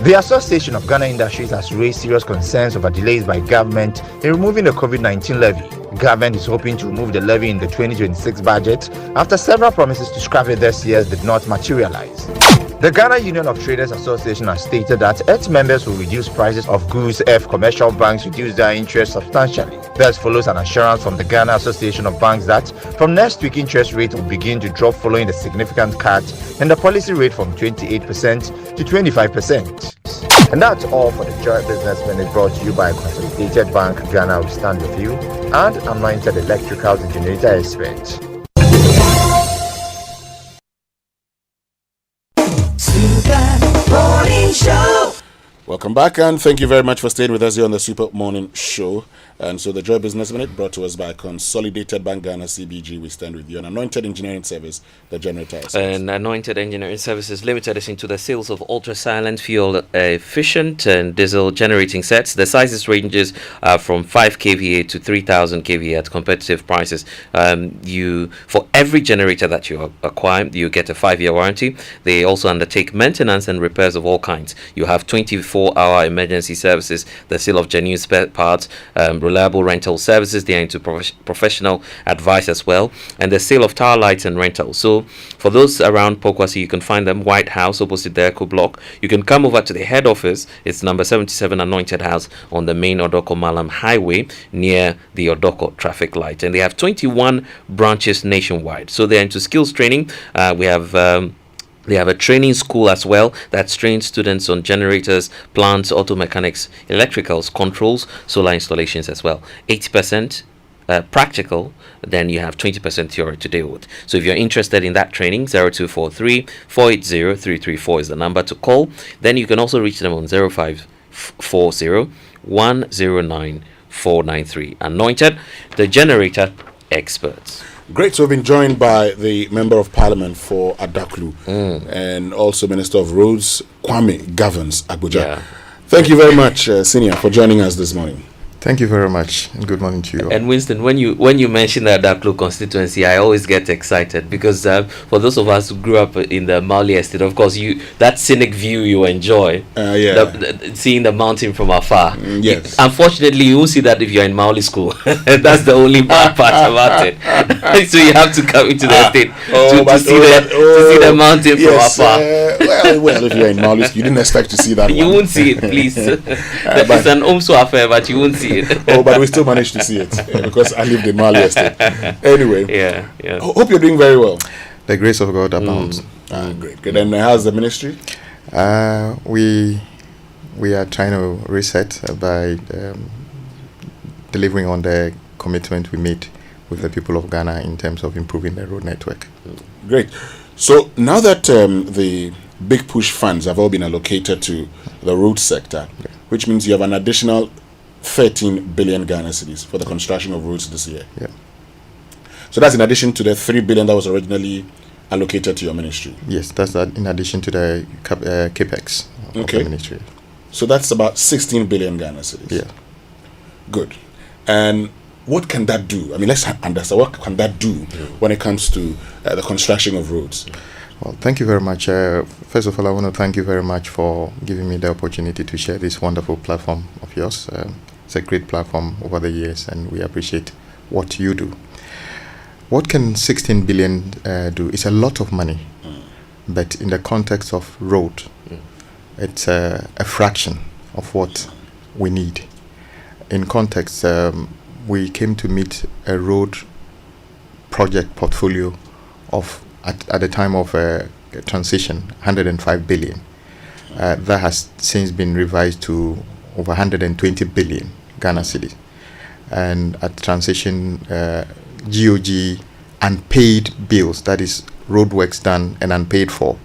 The Association of Ghana Industries has raised serious concerns over delays by government in removing the COVID-19 levy. Government is hoping to remove the levy in the 2026 budget after several promises to scrap it this year did not materialize. The Ghana Union of Traders Association has stated that its members will reduce prices of goods if commercial banks reduce their interest substantially. This follows an assurance from the Ghana Association of Banks that from next week interest rates will begin to drop following the significant cut in the policy rate from 28% to 25%. And that's all for the Joy Business Minute, brought to you by Consolidated Bank Ghana, we stand with you, and Anointed Electrical, the generator expert. Morning Show. Welcome back, and thank you very much for staying with us here on the Super Morning Show. And so the Joy Business Minute, brought to us by Consolidated Bank Ghana, CBG, we stand with you. An Anointed Engineering Service, the generator. And Anointed Engineering Services Limited is into the sales of ultra-silent, fuel-efficient and diesel generating sets. The sizes ranges from 5 kVA to 3,000 kVA at competitive prices. For every generator that you acquire, you get a 5-year warranty. They also undertake maintenance and repairs of all kinds. You have 24-hour emergency services, the sale of genuine spare parts, reliable rental services. They are into professional advice as well, and the sale of tower lights and rentals. So for those around Pokwasi, you can find them White House opposite the Echo Block. You can come over to the head office. It's number 77 Anointed House on the main Odoko Malam Highway near the Odoko traffic light, and they have 21 branches nationwide. So they're into skills training. They have a training school as well that trains students on generators, plants, auto mechanics, electricals, controls, solar installations as well. 80% practical, then you have 20% theory to deal with. So if you're interested in that training, 0243 480 334 is the number to call. Then you can also reach them on 0540 109 493. Anointed, the generator experts. Great. So we've been joined by the Member of Parliament for Adaklu and also Minister of Roads, Kwame Agbodza. Yeah. Thank you very much, Senior, for joining us this morning. Thank you very much, and good morning to you all. And Winston, when you mention the Adaklu constituency, I always get excited because for those of us who grew up in the Mauli estate, of course, that scenic view you enjoy, seeing the mountain from afar. Yes. Unfortunately, you won't see that if you're in Mauli school. That's the only bad part about it. So you have to come into the estate to see the mountain from afar. Well, if you're in Mauli school, you didn't expect to see that. You won't see it, please. It's an Omso affair, but you won't see it. But we still managed to see it because I lived in Mali estate. Anyway, hope you're doing very well. The grace of God abounds. Great. And how's the ministry? We are trying to reset by delivering on the commitment we made with the people of Ghana in terms of improving the road network. Great. So now that the big push funds have all been allocated to the road sector, which means you have an additional 13 billion Ghana cedis for the construction of roads this year. Yeah. So that's in addition to the 3 billion that was originally allocated to your ministry. Yes, that's in addition to the capex of the ministry. So that's about 16 billion Ghana cedis. Yeah. Good. And what can that do? I mean, let's understand what can that do when it comes to the construction of roads. Well, thank you very much. First of all, I want to thank you very much for giving me the opportunity to share this wonderful platform of yours. It's a great platform over the years, and we appreciate what you do. What can 16 billion do? It's a lot of money, but in the context of road, it's a fraction of what we need. In context, we came to meet a road project portfolio of, at the time of transition, 105 billion. That has since been revised to over 120 billion Ghana cedis. And at transition, GOG unpaid bills, that is roadworks done and unpaid for,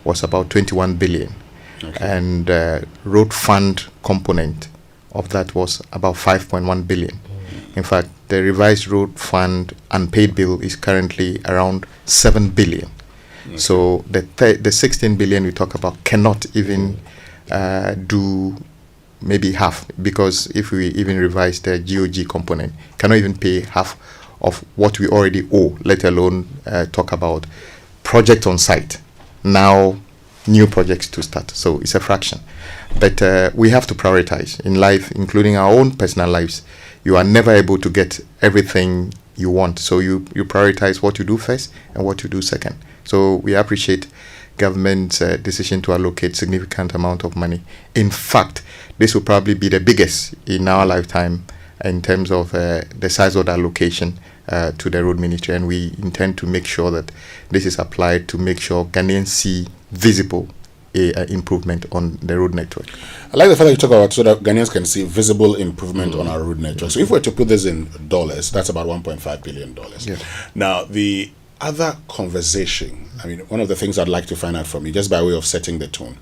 was about 21 billion. And road fund component of that was about 5.1 billion. In fact, the revised road fund unpaid bill is currently around 7 billion. So the 16 billion we talk about cannot even do maybe half, because if we even revise the GOG component, cannot even pay half of what we already owe, let alone talk about project on site. Now, new projects to start. So it's a fraction. But we have to prioritize in life, including our own personal lives. You are never able to get everything you want. So you prioritize what you do first and what you do second. So we appreciate government's decision to allocate significant amount of money. In fact, this will probably be the biggest in our lifetime in terms of the size of the allocation to the road ministry, and we intend to make sure that this is applied to make sure Ghanaians see visible improvement on the road network. I like the fact that you talk about so that Ghanaians can see visible improvement on our road network. So if we were to put this in dollars, that's about $1.5 billion. Yes. Now, the other conversation, I mean, one of the things I'd like to find out from you, just by way of setting the tone,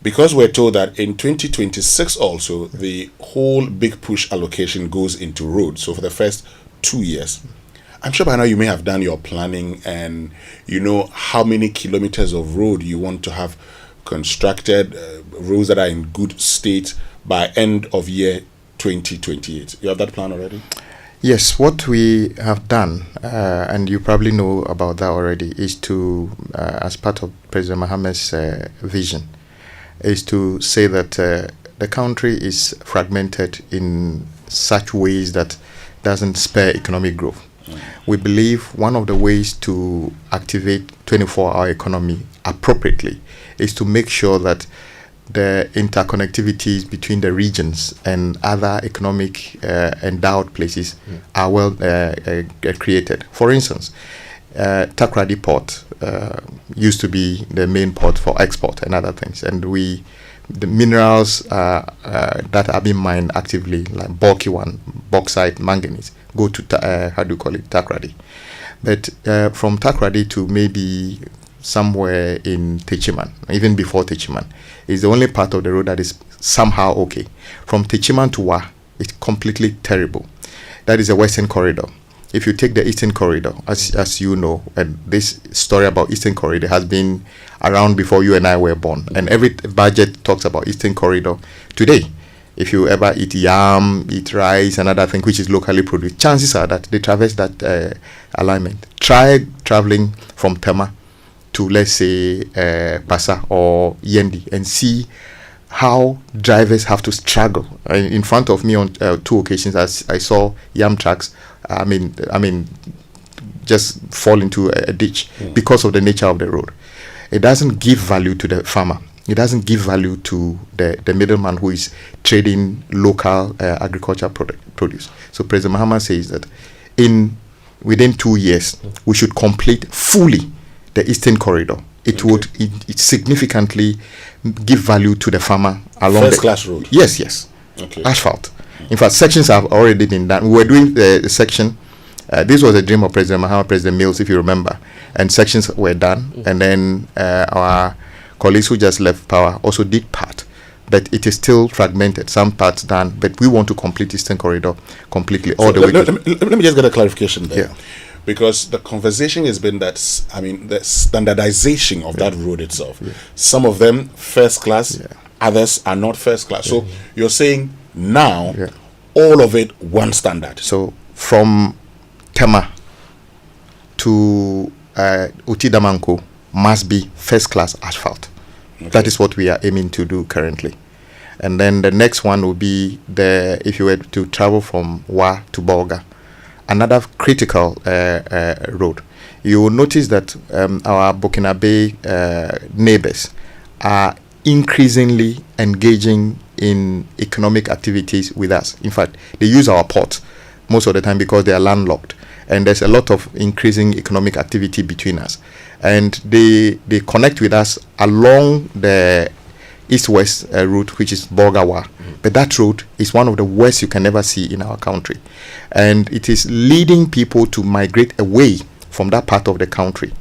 because we're told that in 2026 also, the whole big push allocation goes into roads. So for the first 2 years, I'm sure by now you may have done your planning and you know how many kilometers of road you want to have constructed, roads that are in good state by end of year 2028. You have that plan already? Yes, what we have done, and you probably know about that already, is to, as part of President Mohammed's vision, is to say that the country is fragmented in such ways that doesn't spare economic growth. We believe one of the ways to activate 24-hour economy appropriately is to make sure that the interconnectivities between the regions and other economic endowed places are well created. For instance, Takoradi Port used to be the main port for export and other things, and the minerals that are being mined actively, like bulky one, bauxite, manganese, go to Takoradi. But from Takoradi to maybe somewhere in Techiman, even before Techiman, is the only part of the road that is somehow okay. From Techiman to Wa, it's completely terrible. That is the Western Corridor. If you take the Eastern Corridor, as you know, and this story about Eastern Corridor has been around before you and I were born, and every budget talks about Eastern Corridor. Today, if you ever eat yam, eat rice, and other thing which is locally produced, chances are that they traverse that alignment. Try traveling from Tema to, let's say, Pasa or Yendi, and see how drivers have to struggle. In front of me on 2 occasions, as I saw yam trucks, I mean, just fall into a ditch because of the nature of the road. It doesn't give value to the farmer. It doesn't give value to the middleman who is trading local agricultural produce. So President Mahama says that within 2 years, we should complete fully the Eastern Corridor. It would significantly give value to the farmer along first class road. Yes. Okay. Asphalt. In fact, sections have already been done. We were doing the section. This was a dream of President Mahama, President Mills, if you remember. And sections were done. And then our colleagues who just left power also did part. But it is still fragmented. Some parts done. But we want to complete Eastern Corridor completely all the way. Let me just get a clarification there. Yeah. Because the conversation has been that, the standardization of that road itself. Yeah. Some of them first class, others are not first class. So you're saying now all of it one standard. So from Tema to Utidamanko must be first class asphalt. Okay. That is what we are aiming to do currently. And then the next one will be if you were to travel from Wa to Bolga, another critical road. You will notice that our Burkinabe neighbors are increasingly engaging in economic activities with us. In fact, they use our port most of the time because they are landlocked, and there's a lot of increasing economic activity between us. And they connect with us along the east-west route, which is Bogawa. But that road is one of the worst you can ever see in our country. And it is leading people to migrate away from that part of the country.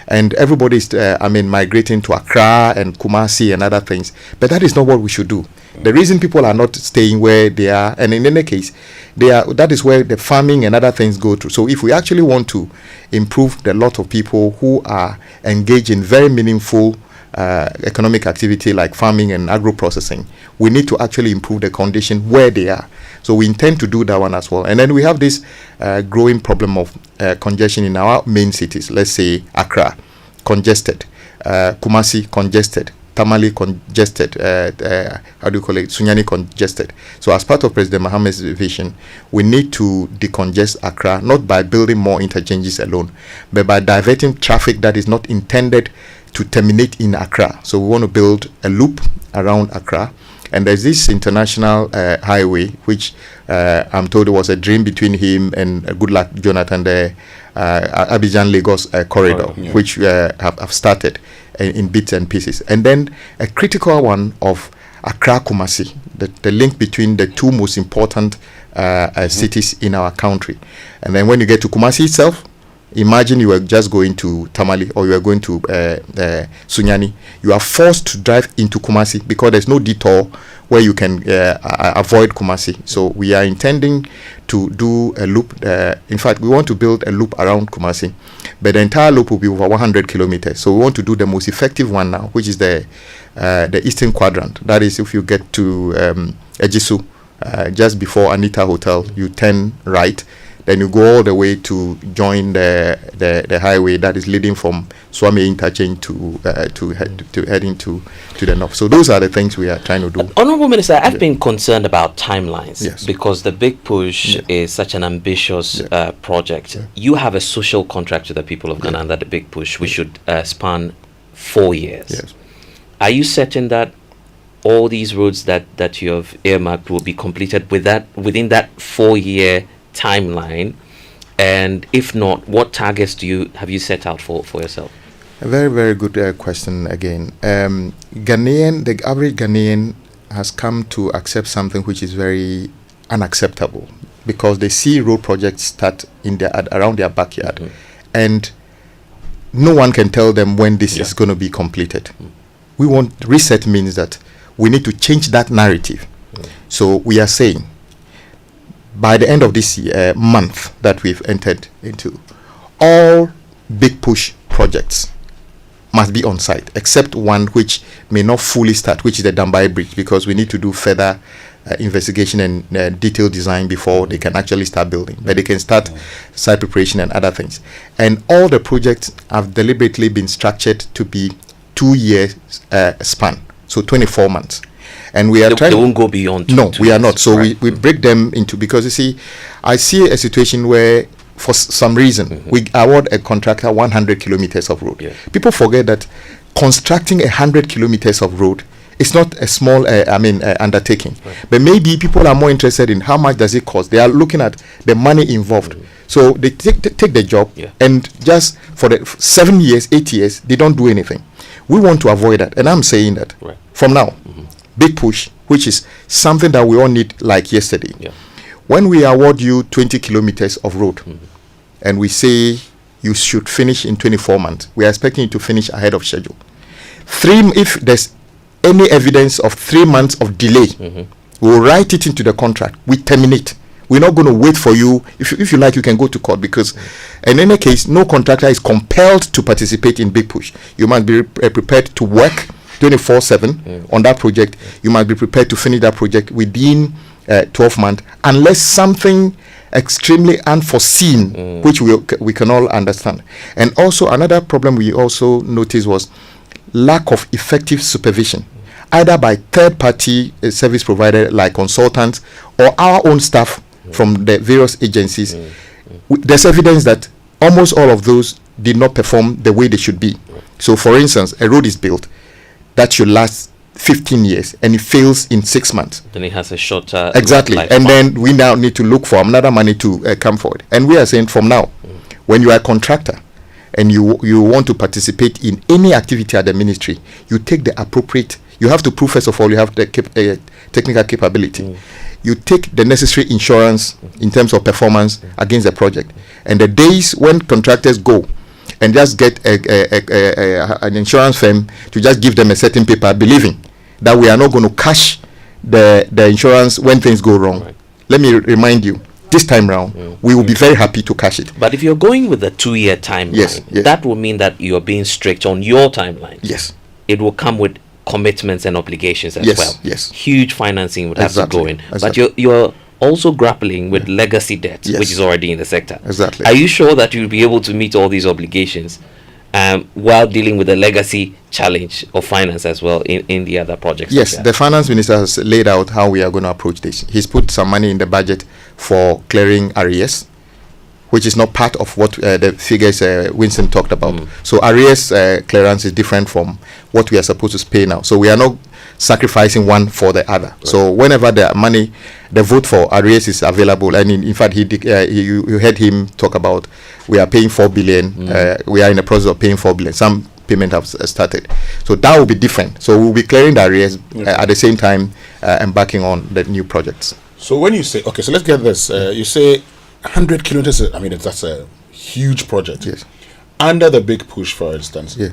And everybody is, migrating to Accra and Kumasi and other things. But that is not what we should do. The reason people are not staying where they are, and in any case, that is where the farming and other things go to. So if we actually want to improve the lot of people who are engaged in very meaningful economic activity like farming and agro-processing, we need to actually improve the condition where they are. So we intend to do that one as well. And then we have this growing problem of congestion in our main cities. Let's say Accra, congested, Kumasi, congested, Tamale, congested, Sunyani, congested. So as part of President Mohammed's vision, we need to decongest Accra, not by building more interchanges alone, but by diverting traffic that is not intended to terminate in Accra. So we want to build a loop around Accra. And there's this international highway, which I'm told was a dream between him and Goodluck Jonathan, the Abidjan-Lagos corridor, which have started in bits and pieces. And then a critical one of Accra-Kumasi, the link between the two most important cities in our country. And then when you get to Kumasi itself, imagine you are just going to Tamale or you are going to Sunyani. You are forced to drive into Kumasi because there's no detour where you can avoid Kumasi. So we are intending to do a loop. In fact, we want to build a loop around Kumasi, but the entire loop will be over 100 kilometers. So we want to do the most effective one now, which is the eastern quadrant. That is, if you get to Ejisu, just before Anita Hotel, you turn right. Then you go all the way to join the highway that is leading from Swami Interchange to heading to the north. So those are the things we are trying to do. Honorable Minister, I've been concerned about timelines because the Big Push is such an ambitious project. You have a social contract with the people of Ghana under the Big Push, which should span 4 years. Are you certain that all these roads that you have earmarked will be completed within that 4-year timeline? And if not, what targets have you set out for yourself? A very, very good question again. The average Ghanaian has come to accept something which is very unacceptable because they see road projects start around their backyard and no one can tell them when this is going to be completed. We want reset means that we need to change that narrative. So we are saying by the end of this month that we've entered into, all Big Push projects must be on site, except one which may not fully start, which is the Dambai Bridge, because we need to do further investigation and detailed design before they can actually start building. But they can start site preparation and other things. And all the projects have deliberately been structured to be 2 years span, so 24 months. And we are trying. They won't go beyond. No, we are not. So we break them into, because you see, I see a situation where for some reason we award a contractor 100 kilometers of road. People forget that constructing 100 kilometers of road is not a small undertaking. But maybe people are more interested in how much does it cost. They are looking at the money involved. So they take the job and just for the 7 years, 8 years, they don't do anything. We want to avoid that, and I'm saying that from now. Big Push, which is something that we all need like yesterday. When we award you 20 kilometers of road and we say you should finish in 24 months, we are expecting you to finish ahead of schedule. If there's any evidence of 3 months of delay, we'll write it into the contract. We terminate. We're not going to wait for you. If you like, you can go to court, because in any case, no contractor is compelled to participate in Big Push. You must be prepared to work 24/7 on that project. You must be prepared to finish that project within 12 months, unless something extremely unforeseen, which we can all understand. And also another problem we also noticed was lack of effective supervision, either by third-party service provider like consultants or our own staff from the various agencies. There's evidence that almost all of those did not perform the way they should be. So, for instance, a road is built that should last 15 years and it fails in 6 months. Then it has a shorter exactly life. And then we now need to look for another money to come forward. And we are saying from now, when you are a contractor and you want to participate in any activity at the ministry, you you have to prove, first of all, you have the technical capability. You take the necessary insurance in terms of performance against the project. And the days when contractors go and just get an insurance firm to just give them a certain paper, believing that we are not going to cash the insurance when things go wrong. Let me remind you, this time round, we will be very happy to cash it. But if you're going with a 2-year timeline, yes. that will mean that you're being strict on your timeline. Yes. It will come with commitments and obligations as well. Yes. Huge financing would have to go in. Exactly. But you're also grappling with legacy debt, which is already in the sector. Exactly. Are you sure that you'll be able to meet all these obligations while dealing with the legacy challenge of finance as well in the other projects? Yes, the finance minister has laid out how we are going to approach this. He's put some money in the budget for clearing arrears, which is not part of what the figures Winston talked about. So arrears clearance is different from what we are supposed to pay now. So we are not sacrificing one for the other. Right. So whenever the money, the vote for arrears is available, and in fact, you heard him talk about we are paying 4 billion. We are in the process of paying 4 billion. Some payment have started. So that will be different. So we'll be clearing the arrears at the same time embarking on the new projects. So when you say, okay, so let's get this. You say 100 kilometers, I mean, that's a huge project. Yes. Under the big push, for instance, yeah.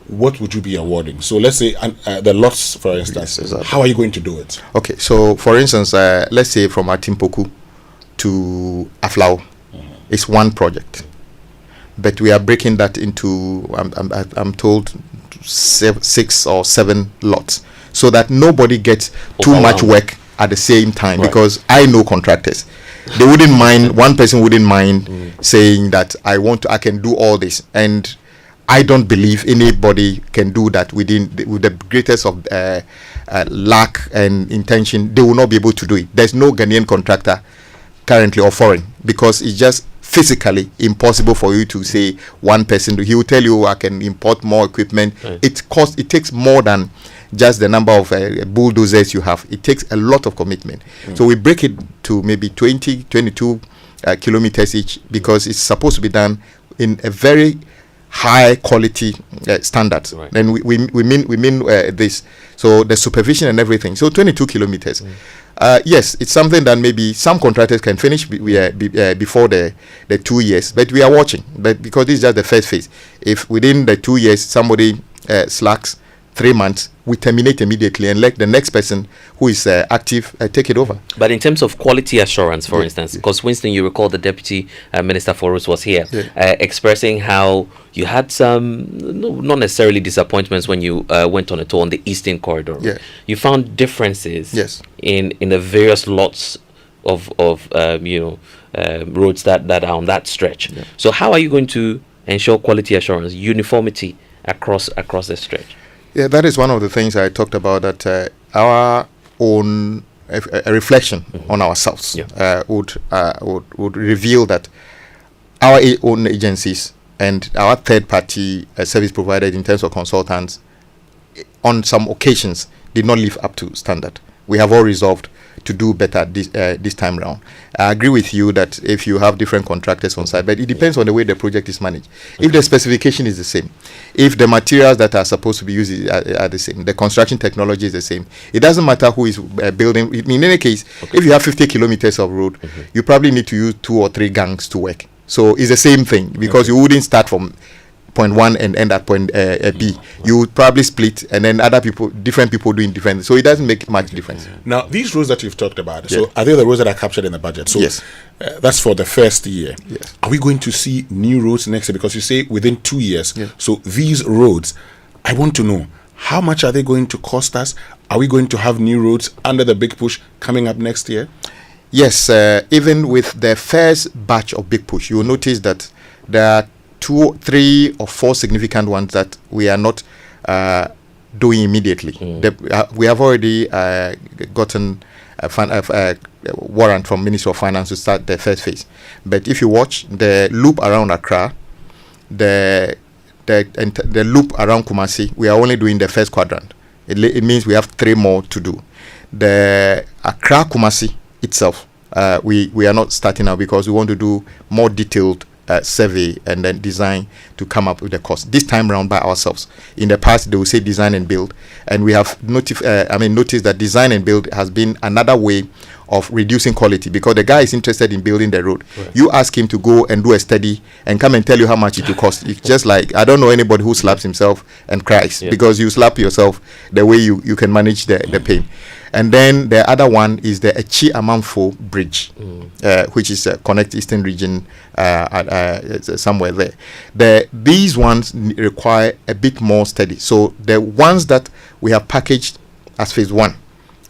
What would you be awarding? So let's say the lots, for instance. Yes, exactly. How are you going to do it? Okay, so for instance, let's say from Atimpoku to Aflao, it's one project. But we are breaking that into, I'm told, 6 or 7 lots, so that nobody gets too much work at the same time. Right. Because I know contractors, they wouldn't mind. One person wouldn't mind saying that I can do all this, and I don't believe anybody can do that with the greatest of lack and intention. They will not be able to do it. There's no Ghanaian contractor currently or foreign, because it's just physically impossible for you to say one person. He will tell you I can import more equipment. Right. It takes more than just the number of bulldozers you have. It takes a lot of commitment. So we break it to maybe 22 kilometers each, because it's supposed to be done in a very high quality standards. Right. And we mean this. So the supervision and everything. So 22 kilometers. Yes, it's something that maybe some contractors can finish before the 2 years, but we are watching. But because this is just the first phase, if within the 2 years somebody slacks 3 months, we terminate immediately and let the next person who is active take it over. But in terms of quality assurance, for instance, because Winston, you recall the Deputy Minister for Roads was here expressing how you had some, not necessarily disappointments when you went on a tour on the Eastern Corridor. Yeah. You found differences in the various lots of roads that are on that stretch. Yeah. So how are you going to ensure quality assurance, uniformity across the stretch? Yeah, that is one of the things I talked about, that our own a reflection on ourselves would reveal that our own agencies and our third-party service providers in terms of consultants on some occasions did not live up to standard. We have all resolved to do better this time around. I agree with you that if you have different contractors on site, but it depends on the way the project is managed. If the specification is the same, if the materials that are supposed to be used are the same, the construction technology is the same, it doesn't matter who is building. In any case, if you have 50 kilometers of road, you probably need to use 2 or 3 gangs to work. So it's the same thing, because you wouldn't start from point 1 and end at point B. You would probably split, and then different people doing different things. So it doesn't make much difference. Now, these roads that you've talked about, so are they the roads that are captured in the budget? So yes. That's for the first year. Yes. Are we going to see new roads next year? Because you say within 2 years. Yes. So these roads, I want to know, how much are they going to cost us? Are we going to have new roads under the big push coming up next year? Yes, even with the first batch of big push, you will notice that there are 2, 3 or 4 significant ones that we are not doing immediately. We have already gotten a warrant from Ministry of Finance to start the first phase. But if you watch the loop around Accra, the loop around Kumasi, we are only doing the first quadrant. It means we have 3 more to do. The Accra Kumasi itself, we are not starting now, because we want to do more detailed survey and then design to come up with the cost. This time around by ourselves. In the past, they will say design and build, and we have noticed that design and build has been another way of reducing quality, because the guy is interested in building the road. Right. You ask him to go and do a study and come and tell you how much it will cost. It's just like, I don't know anybody who slaps himself and cries, because you slap yourself the way you can manage the pain. And then the other one is the Echi Amanfo Bridge, which is connect Eastern region somewhere there. These ones require a bit more study. So the ones that we have packaged as phase 1,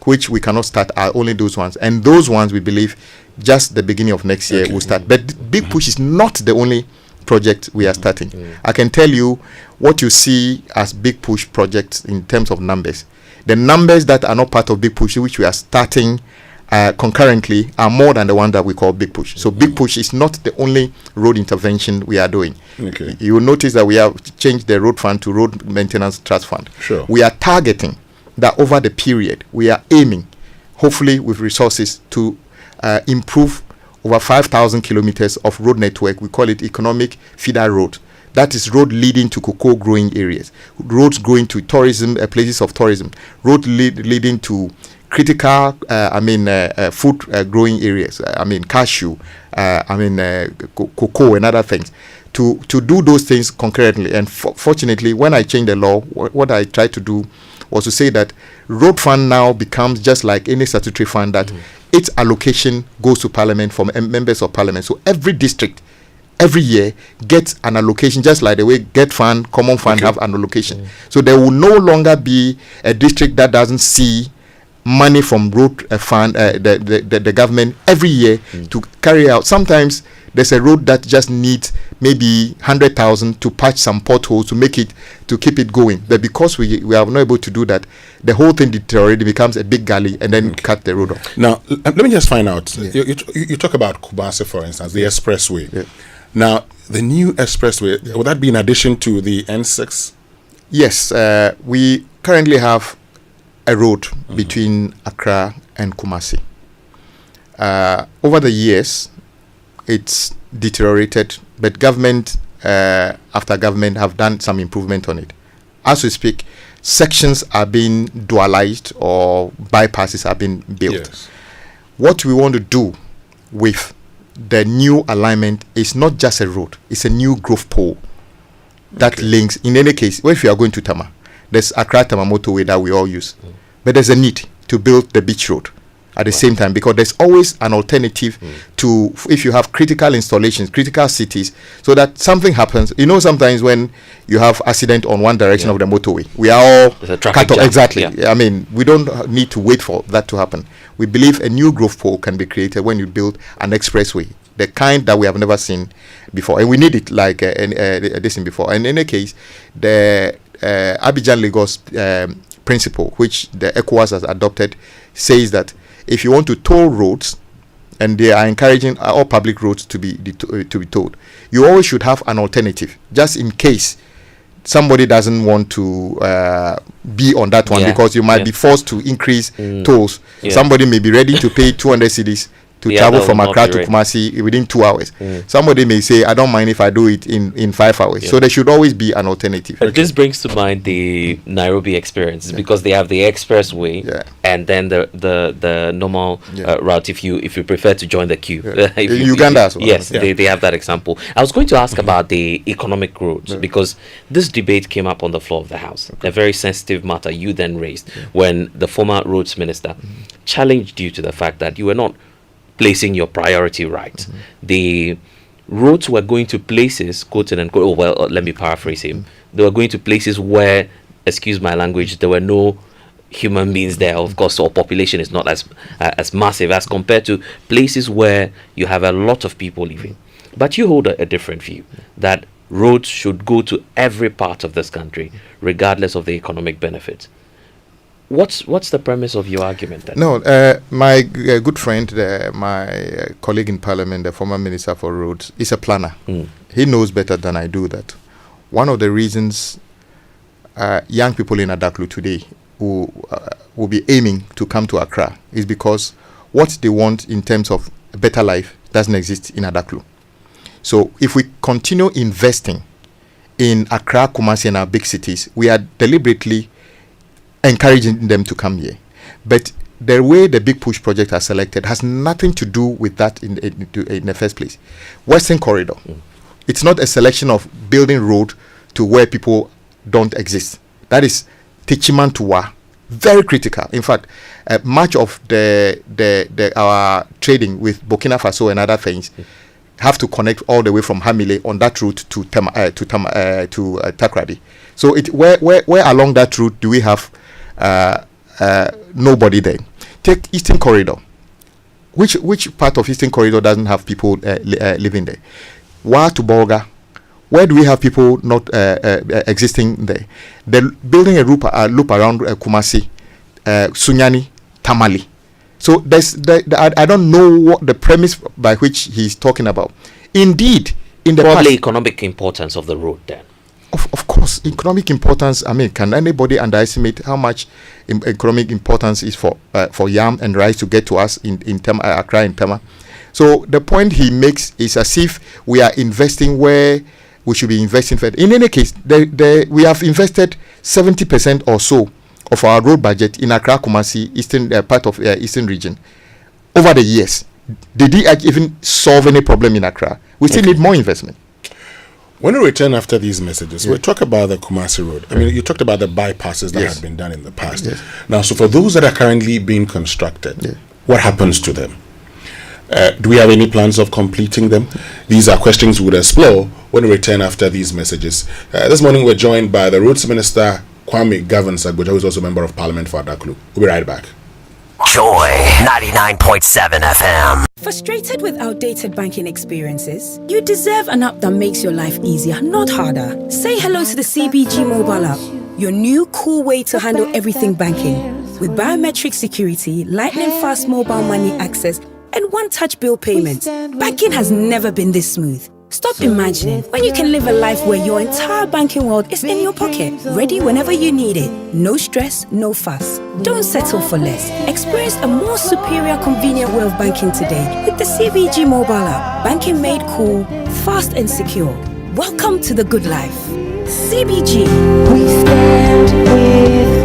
which we cannot start, are only those ones. And those ones, we believe, just the beginning of next year will start. But Big Push is not the only project we are starting. I can tell you what you see as Big Push projects in terms of numbers. The numbers that are not part of Big Push, which we are starting concurrently, are more than the one that we call Big Push. So Big Push is not the only road intervention we are doing. Okay. You will notice that we have changed the road fund to Road Maintenance Trust Fund. Sure. We are targeting that over the period, we are aiming, hopefully with resources, to improve over 5,000 kilometers of road network. We call it economic feeder road. That is road leading to cocoa growing areas, roads going to tourism, places of tourism, road leading to critical, food growing areas, cashew, cocoa and other things. To do those things concurrently. And fortunately, when I changed the law, what I tried to do was to say that road fund now becomes just like any statutory fund, that its allocation goes to Parliament from members of Parliament. So every district, every year, gets an allocation, just like the way Get Fund, Common Fund have an allocation. So there will no longer be a district that doesn't see money from road fund, the government every year to carry out. Sometimes there's a road that just needs maybe 100,000 to patch some potholes to keep it going. But because we are not able to do that, the whole thing deteriorates, becomes a big gully, and then cut the road off. Now, let me just find out. You talk about Kumasi, for instance, the expressway. Yeah. Now, the new expressway, would that be in addition to the N6? Yes, we currently have a road between Accra and Kumasi. Over the years, it's deteriorated, but government after government have done some improvement on it. As we speak, sections are being dualized or bypasses are being built. Yes. What we want to do with the new alignment is not just a road, it's a new growth pole that links. In any case, if you are going to Tama, there's Accra Tama motorway that we all use, but there's a need to build the beach road at the same time, because there's always an alternative to, if you have critical installations, critical cities, so that something happens. You know, sometimes when you have accident on one direction of the motorway, we are all cut off. Exactly. Yeah. I mean, we don't need to wait for that to happen. We believe a new growth pole can be created when you build an expressway, the kind that we have never seen before, and we need it like this thing before. And in any case, the Abidjan-Lagos principle, which the ECOWAS has adopted, says that if you want to toll roads, and they are encouraging all public roads to be tolled, you always should have an alternative, just in case somebody doesn't want to be on that one, because you might be forced to increase tolls. Somebody may be ready to pay 200 cedis to travel from Accra to Kumasi within 2 hours. Somebody may say, I don't mind if I do it in 5 hours. So there should always be an alternative. But this brings to mind the Nairobi experience, because they have the expressway and then the normal route if you prefer to join the queue. Uganda as well. Yes, they have that example. I was going to ask about the economic roads, because this debate came up on the floor of the House. A very sensitive matter you then raised when the former roads minister challenged you to the fact that you were not placing your priority right. The roads were going to places, quote and unquote, let me paraphrase him, they were going to places where, excuse my language, there were no human beings there, of course, or population is not as massive as compared to places where you have a lot of people living. But you hold a different view, that roads should go to every part of this country, regardless of the economic benefits. What's the premise of your argument then? No, my good friend, my colleague in Parliament, the former Minister for Roads, is a planner. He knows better than I do that one of the reasons young people in Adaklu today who will be aiming to come to Accra is because what they want in terms of a better life doesn't exist in Adaklu. So if we continue investing in Accra, Kumasi, and our big cities, we are deliberately encouraging them to come here. But the way the big push project are selected has nothing to do with that in the first place. Western Corridor, it's not a selection of building road to where people don't exist. That is Techiman to Wa, very critical. In fact, much of our trading with Burkina Faso and other things have to connect all the way from Hamile on that route to Takrady. So where along that route do we have nobody there? Take Eastern Corridor. Which part of Eastern Corridor doesn't have people living there? Wa to Bolga, where do we have people not existing there? They're building a loop around Kumasi, Sunyani, Tamale. So I don't know what the premise by which he's talking about. Indeed, in the probably past, economic importance of the road then. Of course, economic importance. I mean, can anybody underestimate how much economic importance is for yam and rice to get to us in Accra and Tema? So the point he makes is as if we are investing where we should be investing. In any case, we have invested 70% or so of our road budget in Accra, Kumasi, eastern part of Eastern region over the years. Did he even solve any problem in Accra? We still need more investment. When we return after these messages, we'll talk about the Kumasi Road. I mean, you talked about the bypasses that had been done in the past. Now, so for those that are currently being constructed, what happens to them? Do we have any plans of completing them? These are questions we would explore when we return after these messages. This morning, we're joined by the Roads Minister, Kwame Agbodza, who is also a member of Parliament for Adaklu. We'll be right back. Joy 99.7 FM. Frustrated with outdated banking experiences? You deserve an app that makes your life easier, not harder. Say hello to the CBG mobile app, your new cool way to handle everything banking. With biometric security, lightning fast mobile money access, and one-touch bill payments, banking has never been this smooth. Stop imagining when you can live a life where your entire banking world is in your pocket, ready whenever you need it. No stress, no fuss. Don't settle for less. Experience a more superior, convenient way of banking today with the CBG mobile app. Banking made cool, fast and secure. Welcome to the good life. CBG. We stand with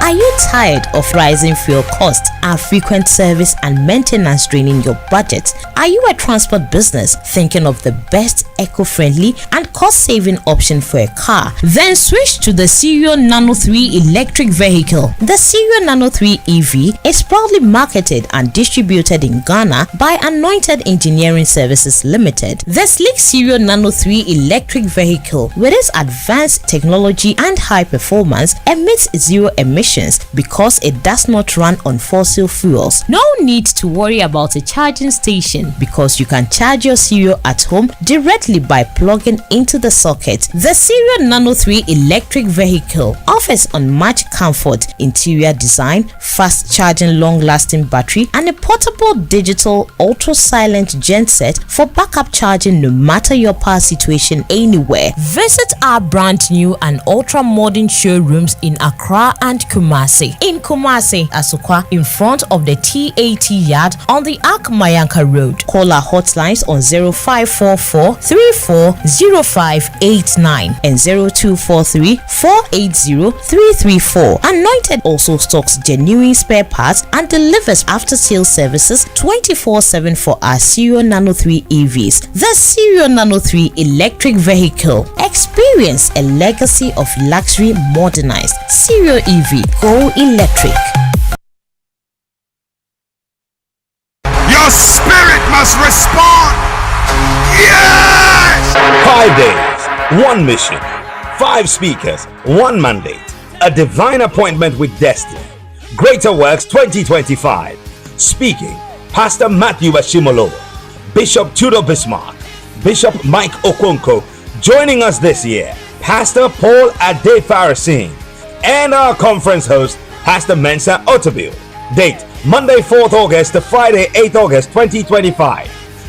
Are you tired of rising fuel costs and frequent service and maintenance draining your budget? Are you a transport business thinking of the best eco-friendly and cost-saving option for a car? Then switch to the Serial Nano 3 electric vehicle. The Serial Nano 3 EV is proudly marketed and distributed in Ghana by Anointed Engineering Services Limited. The sleek Serial Nano 3 electric vehicle, with its advanced technology and high performance, emits zero emissions because it does not run on fossil fuels. No need to worry about a charging station because you can charge your Serial at home directly by plugging into the socket. The Serial Nano 3 electric vehicle offers unmatched comfort, interior design, fast charging, long-lasting battery, and a portable digital ultra-silent genset for backup charging no matter your power situation anywhere. Visit our brand new and ultra-modern showrooms in Accra and Kumasi. In Kumasi, Asukwa, in front of the TAT yard on the Ak Mayanka Road. Call our hotlines on 0544 340589 and 0243 480 334. Anointed also stocks genuine spare parts and delivers after-sales services 24/7 for our Serial Nano 3 EVs. The Serial Nano 3 electric vehicle. Experience a legacy of luxury modernized. Serial EV. Go electric. Your spirit must respond. Yes! 5 days, one mission, 5 speakers, one mandate, a divine appointment with destiny. Greater Works 2025. Speaking, Pastor Matthew Ashimolo, Bishop Tudor Bismarck, Bishop Mike Okonkwo. Joining us this year, Pastor Paul Ade-Farasing, and our conference host, Pastor Mensa Otabil. Date, Monday 4th August to Friday 8th August 2025.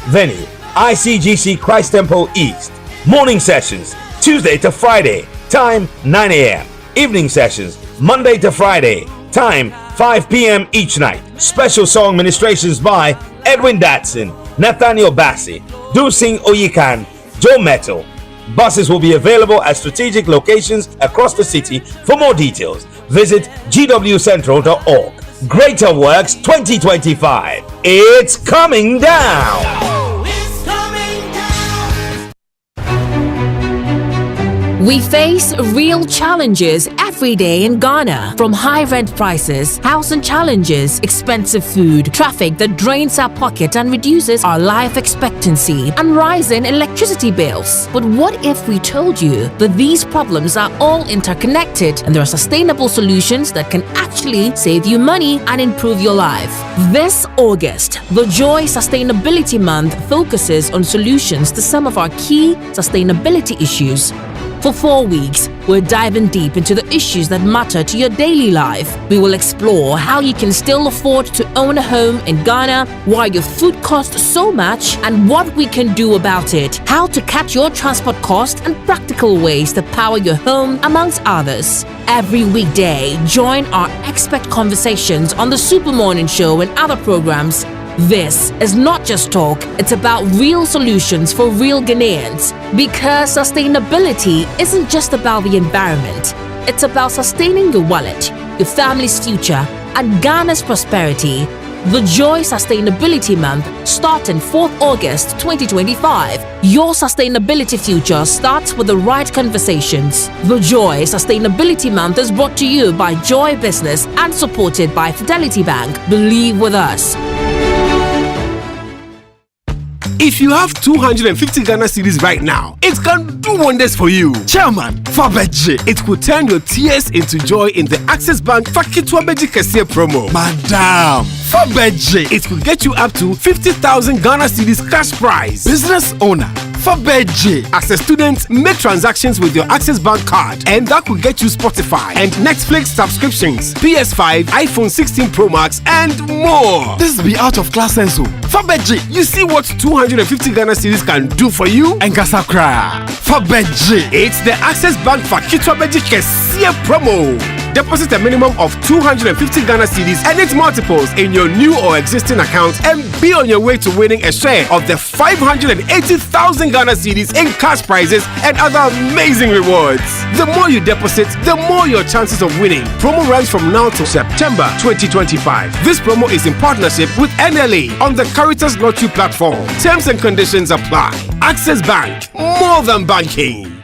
Venue, ICGC Christ Temple East. Morning sessions, Tuesday to Friday, time 9 a.m. Evening sessions, Monday to Friday, time 5 p.m. each night. Special song ministrations by Edwin Datson, Nathaniel Bassi, Dusing Oyikan, Joe Metal. Buses will be available at strategic locations across the city. For more details, visit gwcentral.org. Greater Works 2025. It's coming down. We face real challenges every day in Ghana, from high rent prices, housing challenges, expensive food, traffic that drains our pocket and reduces our life expectancy, and rising electricity bills. But what if we told you that these problems are all interconnected and there are sustainable solutions that can actually save you money and improve your life? This August, the Joy Sustainability Month focuses on solutions to some of our key sustainability issues. For 4 weeks, we're diving deep into the issues that matter to your daily life. We will explore how you can still afford to own a home in Ghana, why your food costs so much, and what we can do about it, how to cut your transport costs, and practical ways to power your home, amongst others. Every weekday, join our expert conversations on the Super Morning Show and other programs. This is not just talk, it's about real solutions for real Ghanaians. Because sustainability isn't just about the environment, it's about sustaining your wallet, your family's future, and Ghana's prosperity. The Joy Sustainability Month, starting 4th August 2025. Your sustainability future starts with the right conversations. The Joy Sustainability Month is brought to you by Joy Business and supported by Fidelity Bank. Believe with us. If you have 250 Ghana cedis right now, it can do wonders for you. Chairman, Fabeji, it could turn your tears into joy in the Access Bank Fakitwa Beji Kesia promo. Madam, Fabeji, it could get you up to 50,000 Ghana cedis cash prize. Business owner, Fabeji, as a student, make transactions with your Access Bank card, and that could get you Spotify and Netflix subscriptions, PS5, iPhone 16 Pro Max, and more. This be out of class senso. Fabeji, you see what 250 Ghana cedis can do for you? And Gasakra. Fabeji, it's the Access Bank Fakitwa Beji Kesia promo. Deposit a minimum of 250 Ghana cedis and its multiples in your new or existing account and be on your way to winning a share of the 580,000 Ghana cedis in cash prizes and other amazing rewards. The more you deposit, the more your chances of winning. Promo runs from now to September 2025. This promo is in partnership with NLA on the Caritas Lottery platform. Terms and conditions apply. Access Bank, more than banking.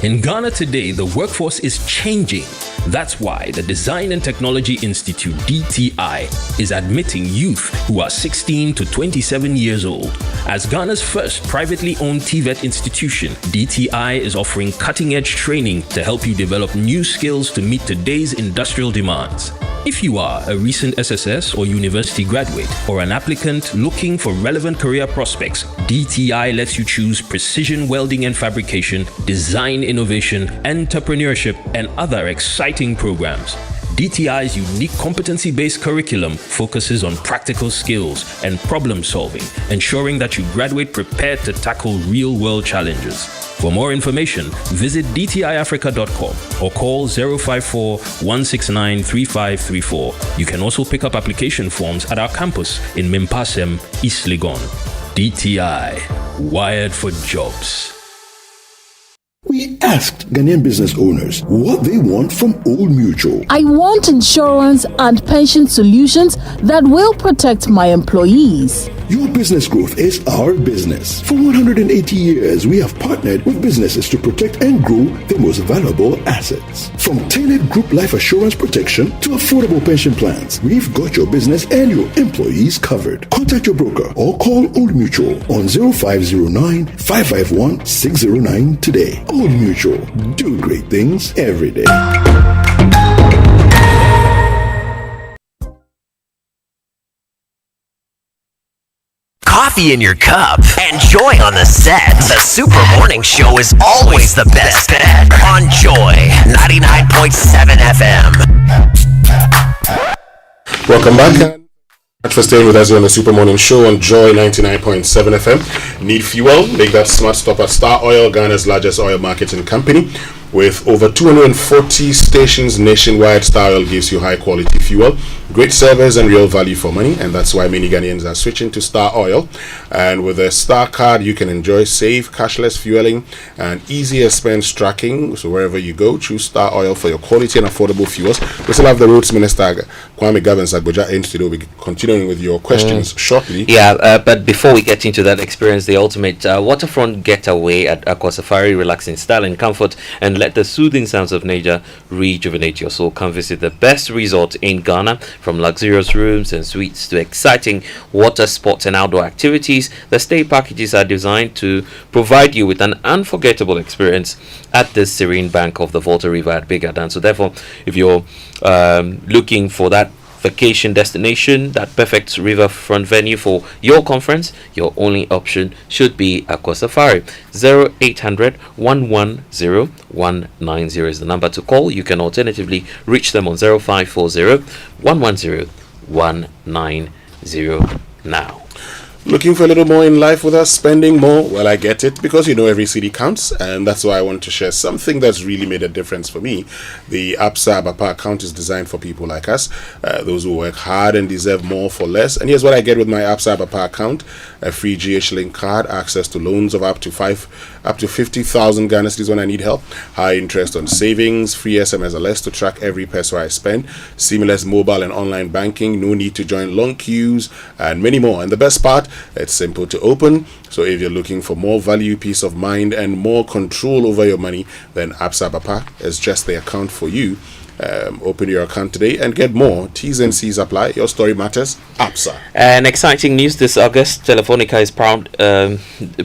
In Ghana today, the workforce is changing. That's why the Design and Technology Institute, DTI, is admitting youth who are 16 to 27 years old. As Ghana's first privately owned TVET institution, DTI is offering cutting-edge training to help you develop new skills to meet today's industrial demands. If you are a recent SSS or university graduate or an applicant looking for relevant career prospects, DTI lets you choose precision welding and fabrication, design innovation, entrepreneurship, and other exciting programs. DTI's unique competency-based curriculum focuses on practical skills and problem solving, ensuring that you graduate prepared to tackle real-world challenges. For more information, visit dtiafrica.com or call 054-169-3534. You can also pick up application forms at our campus in Mimpasem, East Legon. DTI, wired for jobs. We asked Ghanaian business owners what they want from Old Mutual. I want insurance and pension solutions that will protect my employees. Your business growth is our business. For 180 years, we have partnered with businesses to protect and grow their most valuable assets. From tailored group life assurance protection to affordable pension plans, we've got your business and your employees covered. Contact your broker or call Old Mutual on 0509-551-609 today. Old Mutual, do great things every day. Coffee in your cup and Joy on the set. The Super Morning Show is always the best bet on Joy 99.7 FM. Welcome back. Thanks for staying with us here on the Super Morning Show on Joy 99.7 FM. Need fuel? Make that smart stop at Star Oil, Ghana's largest oil marketing company. With over 240 stations nationwide, Star Oil gives you high quality fuel, great service and real value for money, and that's why many Ghanaians are switching to Star Oil. And with a Star card, you can enjoy safe, cashless fueling and easy expense tracking. So wherever you go, choose Star Oil for your quality and affordable fuels. We still have the Roads Minister, Kwame Agbodza, in today. We'll be continuing with your questions shortly. Yeah, but before we get into that, experience the ultimate waterfront getaway at Aqua Safari. Relax in style and comfort and let the soothing sounds of nature rejuvenate your soul. Come visit the best resort in Ghana. From luxurious rooms and suites to exciting water sports and outdoor activities, the stay packages are designed to provide you with an unforgettable experience at the serene bank of the Volta River at Big Adan. So therefore, if you're looking for that vacation destination, that perfect riverfront venue for your conference, your only option should be Aqua Safari. 0800 110 190 is the number to call. You can alternatively reach them on 0540 110 190 now. Looking for a little more in life with us, spending more? Well, I get it, because every city counts, and that's why I want to share something that's really made a difference for me. The Absa Abapa account is designed for people like us, those who work hard and deserve more for less. And here's what I get with my Absa Abapa account: a free GH Link card, access to loans of up to 50,000 Ghana cedis when I need help, high interest on savings, free SMS alerts to track every peso I spend, seamless mobile and online banking, no need to join long queues, and many more. And the best part, it's simple to open. So if you're looking for more value, peace of mind, and more control over your money, then Absa Bapa is just the account for you. Open your account today and get more. T's and C's apply. Your story matters. Absa. And exciting news this August: Telefonica is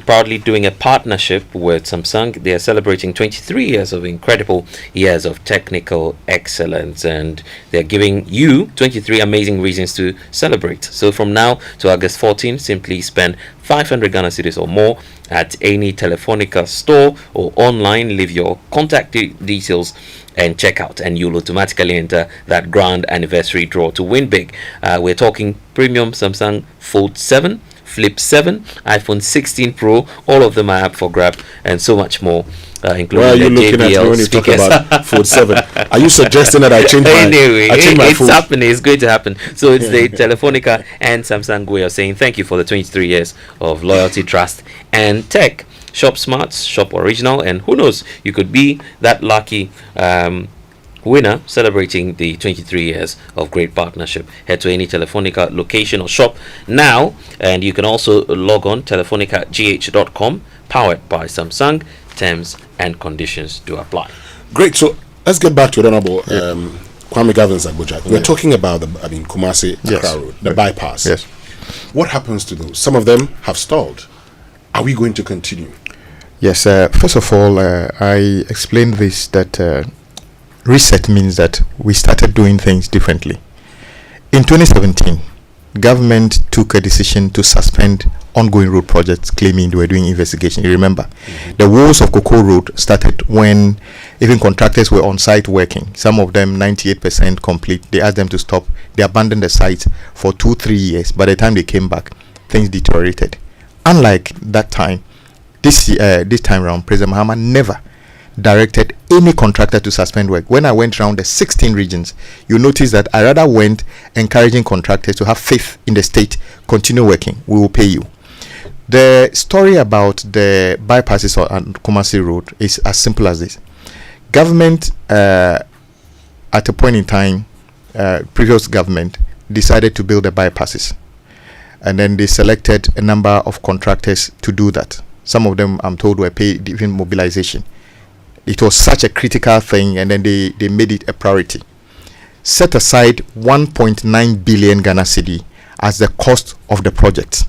proudly doing a partnership with Samsung. They are celebrating 23 years of incredible years of technical excellence, and they're giving you 23 amazing reasons to celebrate. So from now to August 14, simply spend 500 Ghana cedis or more at any Telefonica store or online. Leave your contact details and check out, and you'll automatically enter that grand anniversary draw to win big. We're talking premium Samsung Fold 7, Flip 7, iPhone 16 Pro. All of them are up for grab, and so much more, including Why are you the looking JBL at me when you speakers. talk about Fold 7? Are you suggesting that I change my Anyway, it's phone? happening. It's going to happen. So it's the Telefonica and Samsung way of saying thank you for the 23 years of loyalty, trust, and tech. Shop smart, shop original, and who knows, you could be that lucky winner celebrating the 23 years of great partnership. Head to any Telefonica location or shop now, and you can also log on telefonicagh.com, powered by Samsung. Terms and conditions do apply. Great. So let's get back to the honorable Kwame Agbodza. We're talking about the Kumasi Accra Road, the bypass. Yes. What happens to those? Some of them have stalled. Are we going to continue? Yes. First of all, I explained this that reset means that we started doing things differently. In 2017, government took a decision to suspend ongoing road projects, claiming they were doing investigation. You remember, the woes of Cocoa Road started when even contractors were on site working. Some of them 98% complete. They asked them to stop. They abandoned the site for 2-3 years. By the time they came back, things deteriorated. Unlike that time, this time around, President Mahama never directed any contractor to suspend work. When I went around the 16 regions, you notice that I rather went encouraging contractors to have faith in the state, continue working, we will pay you. The story about the bypasses on Kumasi Road is as simple as this. Government, at a point in time, previous government decided to build the bypasses, and then they selected a number of contractors to do that. Some of them, I'm told, were paid even mobilization. It was such a critical thing, and then they made it a priority. Set aside 1.9 billion Ghana cedi as the cost of the project.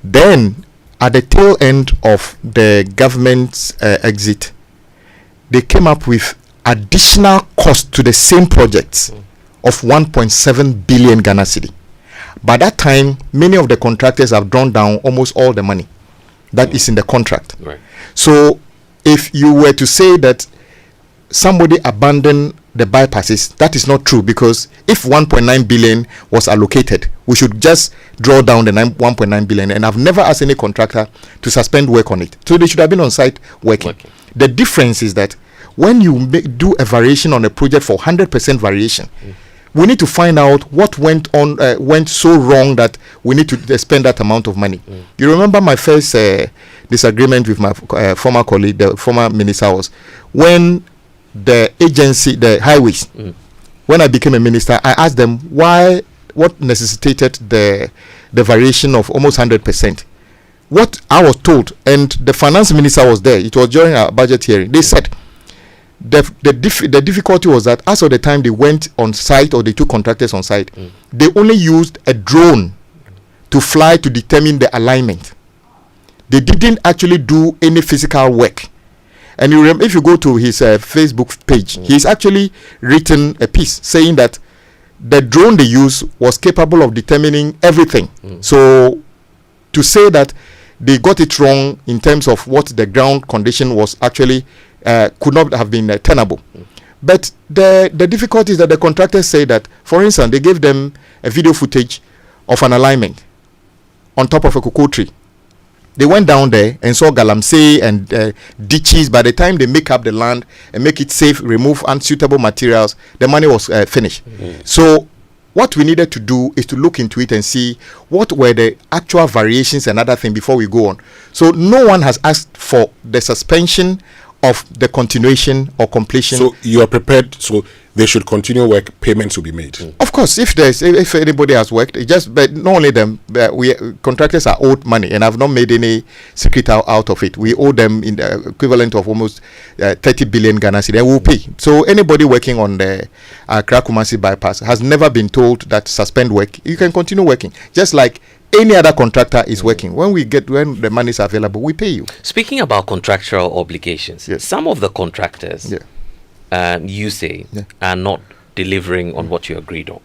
Then, at the tail end of the government's exit, they came up with additional cost to the same projects of 1.7 billion Ghana cedi. By that time, many of the contractors have drawn down almost all the money that is in the contract. Right. So, if you were to say that somebody abandoned the bypasses, that is not true, because if 1.9 billion was allocated, we should just draw down the 1.9 billion, and I've never asked any contractor to suspend work on it. So they should have been on site working. The difference is that when you do a variation on a project for 100% variation, we need to find out what went so wrong that we need to spend that amount of money. You remember my first disagreement with my former colleague, the former minister, was when the agency, the highways, when I became a minister, I asked them what necessitated the variation of almost 100%. What I was told, and the finance minister was there, it was during our budget hearing, they said the difficulty was that as of the time they went on site or they took contractors on site, they only used a drone to fly to determine the alignment. They didn't actually do any physical work. And you if you go to his Facebook page, he's actually written a piece saying that the drone they used was capable of determining everything. So to say that they got it wrong in terms of what the ground condition was actually could not have been tenable. But the difficulty is that the contractors say that, for instance, they gave them a video footage of an alignment on top of a cocoa tree. They went down there and saw galamsey and ditches. By the time they make up the land and make it safe, remove unsuitable materials, the money was finished. So what we needed to do is to look into it and see what were the actual variations and other things before we go on. So no one has asked for the suspension of the continuation or completion. So you are prepared, so they should continue work, payments will be made. Of course, if anybody has worked, but not only them, we contractors are owed money, and I've not made any secret out of it. We owe them in the equivalent of almost 30 billion Ghana cedi, and we'll pay. So anybody working on the Accra Kumasi bypass has never been told that suspend work. You can continue working, just like any other contractor is working. When the money is available, we pay you. Speaking about contractual obligations, some of the contractors, you say, are not delivering on what you agreed on.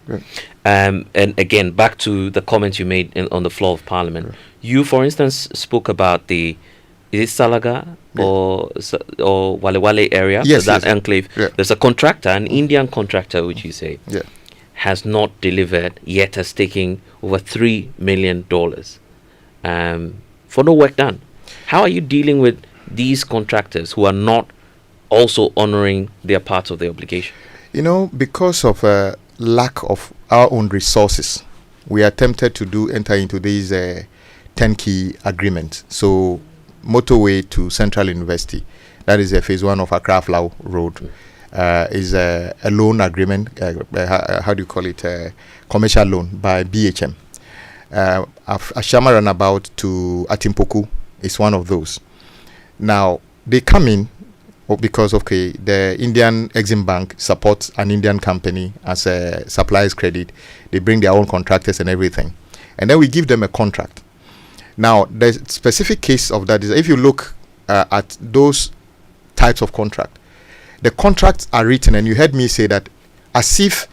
And again, back to the comments you made on the floor of Parliament. You, for instance, spoke about is it Sogah or Wale Wale area, that enclave. There's a contractor, an Indian contractor, which you say, has not delivered, yet has taken over $3 million for no work done. How are you dealing with these contractors who are not also honoring their part of the obligation? Because of lack of our own resources, we are tempted to enter into these turnkey agreements. So motorway to Central University, that is phase 1 of Accra Flow Road, is a loan agreement, how do you call it, commercial loan by BHM. Ashama Runabout to Atimpoku is one of those. Now, they come in because the Indian Exim Bank supports an Indian company as a suppliers credit. They bring their own contractors and everything. And then we give them a contract. Now, the specific case of that is if you look at those types of contract, the contracts are written, and you heard me say that as if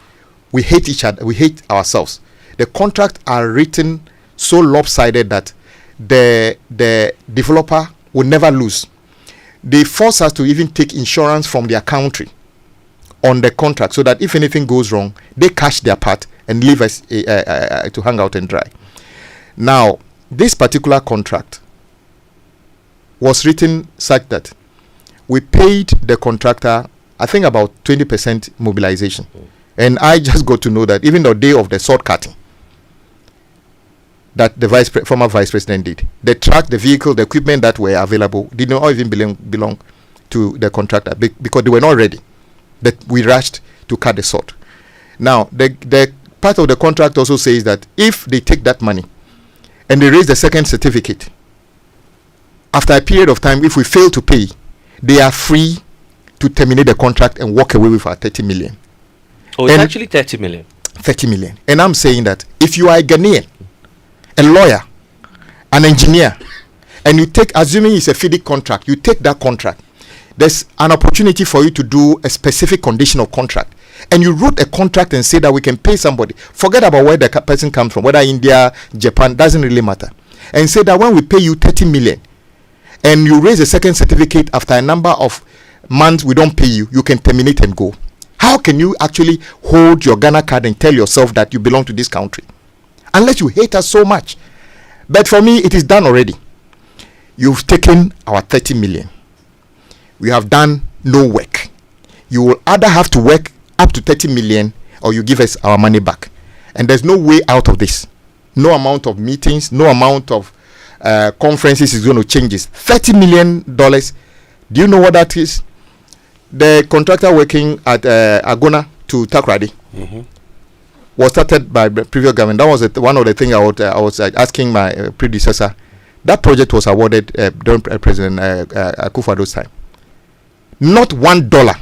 we hate each other, we hate ourselves. The contracts are written so lopsided that the developer will never lose. They force us to even take insurance from their country on the contract so that if anything goes wrong, they cash their part and leave us to hang out and dry. Now, this particular contract was written such that we paid the contractor, I think, about 20% mobilization. And I just got to know that even the day of the sword cutting that the former vice president did, the truck, the vehicle, the equipment that were available did not even belong to the contractor because they were not ready. That we rushed to cut the sword. Now, the part of the contract also says that if they take that money and they raise the second certificate, after a period of time, if we fail to pay, they are free to terminate the contract and walk away with our 30 million. Oh, it's actually 30 million. 30 million. And I'm saying that if you are a Ghanaian, a lawyer, an engineer, and you take, assuming it's a FIDIC contract, you take that contract, there's an opportunity for you to do a specific condition of contract. And you wrote a contract and say that we can pay somebody. Forget about where the person comes from, whether India, Japan, doesn't really matter. And say that when we pay you 30 million, and you raise a second certificate after a number of months we don't pay you, you can terminate and go. How can you actually hold your Ghana card and tell yourself that you belong to this country? Unless you hate us so much. But for me, it is done already. You've taken our 30 million. We have done no work. you will either have to work up to 30 million or you give us our money back. And there's no way out of this. No amount of meetings, no amount of conferences is going to change this. $30 million. Do you know what that is? The contractor working at Agona to Takrady was started by the previous government. That was one of the things I was asking my predecessor. That project was awarded during President Akufo-Addo's time. Not $1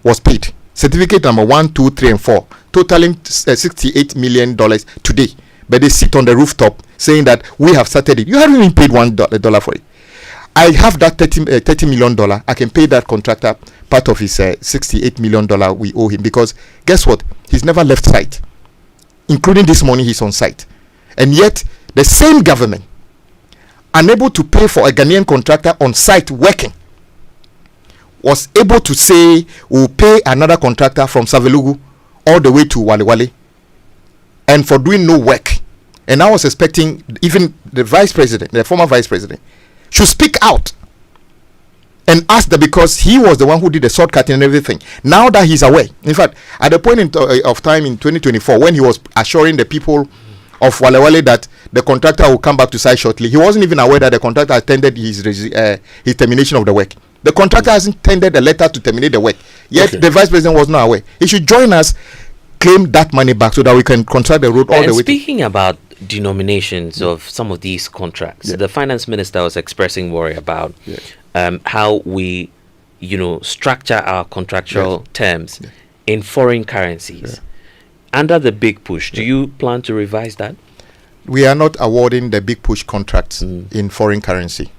was paid. Certificate number 1, 2, 3, and 4, totaling $68 million today. But they sit on the rooftop saying that we have started it. You haven't even paid $1 for it. I have that $30 million. I can pay that contractor part of his $68 million we owe him, because guess what? He's never left site. Including this morning, he's on site. And yet, the same government, unable to pay for a Ghanaian contractor on site working, was able to say we'll pay another contractor from Savelugu all the way to Wale, and for doing no work. And I was expecting even the vice president, the former vice president, should speak out and ask that, because he was the one who did the sword cutting and everything. Now that he's away, in fact, at the point of time in 2024, when he was assuring the people of Wale that the contractor will come back to site shortly, he wasn't even aware that the contractor attended his termination of the work. The contractor hasn't tendered a letter to terminate the work. Yet the vice president was not aware. He should join us, claim that money back so that we can contract the road all the way. Speaking about denominations of some of these contracts, the finance minister was expressing worry about how we, structure our contractual terms in foreign currencies. Under the big push, do you plan to revise that? We are not awarding the big push contracts in foreign currency.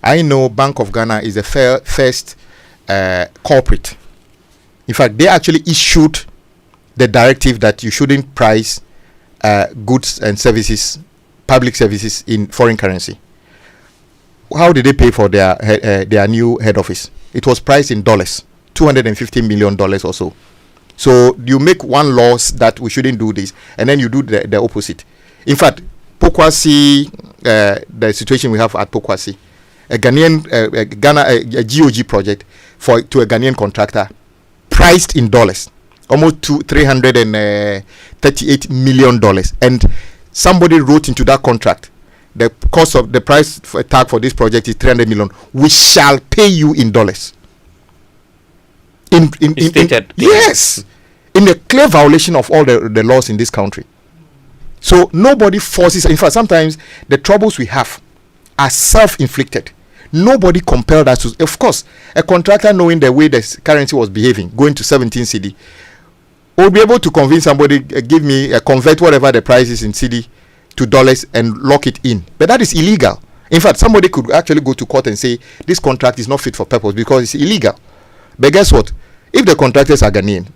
I know Bank of Ghana is the first corporate. In fact, they actually issued the directive that you shouldn't price goods and services, public services, in foreign currency. How did they pay for their new head office? It was priced in dollars, $250 million or so. So you make one law that we shouldn't do this, and then you do the opposite. In fact, Pokwasi, the situation we have at Pokwasi, a Ghanaian a GOG project to a Ghanaian contractor, priced in dollars, almost to $338 million, and somebody wrote into that contract, the cost of the price tag for this project is $300 million. We shall pay you in dollars. Yes, in a clear violation of all the laws in this country. So nobody forces. In fact, sometimes the troubles we have are self-inflicted. Nobody compelled us to. Of course, a contractor, knowing the way the currency was behaving, going to 17 cedi, will be able to convince somebody, convert whatever the price is in cedi to dollars and lock it in. But that is illegal. In fact, somebody could actually go to court and say this contract is not fit for purpose because it's illegal. But guess what? If the contractors are Ghanaian,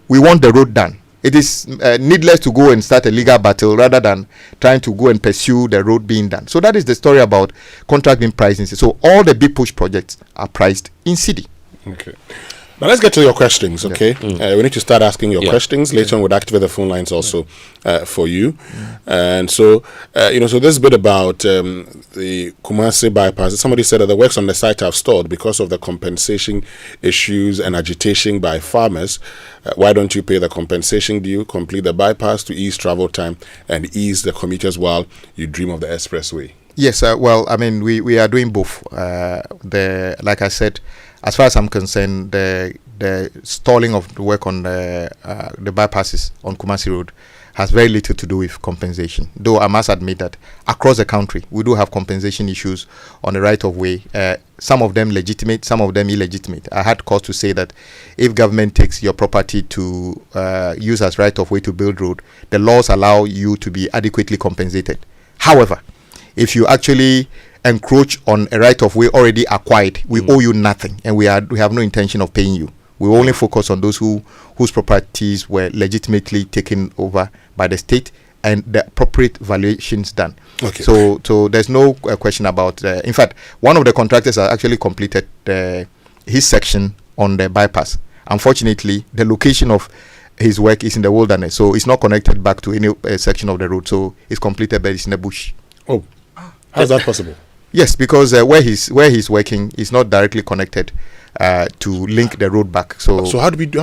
we want the road done. It is needless to go and start a legal battle rather than trying to go and pursue the road being done. So that is the story about contract being priced in cedi. So all the big push projects are priced in cedi. Okay. Now let's get to your questions, okay? We need to start asking your questions. Later on, we'll activate the phone lines also for you. And so, so this bit about the Kumasi bypass, somebody said that the works on the site have stalled because of the compensation issues and agitation by farmers. Why don't you pay the compensation due, complete the bypass to ease travel time and ease the commuters while you dream of the expressway? Yes, well, I mean, we are doing both. Like I said, as far as I'm concerned, the stalling of the work on the bypasses on Kumasi Road has very little to do with compensation. Though I must admit that across the country, we do have compensation issues on the right of way. Some of them legitimate, some of them illegitimate. I had cause to say that if government takes your property to use as right of way to build road, the laws allow you to be adequately compensated. However, if you actually encroach on a right of way already acquired, we owe you nothing, and we have no intention of paying you. We only focus on those whose properties were legitimately taken over by the state and the appropriate valuations done. Okay. So there's no question about. In fact, one of the contractors has actually completed his section on the bypass. Unfortunately, the location of his work is in the wilderness, so it's not connected back to any section of the road. So it's completed, but it's in the bush. Oh, how's that possible? Yes, because where he's working is not directly connected to link the road back. So how do we do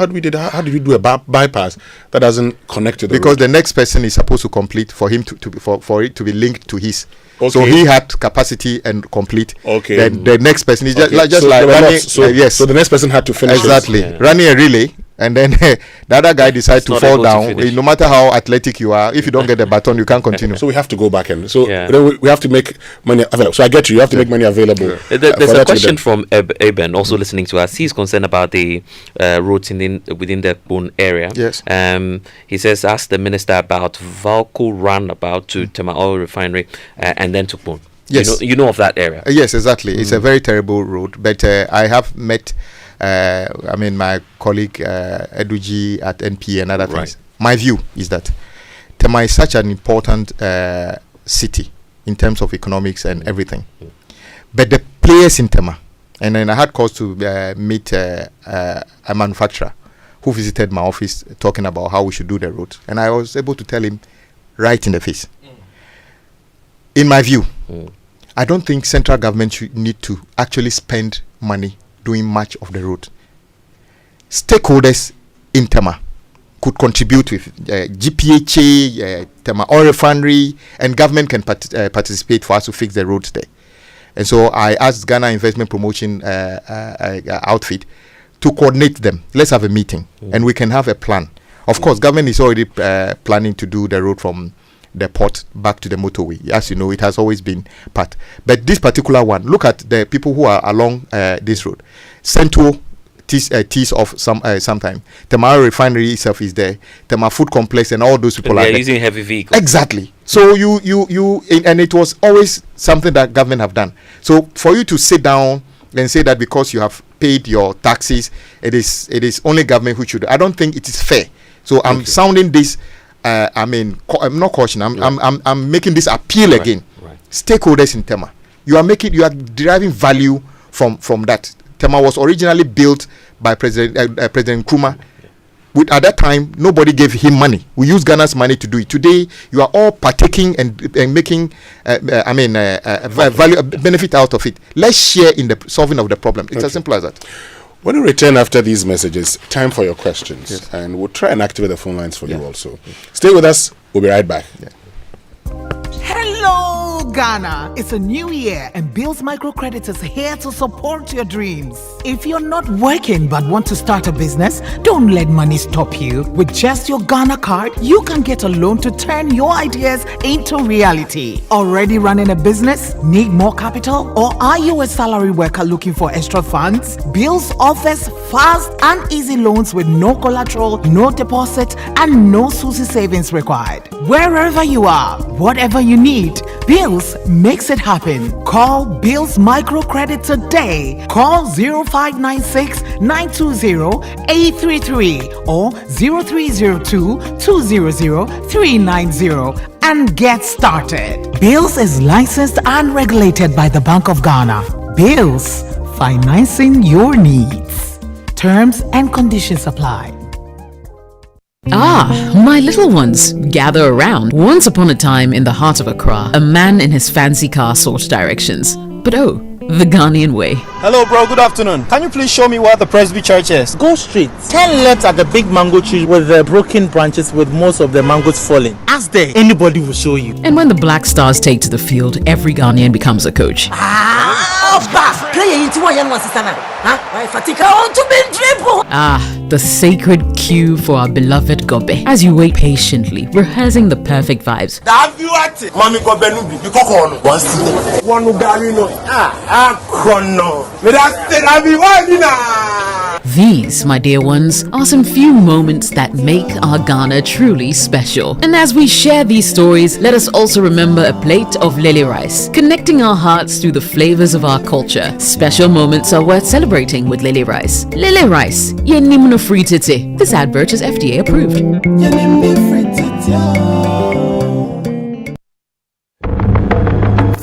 a bypass that doesn't connect to the because road? the next person is supposed to complete for him for it to be linked to his. Okay. So he had capacity and complete. Okay. Then the next person is just so like running. Yes. So the next person had to finish exactly running a relay, and then the other guy decides to fall down. No matter how athletic you are, if you don't get the baton, you can't continue. So we have to go back and we have to make money available. So I get you. You have to make money available. There's a question from Eben also listening to us. He's concerned about the roads within the Bone area. Yes. He says ask the minister about Valco runabout to Tema Oil Refinery and then to Bone. Yes. You know of that area. Yes, exactly. It's a very terrible road. But I have met my colleague Eduji at NP and other things. Right. My view is that Tema is such an important city in terms of economics and everything. But the players in Tema, and then I had cause to meet a manufacturer who visited my office talking about how we should do the road. And I was able to tell him right in the face. In my view, I don't think central government should need to actually spend money doing much of the road. Stakeholders in Tema could contribute with GPHA, Tema Oil Refinery, and government can participate for us to fix the roads there. And so I asked Ghana Investment Promotion outfit to coordinate them. Let's have a meeting and we can have a plan. Of course, government is already planning to do the road from the port back to the motorway. As you know, it has always been part. But this particular one, look at the people who are along this road. Central tease off sometime. Tema Refinery itself is there. Tema Food Complex and all those people are there. using heavy vehicles. Exactly. So and it was always something that government have done. So for you to sit down and say that because you have paid your taxes, it is only government who should. I don't think it is fair. So I'm sounding this. I'm not caution. I'm making this appeal again. Right. Stakeholders in Tema, you are deriving value from that. Tema was originally built by President Nkrumah. At that time, nobody gave him money. We use Ghana's money to do it. Today, you are all partaking and making value benefit out of it. Let's share in the solving of the problem. It's as simple as that. When we return after these messages, time for your questions. Yes. And we'll try and activate the phone lines for you also. Stay with us. We'll be right back. Hello, Ghana. It's a new year and Bill's Microcredit is here to support your dreams. If you're not working but want to start a business, don't let money stop you. With just your Ghana card, you can get a loan to turn your ideas into reality. Already running a business? Need more capital? Or are you a salary worker looking for extra funds? Bills offers fast and easy loans with no collateral, no deposit, and no SUSI savings required. Wherever you are, whatever you need, Bills makes it happen. Call Bills Microcredit today. Call 0596 920 833 or 0302 200 390 and get started. Bills is licensed and regulated by the Bank of Ghana. Bills, financing your needs. Terms and conditions apply. Ah, my little ones, gather around. Once upon a time in the heart of Accra, a man in his fancy car sought directions. But oh, the Ghanaian way. Hello bro, good afternoon. Can you please show me where the Presby Church is? Go straight. 10 left at the big mango tree with the broken branches with most of the mangoes falling. Ask there, anybody will show you. And when the Black Stars take to the field, every Ghanaian becomes a coach. Ah, the sacred cue for our beloved Gobe. As you wait patiently, rehearsing the perfect vibes. These, my dear ones, are some few moments that make our Ghana truly special. And as we share these stories, let us also remember a plate of lele rice, connecting our hearts through the flavors of our culture. Special moments are worth celebrating with lele rice. Lele rice, yenimno fritete. This advert is FDA approved.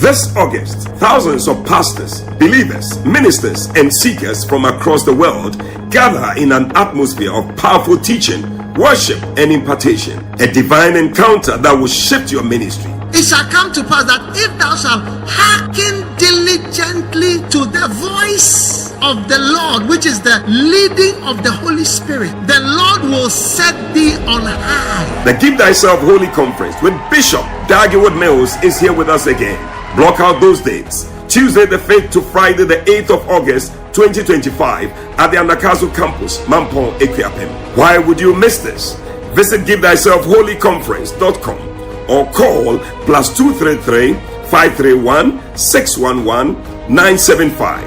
This August, thousands of pastors, believers, ministers, and seekers from across the world gather in an atmosphere of powerful teaching, worship, and impartation. A divine encounter that will shift your ministry. it shall come to pass that if thou shalt hearken diligently to the voice of the Lord, which is the leading of the Holy Spirit, the Lord will set thee on high. The Give Thyself Holy Conference with Bishop Dagewood Mills is here with us again. Block out those dates. Tuesday the 5th to Friday the 8th of August 2025 at the Anakazu campus, Mampong, Equiapem. Why would you miss this? Visit GiveThyselfHolyConference.com or call +233 531 611 975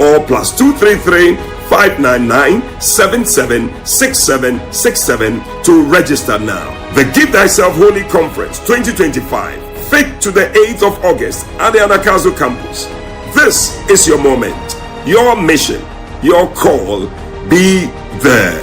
or +233 599 776767 to register now. The Give Thyself Holy Conference 2025, 5th to the 8th of August at the Anakazu campus. This is your moment, your mission, your call. Be there.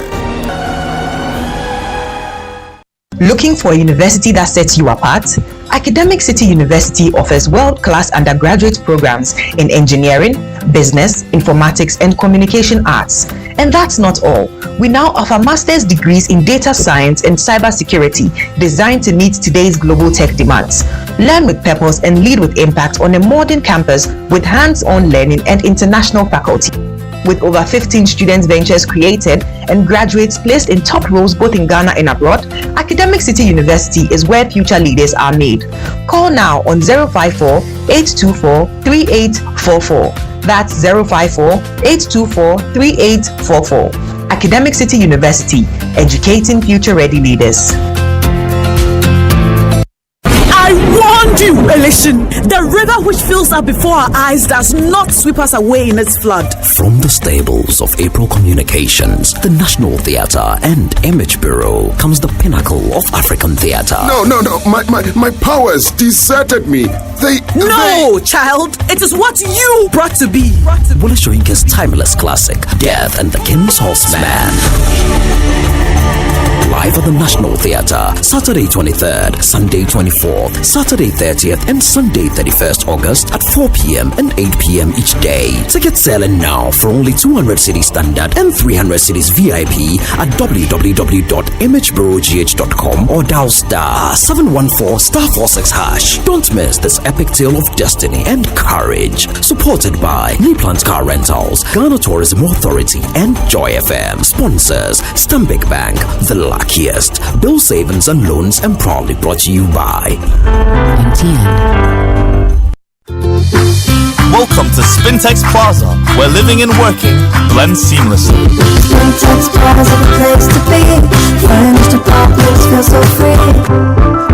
Looking for a university that sets you apart? Academic City University offers world-class undergraduate programs in engineering, business, informatics, and communication arts. And that's not all. We now offer master's degrees in data science and cybersecurity designed to meet today's global tech demands. Learn with purpose and lead with impact on a modern campus with hands-on learning and international faculty. With over 15 student ventures created and graduates placed in top roles both in Ghana and abroad, Academic City University is where future leaders are made. Call now on 054-824-3844. That's 054-824-3844. Academic City University, educating future-ready leaders. I warned you, Elation. The river which fills up before our eyes does not sweep us away in its flood. From the stables of April Communications, the National Theatre and Image Bureau comes the pinnacle of African theatre. No. My powers deserted me. No, child. It is what you brought to be. Wole Soyinka's timeless classic, Death and the King's Horseman. Live at the National Theatre, Saturday 23rd, Sunday 24th, Saturday 30th, and Sunday 31st August at 4 p.m. and 8 p.m. each day. Tickets selling now for only 200 cedis standard and 300 cedis VIP at www.imagebureaugh.com or dial *714*46#. Don't miss this epic tale of destiny and courage. Supported by Niplant Car Rentals, Ghana Tourism Authority, and Joy FM. Sponsors: Stanbic Bank, The Luckiest, Bill Savings and Loans, and proudly brought to you by Welcome to Spintex Plaza, where living and working blend seamlessly. Spintex Plaza, the place to be. Furnished apartments feel so free.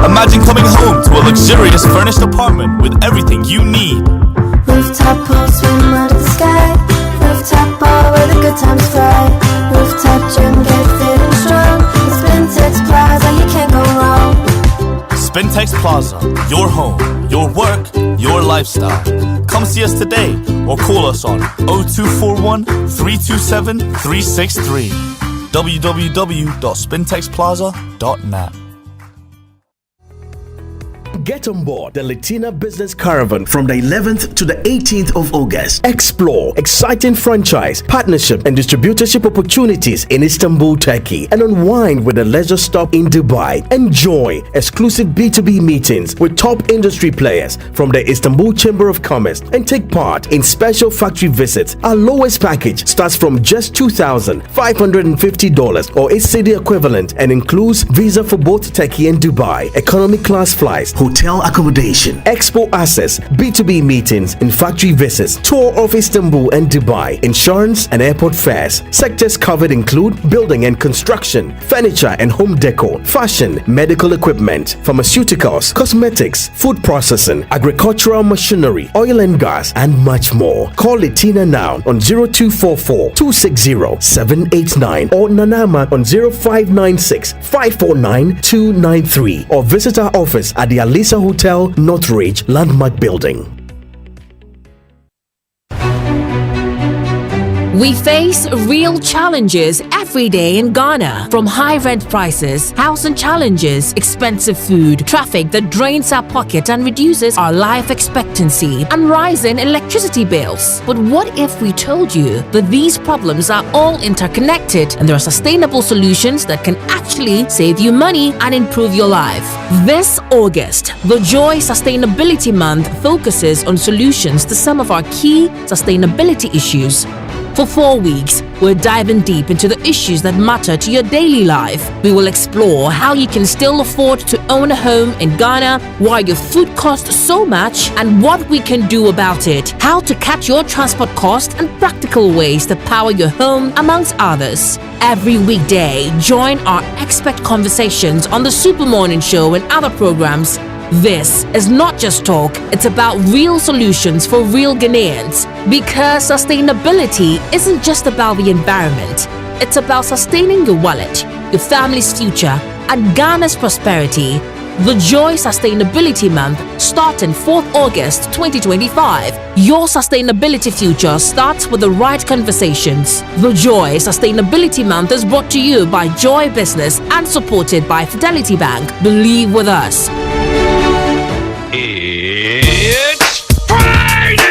Imagine coming home to a luxurious furnished apartment with everything you need. Rooftop pool, swim under the sky. Rooftop bar where the good times fly. Rooftop gym, get fit and strong. Spintex Plaza, you can't go wrong. Spintex Plaza, your home, your work, your lifestyle. Come see us today or call us on 0241 327 363. www.spintexplaza.net. Get on board the Latina Business Caravan from the 11th to the 18th of August. Explore exciting franchise, partnership, and distributorship opportunities in Istanbul, Turkey, and unwind with a leisure stop in Dubai. Enjoy exclusive B2B meetings with top industry players from the Istanbul Chamber of Commerce and take part in special factory visits. Our lowest package starts from just $2,550 or its cedi equivalent and includes visa for both Turkey and Dubai, economy class flights, hotel accommodation, expo access, B2B meetings and factory visits, tour of Istanbul and Dubai, insurance and airport fares. Sectors covered include building and construction, furniture and home decor, fashion, medical equipment, pharmaceuticals, cosmetics, food processing, agricultural machinery, oil and gas, and much more. Call Latina now on 0244 260 789 or Nanama on 0596 549 293 or visit our office at the Alisa Hotel, Northridge Landmark Building. We face real challenges every every day in Ghana. From high rent prices, housing challenges, expensive food, traffic that drains our pocket and reduces our life expectancy, and rising electricity bills. But what if we told you that these problems are all interconnected and there are sustainable solutions that can actually save you money and improve your life? This August, the Joy Sustainability Month focuses on solutions to some of our key sustainability issues. For 4 weeks, we're diving deep into the issues that matter to your daily life. We will explore how you can still afford to own a home in Ghana, why your food costs so much, and what we can do about it, how to cut your transport costs, and practical ways to power your home, amongst others. Every weekday, join our expert conversations on the Super Morning Show and other programs. This is not just talk, it's about real solutions for real Ghanaians. Because sustainability isn't just about the environment, it's about sustaining your wallet, your family's future, and Ghana's prosperity. The Joy Sustainability Month, starting 4th August 2025. Your sustainability future starts with the right conversations. The Joy Sustainability Month is brought to you by Joy Business and supported by Fidelity Bank. Believe with us. It's Friday!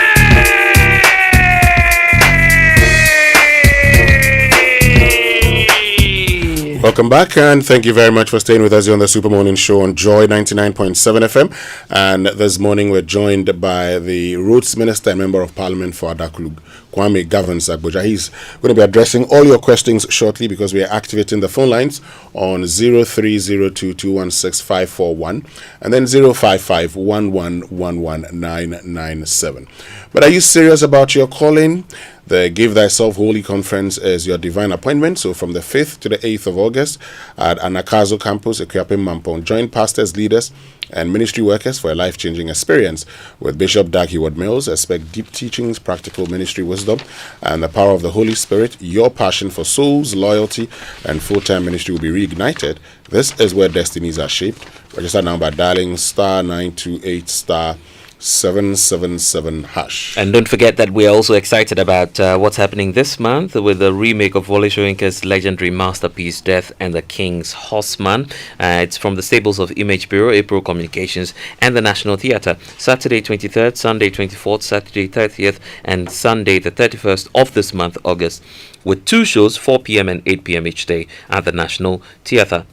Welcome back, and thank you very much for staying with us here on the Super Morning Show on Joy 99.7 FM. And this morning we're joined by the Roads Minister and Member of Parliament for Adakulug, Kwame Agbodza. He's going to be addressing all your questions shortly because we are activating the phone lines on 0302216541 and then 05511119997. But are you serious about your calling? The Give Thyself Holy Conference is your divine appointment. So from the 5th to the 8th of August at Anakazo campus, Equiapim Mampong, join pastors, leaders, and ministry workers for a life-changing experience. With Bishop Dag Heward-Mills, expect deep teachings, practical ministry wisdom, and the power of the Holy Spirit. Your passion for souls, loyalty, and full-time ministry will be reignited. This is where destinies are shaped. Register now by dialing *928*777#. And don't forget that we're also excited about what's happening this month with the remake of Wole Soyinka's legendary masterpiece Death and the King's Horseman. It's from the stables of Image Bureau, April Communications, and the National Theatre. Saturday 23rd, Sunday 24th, Saturday 30th, and Sunday the 31st of this month, August, with 2 shows, 4 p.m. and 8 p.m. each day at the National Theatre.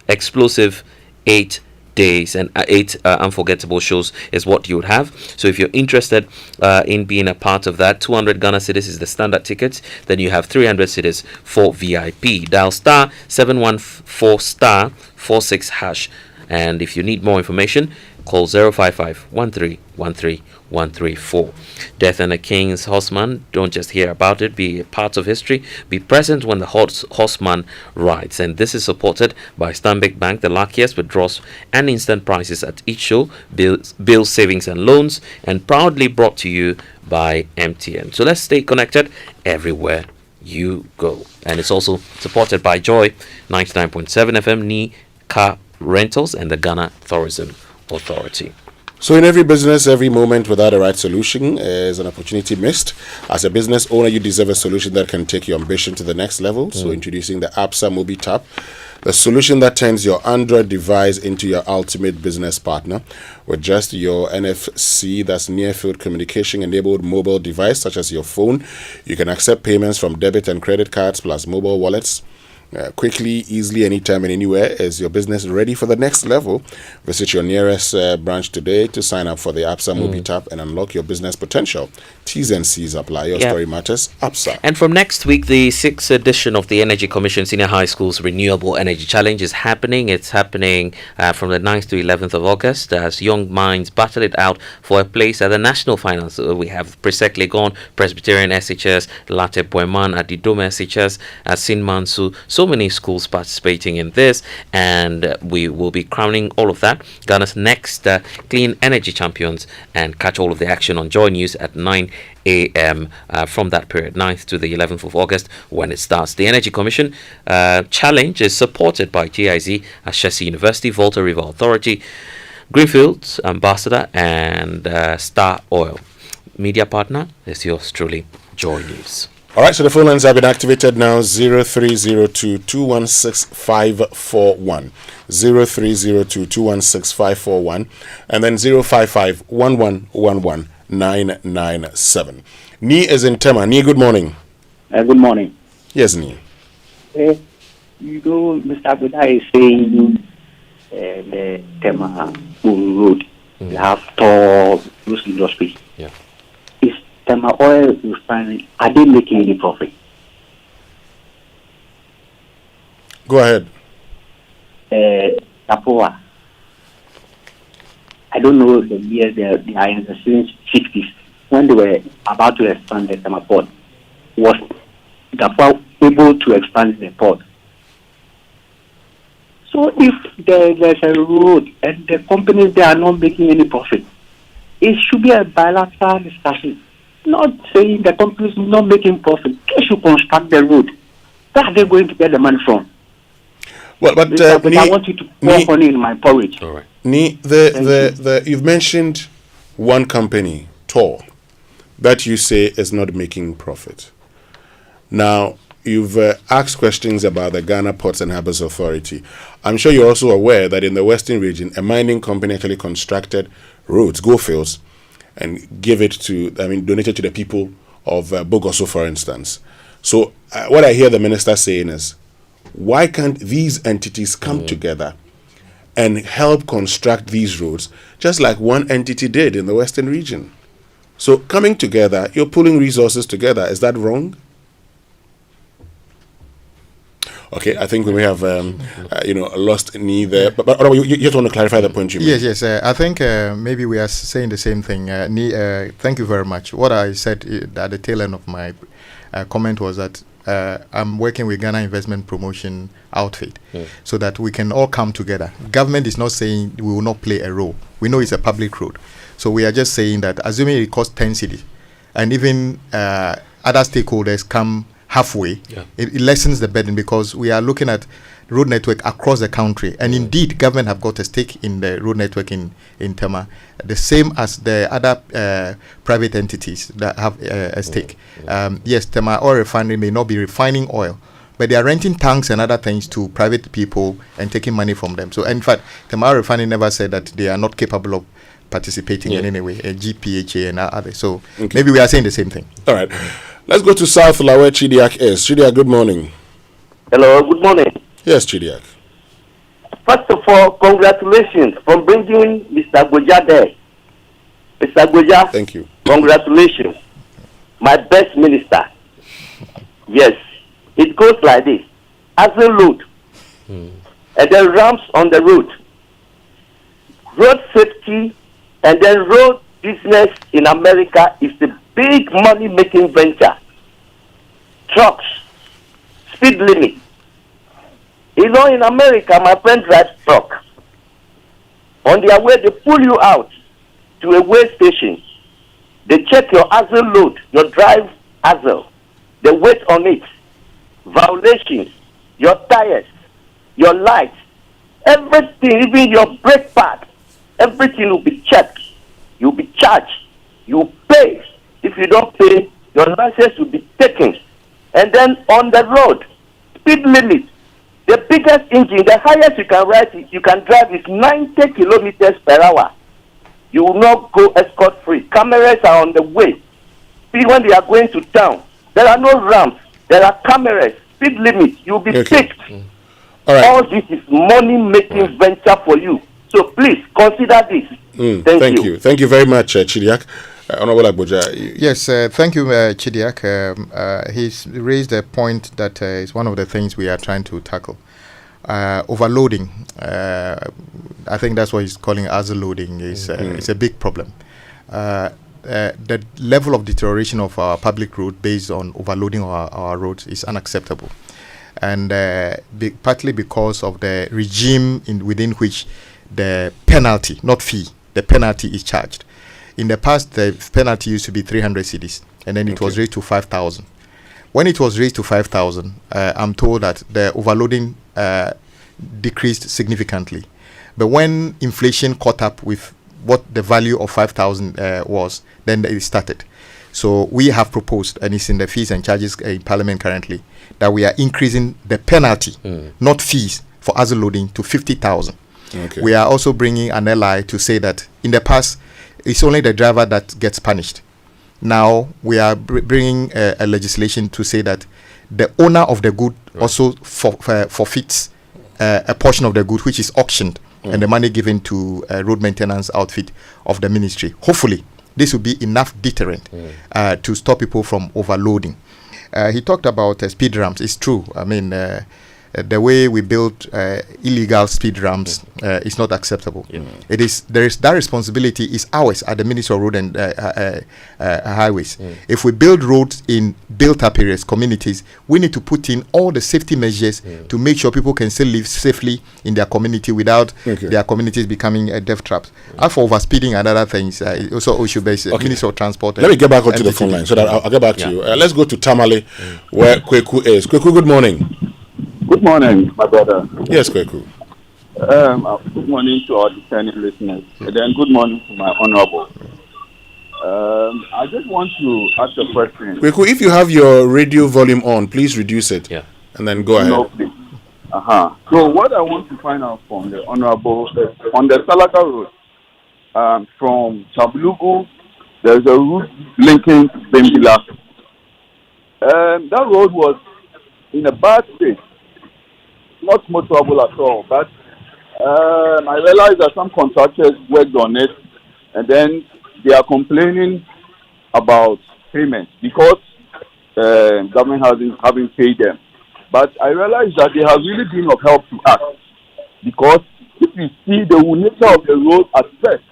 Explosive 8 days and 8 unforgettable shows is what you would have. So if you're interested in being a part of that, 200 Ghana cedis is the standard ticket. Then you have 300 cedis for VIP. Dial *714*46#. And if you need more information, call 055-1313-134. Death and the King's Horseman. Don't just hear about it, be a part of history. Be present when the horseman rides. And this is supported by Stanbic Bank, the luckiest withdrawals and instant prices at each show, bills, savings and loans, and proudly brought to you by MTN. So let's stay connected everywhere you go. And it's also supported by Joy 99.7 FM, Ni Car Rentals, and the Ghana Tourism Authority. So in every business, every moment without the right solution is an opportunity missed. As a business owner, you deserve a solution that can take your ambition to the next level. So introducing the Absa Mobi Tap, the solution that turns your Android device into your ultimate business partner. With just your NFC, that's near field communication enabled mobile device, such as your phone, you can accept payments from debit and credit cards plus mobile wallets. Quickly, easily, anytime and anywhere. Is your business ready for the next level? Visit your nearest branch today to sign up for the Absa Mobi Tap and unlock your business potential. T's and C's apply. Your story matters. Absa. And from next week, the 6th edition of the Energy Commission Senior High School's Renewable Energy Challenge is happening. It's happening from the 9th to 11th of August as young minds battle it out for a place at the national finals. We have Presec Legon, Presbyterian SHS, Latte Boeman, Adidome SHS, Sin Mansu. So many schools participating in this, and we will be crowning all of that, Ghana's next clean energy champions, and catch all of the action on Joy News at 9 a.m. From that period, 9th to the 11th of August, when it starts. The Energy Commission challenge is supported by GIZ, Ashesi University, Volta River Authority, Greenfields Ambassador, and Star Oil. Media partner is yours truly, Joy News. All right, so the phone lines have been activated now. 0302-216-541. 0302-216-541. And then 055-1111-997. Ni is in Tema. Ni, good morning. Good morning. Yes, Ni. You know, Mr. Agbodza is saying the Tema Road. We have tall those industries. Yeah. Is Tema Oil refinery, are they making any profit? Go ahead. Amoah. I don't know the years they are in the 60s when they were about to expand the Tema port. Was Amoah able to expand the port? So if there's a road and the companies they are not making any profit, it should be a bilateral discussion. Not saying the companies not making profit. They should construct the road. Where are they going to get the money from? Well, but I want you to pour honey in my porridge. All right. Ni, you've mentioned one company, Tor, that you say is not making profit. Now, you've asked questions about the Ghana Ports and Harbours Authority. I'm sure you're also aware that in the Western region, a mining company actually constructed roads, go fields, and donated to the people of Bogoso, for instance. So what I hear the minister saying is, why can't these entities come together and help construct these roads, just like one entity did in the Western region? So coming together, you're pulling resources together. Is that wrong? Okay, I think we may have, lost Ni there. But you just want to clarify the point you made. Yes. I think maybe we are saying the same thing. Ni, thank you very much. What I said at the tail end of my comment was that I'm working with Ghana Investment Promotion Outfit so that we can all come together. Government is not saying we will not play a role. We know it's a public road. So we are just saying that assuming it costs 10 cedis and even other stakeholders come halfway, it lessens the burden because we are looking at road network across the country, and indeed government have got a stake in the road network in Tema, the same as the other private entities that have a stake. Yes, Tema Oil Refinery may not be refining oil, but they are renting tanks and other things to private people and taking money from them. So in fact, Tema Oil Refinery never said that they are not capable of participating in any way, GPHA and others. So maybe we are saying the same thing. All right. Let's go to South La, where Chidiak is. Chidiak, good morning. Hello, good morning. Yes, Chidiak. First of all, congratulations for bringing Mr. Agbodza there. Mr. Agbodza, thank you. Congratulations. My best minister. Yes, it goes like this. Interlude, and then ramps on the road. Road safety, and then road business in America is the big money-making venture. Trucks, speed limit. You know, in America, my friend drives truck. On their way, they pull you out to a weigh station. They check your axle load, your drive axle, the weight on it, violations, your tires, your lights, everything, even your brake pad, everything will be checked. You'll be charged. You pay. If you don't pay, your license will be taken. And then on the road, speed limit. The biggest engine, the highest you can drive is 90 kilometers per hour. You will not go escort free. Cameras are on the way. When they are going to town, there are no ramps. There are cameras. Speed limit. You'll be picked. All right. All this is money-making venture for you. So please consider this. Thank you. Thank you very much, Chidiak. Honorable Agbodza. Yes, thank you, Chidiak. He's raised a point that is one of the things we are trying to tackle. Overloading. I think that's what he's calling overloading. It's a big problem. The level of deterioration of our public road based on overloading our roads is unacceptable. And partly because of the regime within which the penalty, not fee, the penalty is charged. In the past, the penalty used to be 300 cedis, and then it was raised to 5,000. When it was raised to 5,000, I'm told that the overloading decreased significantly. But when inflation caught up with what the value of 5,000 was, then it started. So we have proposed, and it's in the fees and charges in Parliament currently, that we are increasing the penalty, not fees, for azle loading to 50,000. Okay. We are also bringing an ally to say that in the past, it's only the driver that gets punished. Now we are bringing a legislation to say that the owner of the good also forfeits a portion of the good which is auctioned and the money given to a road maintenance outfit of the ministry. Hopefully, this will be enough deterrent to stop people from overloading. He talked about speed ramps. It's true. I mean, the way we build illegal speed ramps is not acceptable. There is that responsibility is ours at the Ministry of Road and Highways. If we build roads in built-up areas, communities, we need to put in all the safety measures to make sure people can still live safely in their community without their communities becoming death traps. As for overspeeding and other things, also issue-based. Ministry of Transport. Let me get back onto the phone line so that I'll get back to you. Let's go to Tamale, where Kweku is. Kweku, good morning. Good morning, my brother. Yes, Kweku. Good morning to our discerning listeners. And then good morning to my honorable. I just want to ask a question. Kweku, if you have your radio volume on, please reduce it. And then go ahead. No, please. So what I want to find out from the honorable is on the Salaka Road, from Chablugu, there's a route linking to Bembila. That road was in a bad state. Not motorable at all, but I realized that some contractors worked on it, and then they are complaining about payments because government haven't paid them. But I realized that they have really been of help to us, because if you see the nature of the road at first,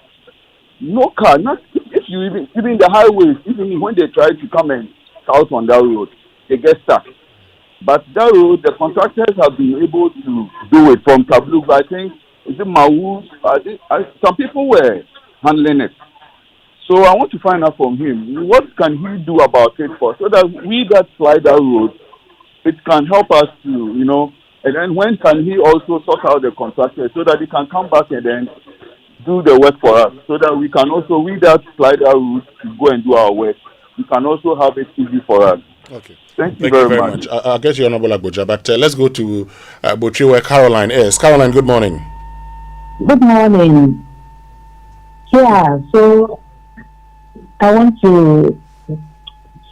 no car, not if you even the highways, even when they try to come and out on that road, they get stuck. But that road, the contractors have been able to do it from Tablu. I think, is it Mawu? Some people were handling it. So I want to find out from him, what can he do about it so that we that slide that road, it can help us to, and then when can he also sort out the contractors so that he can come back and then do the work for us, so that we can also, we that slide that route to go and do our work, we can also have it easy for us. Okay. Thank you very much. I'll get you Honorable Agbodza, but let's go to Botri, where Caroline is. Caroline, good morning. Good morning. Yeah, so I want to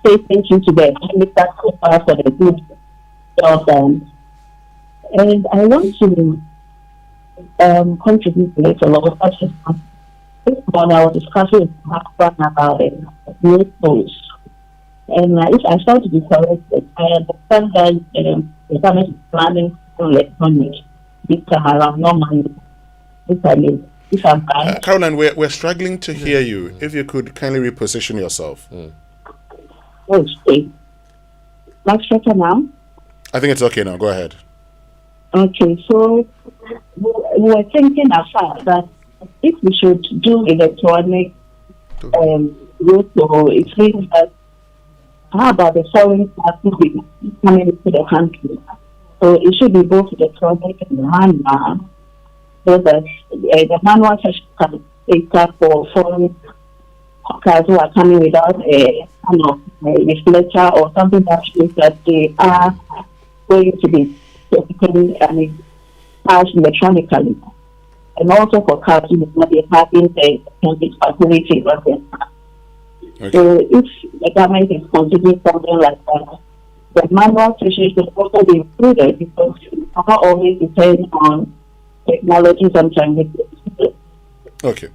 say thank you to the Minister for the good job done. And I want to contribute to it a lot of questions. This morning I was discussing with my husband about road tolls. And if I start to be corrected, I understand that the government is planning to electronic this time around, no money. If I'm right. Caroline, we're struggling to hear you. If you could kindly reposition yourself. Okay. Much better now? I think it's okay now. Go ahead. Okay, so we were thinking after that if we should do electronic road toll, it means that how about the foreign party coming into the country? So it should be both electronic and manual, so that the manual session can take up for foreign cars who are coming without a reflector or something that shows that they are going to be passed electronically. And also for cars who will not be having the facility. Okay. So if the government is considering something like that, the manual session should also be included, because it cannot always depend on technology sometimes. Okay.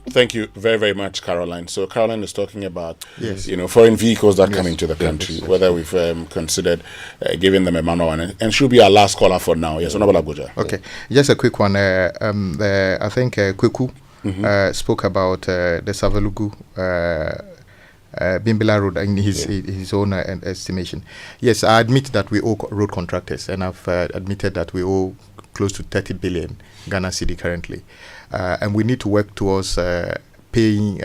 Thank you very, very much, Caroline. So Caroline is talking about, foreign vehicles that come into the country, whether we've considered giving them a manual, and should be our last caller for now. Yes, Honorable Agbodza. Okay, just a quick one. I think Kweku spoke about the Savalugu Bimbila Road in his own estimation. Yes, I admit that we owe road contractors, and I've admitted that we owe close to 30 billion Ghana cedi currently. And we need to work towards paying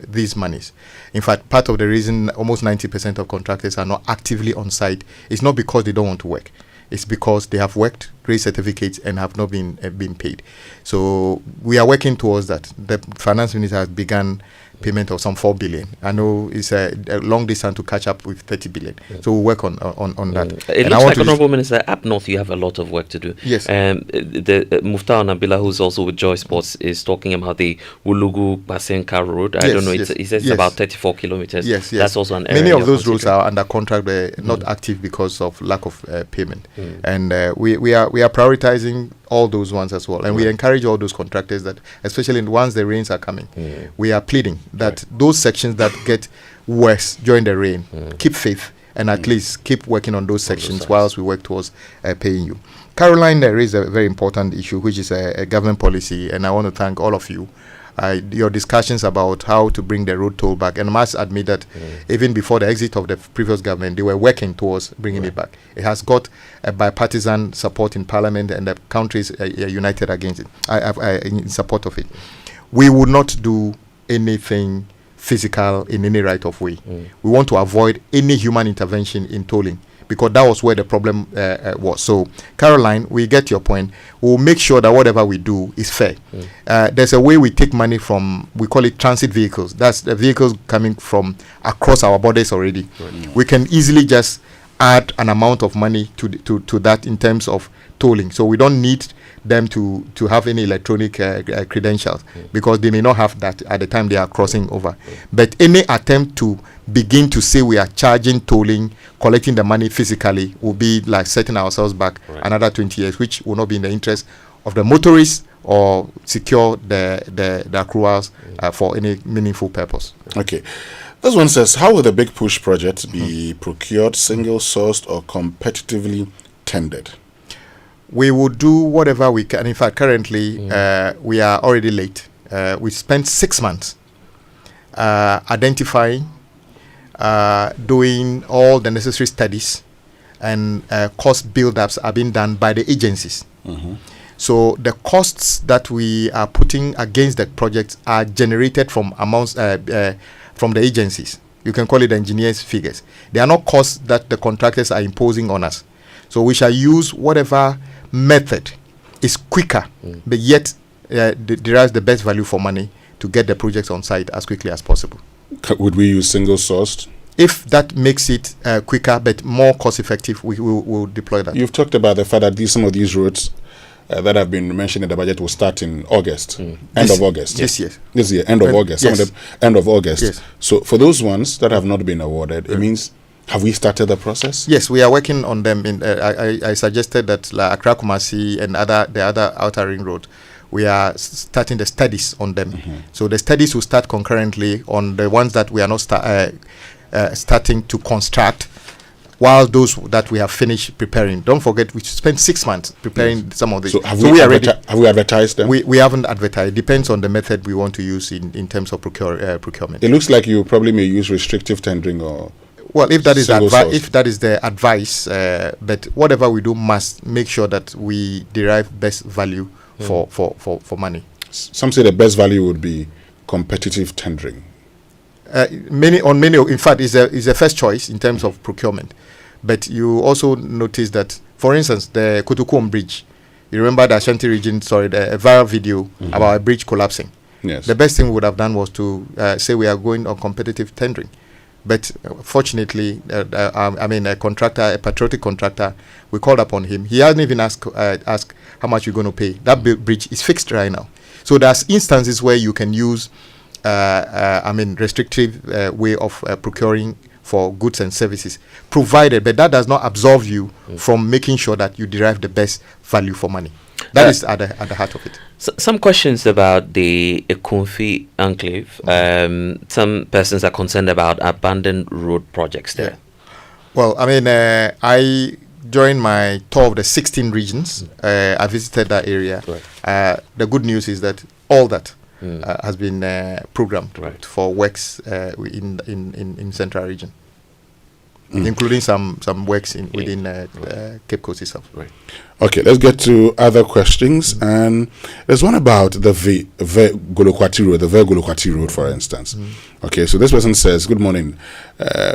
these monies. In fact, part of the reason almost 90% of contractors are not actively on site is not because they don't want to work. It's because they have worked raise certificates and have not been paid. So we are working towards that. The finance minister has begun payment of some 4 billion. I know it's a long distance to catch up with 30 billion. So we'll work on that. It and looks like, Honorable Minister, up north you have a lot of work to do. Yes. The Muftar Nabila, who's also with Joy Sports, is talking about the Wulugu Basenka Road. I don't know. He says it's about 34 kilometers. Yes. That's also an area. Many of those roads are under contract, but not active because of lack of payment. And we are prioritizing all those ones as well, and we encourage all those contractors that, especially once the rains are coming, we are pleading that those sections that get worse during the rain, keep faith and at least keep working on those sections whilst we work towards paying you. Caroline raised a very important issue, which is a government policy, and I want to thank all of you. Your discussions about how to bring the road toll back, and I must admit that even before the exit of the previous government, they were working towards bringing it back. It has got a bipartisan support in Parliament, and the country is united against it, in support of it. We would not do anything physical in any right of way. We want to avoid any human intervention in tolling, because that was where the problem was. So, Caroline, we get your point. We'll make sure that whatever we do is fair. There's a way we take money from, we call it transit vehicles. That's the vehicles coming from across our borders already. We can easily just add an amount of money to that in terms of tolling. So we don't need them to have any electronic credentials, because they may not have that at the time they are crossing over. But any attempt to begin to say we are charging tolling, collecting the money physically, will be like setting ourselves back another 20 years, which will not be in the interest of the motorists or secure the accruals for any meaningful purpose. Okay. This one says, how will the big push projects be procured, single sourced, or competitively tendered? We will do whatever we can. In fact, currently, we are already late. We spent 6 months identifying, doing all the necessary studies, and cost build-ups are being done by the agencies. So the costs that we are putting against the projects are generated from amounts from the agencies. You can call it engineers' figures. They are not costs that the contractors are imposing on us. So we shall use whatever method is quicker, but yet derives the best value for money to get the projects on site as quickly as possible. Would we use single sourced? If that makes it quicker but more cost effective, we will deploy that. You've talked about the fact that some of these roads that have been mentioned in the budget will start in August, end of August. This year, end of August. Yes. Some of them end of August. Yes. So for those ones that have not been awarded, it means, have we started the process? Yes, we are working on them. I suggested that Accra Kumasi and the other outer ring road, we are starting the studies on them. So the studies will start concurrently on the ones that we are not starting to construct, while those that we have finished preparing. Don't forget, we spent 6 months preparing some of these. So have we advertised them? We haven't advertised. It depends on the method we want to use in terms of procurement. It looks like you probably may use restrictive tendering or... Well, if that is the advice, but whatever we do must make sure that we derive best value for money. Some say the best value would be competitive tendering. In fact, is a first choice in terms of procurement. But you also notice that, for instance, the Kutukuom Bridge, you remember the Ashanti region, the viral video about a bridge collapsing. Yes. The best thing we would have done was to say we are going on competitive tendering. But fortunately, a patriotic contractor, we called upon him. He hasn't even asked how much you're going to pay. That bridge is fixed right now. So there's instances where you can use restrictive way of procuring for goods and services, provided, but that does not absolve you from making sure that you derive the best value for money. That is at the heart of it. Some questions about the Ekunfi enclave. Some persons are concerned about abandoned road projects there. Well, I during my tour of the 16 regions, I visited that area. The good news is that all that has been programmed for works in Central Region. including some works within Cape Coast itself. Right. Okay, let's get to other questions. And there's one about the Golokwati Road, the Golokwati Road, for instance. Okay, so this person says, good morning.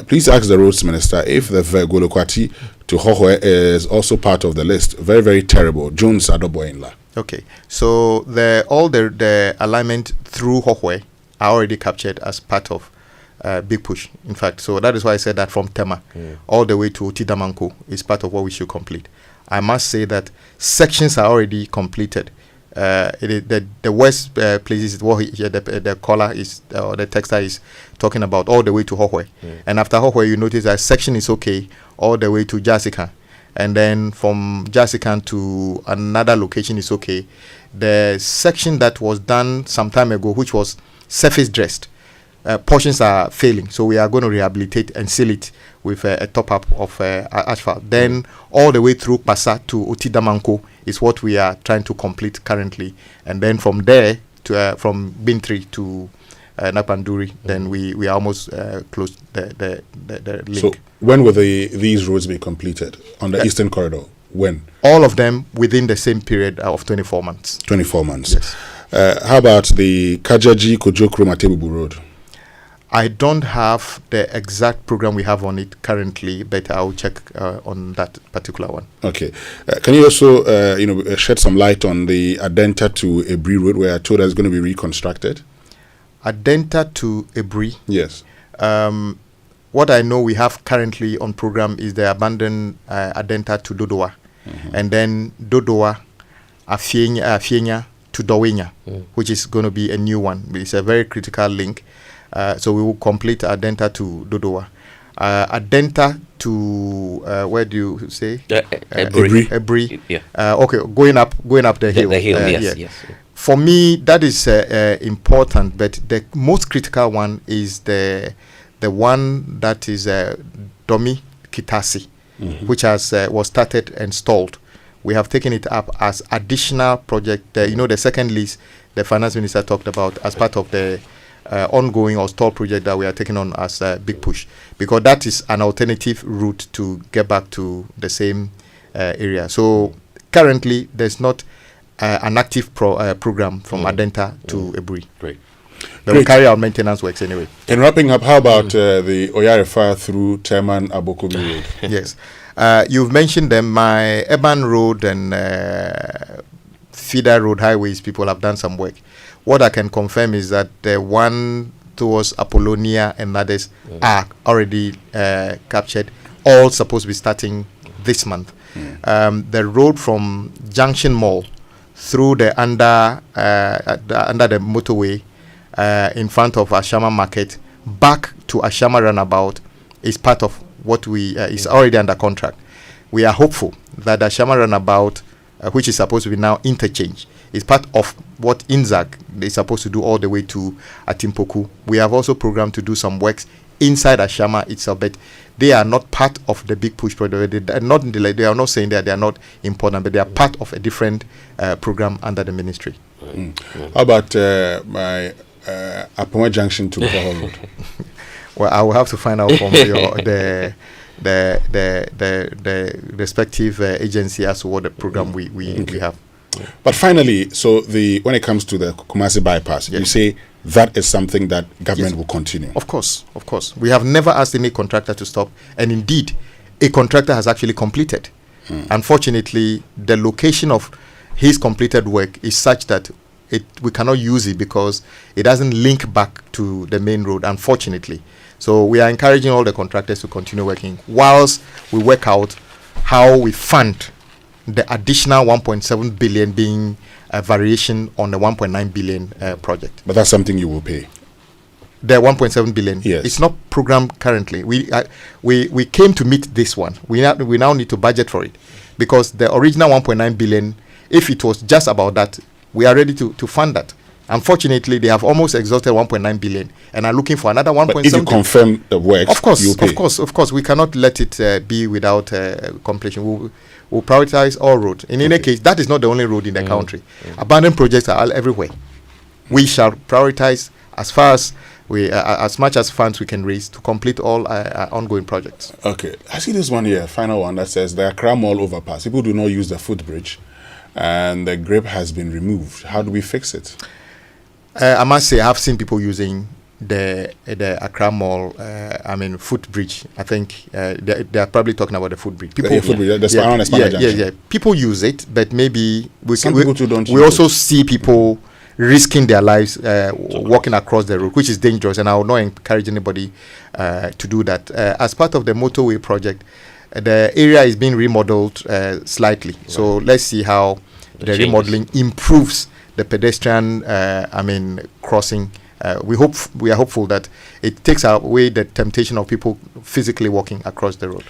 Please ask the roads minister if the Golokwati to Hohoe is also part of the list. Very, very terrible. Jones Adoboinla. Okay, so all the alignment through Hohoe are already captured as part of Big Push. In fact, so that is why I said that from Tema all the way to Otidamanko is part of what we should complete. I must say that sections are already completed. The west places what the caller is or the texter is talking about all the way to Hohoe, and after Hohoe you notice that section is okay all the way to Jasikan, and then from Jasikan to another location is okay. The section that was done some time ago, which was surface dressed, portions are failing, so we are going to rehabilitate and seal it with a top-up of asphalt. Then all the way through Pasa to Otidamanko is what we are trying to complete currently, and then from there to from Bintri to Napanduri, then we are almost close the link. So when will these roads be completed on the Eastern Corridor? When? All of them within the same period of 24 months. 24 months. Yes. How about the Kajaji Kojokro Matebubu Road? I don't have the exact program we have on it currently, but I'll check on that particular one. Okay. Can you also, shed some light on the Adenta to Ebri Road, where I told us it's going to be reconstructed? Adenta to Ebri? Yes. What I know we have currently on program is the abandoned Adenta to Dodowa, and then Dodowa, Afienya to Dowenya, which is going to be a new one. It's a very critical link. So we will complete Adenta to Dodowa. Adenta to where do you say? Ebri. Yeah. Okay, going up the hill. The hill, yes. For me, that is important, but the most critical one is the one that is Domi Kitasi, which was started and stalled. We have taken it up as additional project. The second list the finance minister talked about as part of the ongoing or stall project that we are taking on as a Big Push, because that is an alternative route to get back to the same area. So currently there's not an active program from Adenta to Ebri. Great. But we carry out maintenance works anyway. And wrapping up, how about the Oyare Fire through Teman Abokobi Road? Yes. You've mentioned them. My urban road and feeder road highways people have done some work. What I can confirm is that the one towards Apollonia and others are already captured, all supposed to be starting this month. The road from Junction Mall through the under the motorway in front of Ashama Market back to Ashama Runabout is part of what we is already under contract. We are hopeful that the Ashama Runabout, which is supposed to be now interchange, is part of what INZAC is supposed to do all the way to Atimpoku. We have also programmed to do some works inside Ashama itself, but they are not part of the Big Push project. They are not saying that they are not important, but they are part of a different program under the ministry. How about my Amoah Junction to Bahol Road? Well, I will have to find out from the respective agency as to what the program we have. But finally, so when it comes to the Kumasi bypass, you say that is something that government will continue. Of course. We have never asked any contractor to stop, and indeed, a contractor has actually completed. Unfortunately, the location of his completed work is such that we cannot use it because it doesn't link back to the main road, unfortunately. So we are encouraging all the contractors to continue working whilst we work out how we fund the additional 1.7 billion being a variation on the 1.9 billion project. But that's something you will pay. The 1.7 billion. Yes. It's not programmed currently. We came to meet this one. We now need to budget for it, because the original 1.9 billion, if it was just about that, we are ready to fund that. Unfortunately, they have almost exhausted 1.9 billion and are looking for another 1.7 billion. If you confirm the work, of course, you pay. Of course, we cannot let it be without completion. We'll prioritize all roads. In any case, that is not the only road in the country. Abandoned projects are all everywhere. We shall prioritize as far as we as much as funds we can raise to complete all ongoing projects. Okay, I see this one here, final one, that says the Accra Mall overpass. People do not use the footbridge, and the grip has been removed. How do we fix it? I must say, I have seen people using the Accra Mall, footbridge. I think they are probably talking about the footbridge. People, people use it, but maybe people too don't. We also see people risking their lives walking across the road, which is dangerous, and I will not encourage anybody to do that. As part of the motorway project, the area is being remodeled slightly. Right. So let's see how the remodeling improves the pedestrian crossing. We are hopeful that it takes away the temptation of people physically walking across the road.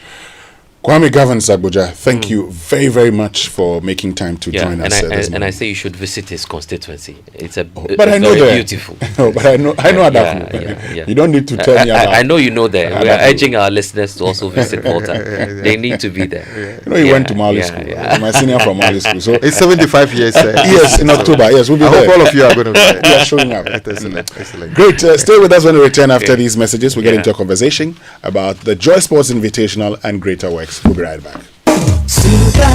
Kwame Agbodza, thank you very, very much for making time to join us. And I say you should visit his constituency. It's beautiful. But I know Advertisement. You don't need to tell me about. I know you know there. We are urging our listeners to also visit Malta. They need to be there. You went to Mali School. My senior from Mali School. So it's 75 years. Yes, in October. Yes, we'll be there. All of you are going to be there. We are showing up. Excellent. Great. Stay with us when we return after these messages. We get into a conversation about the Joy Sports Invitational and Greater Works. We'll be right back. Super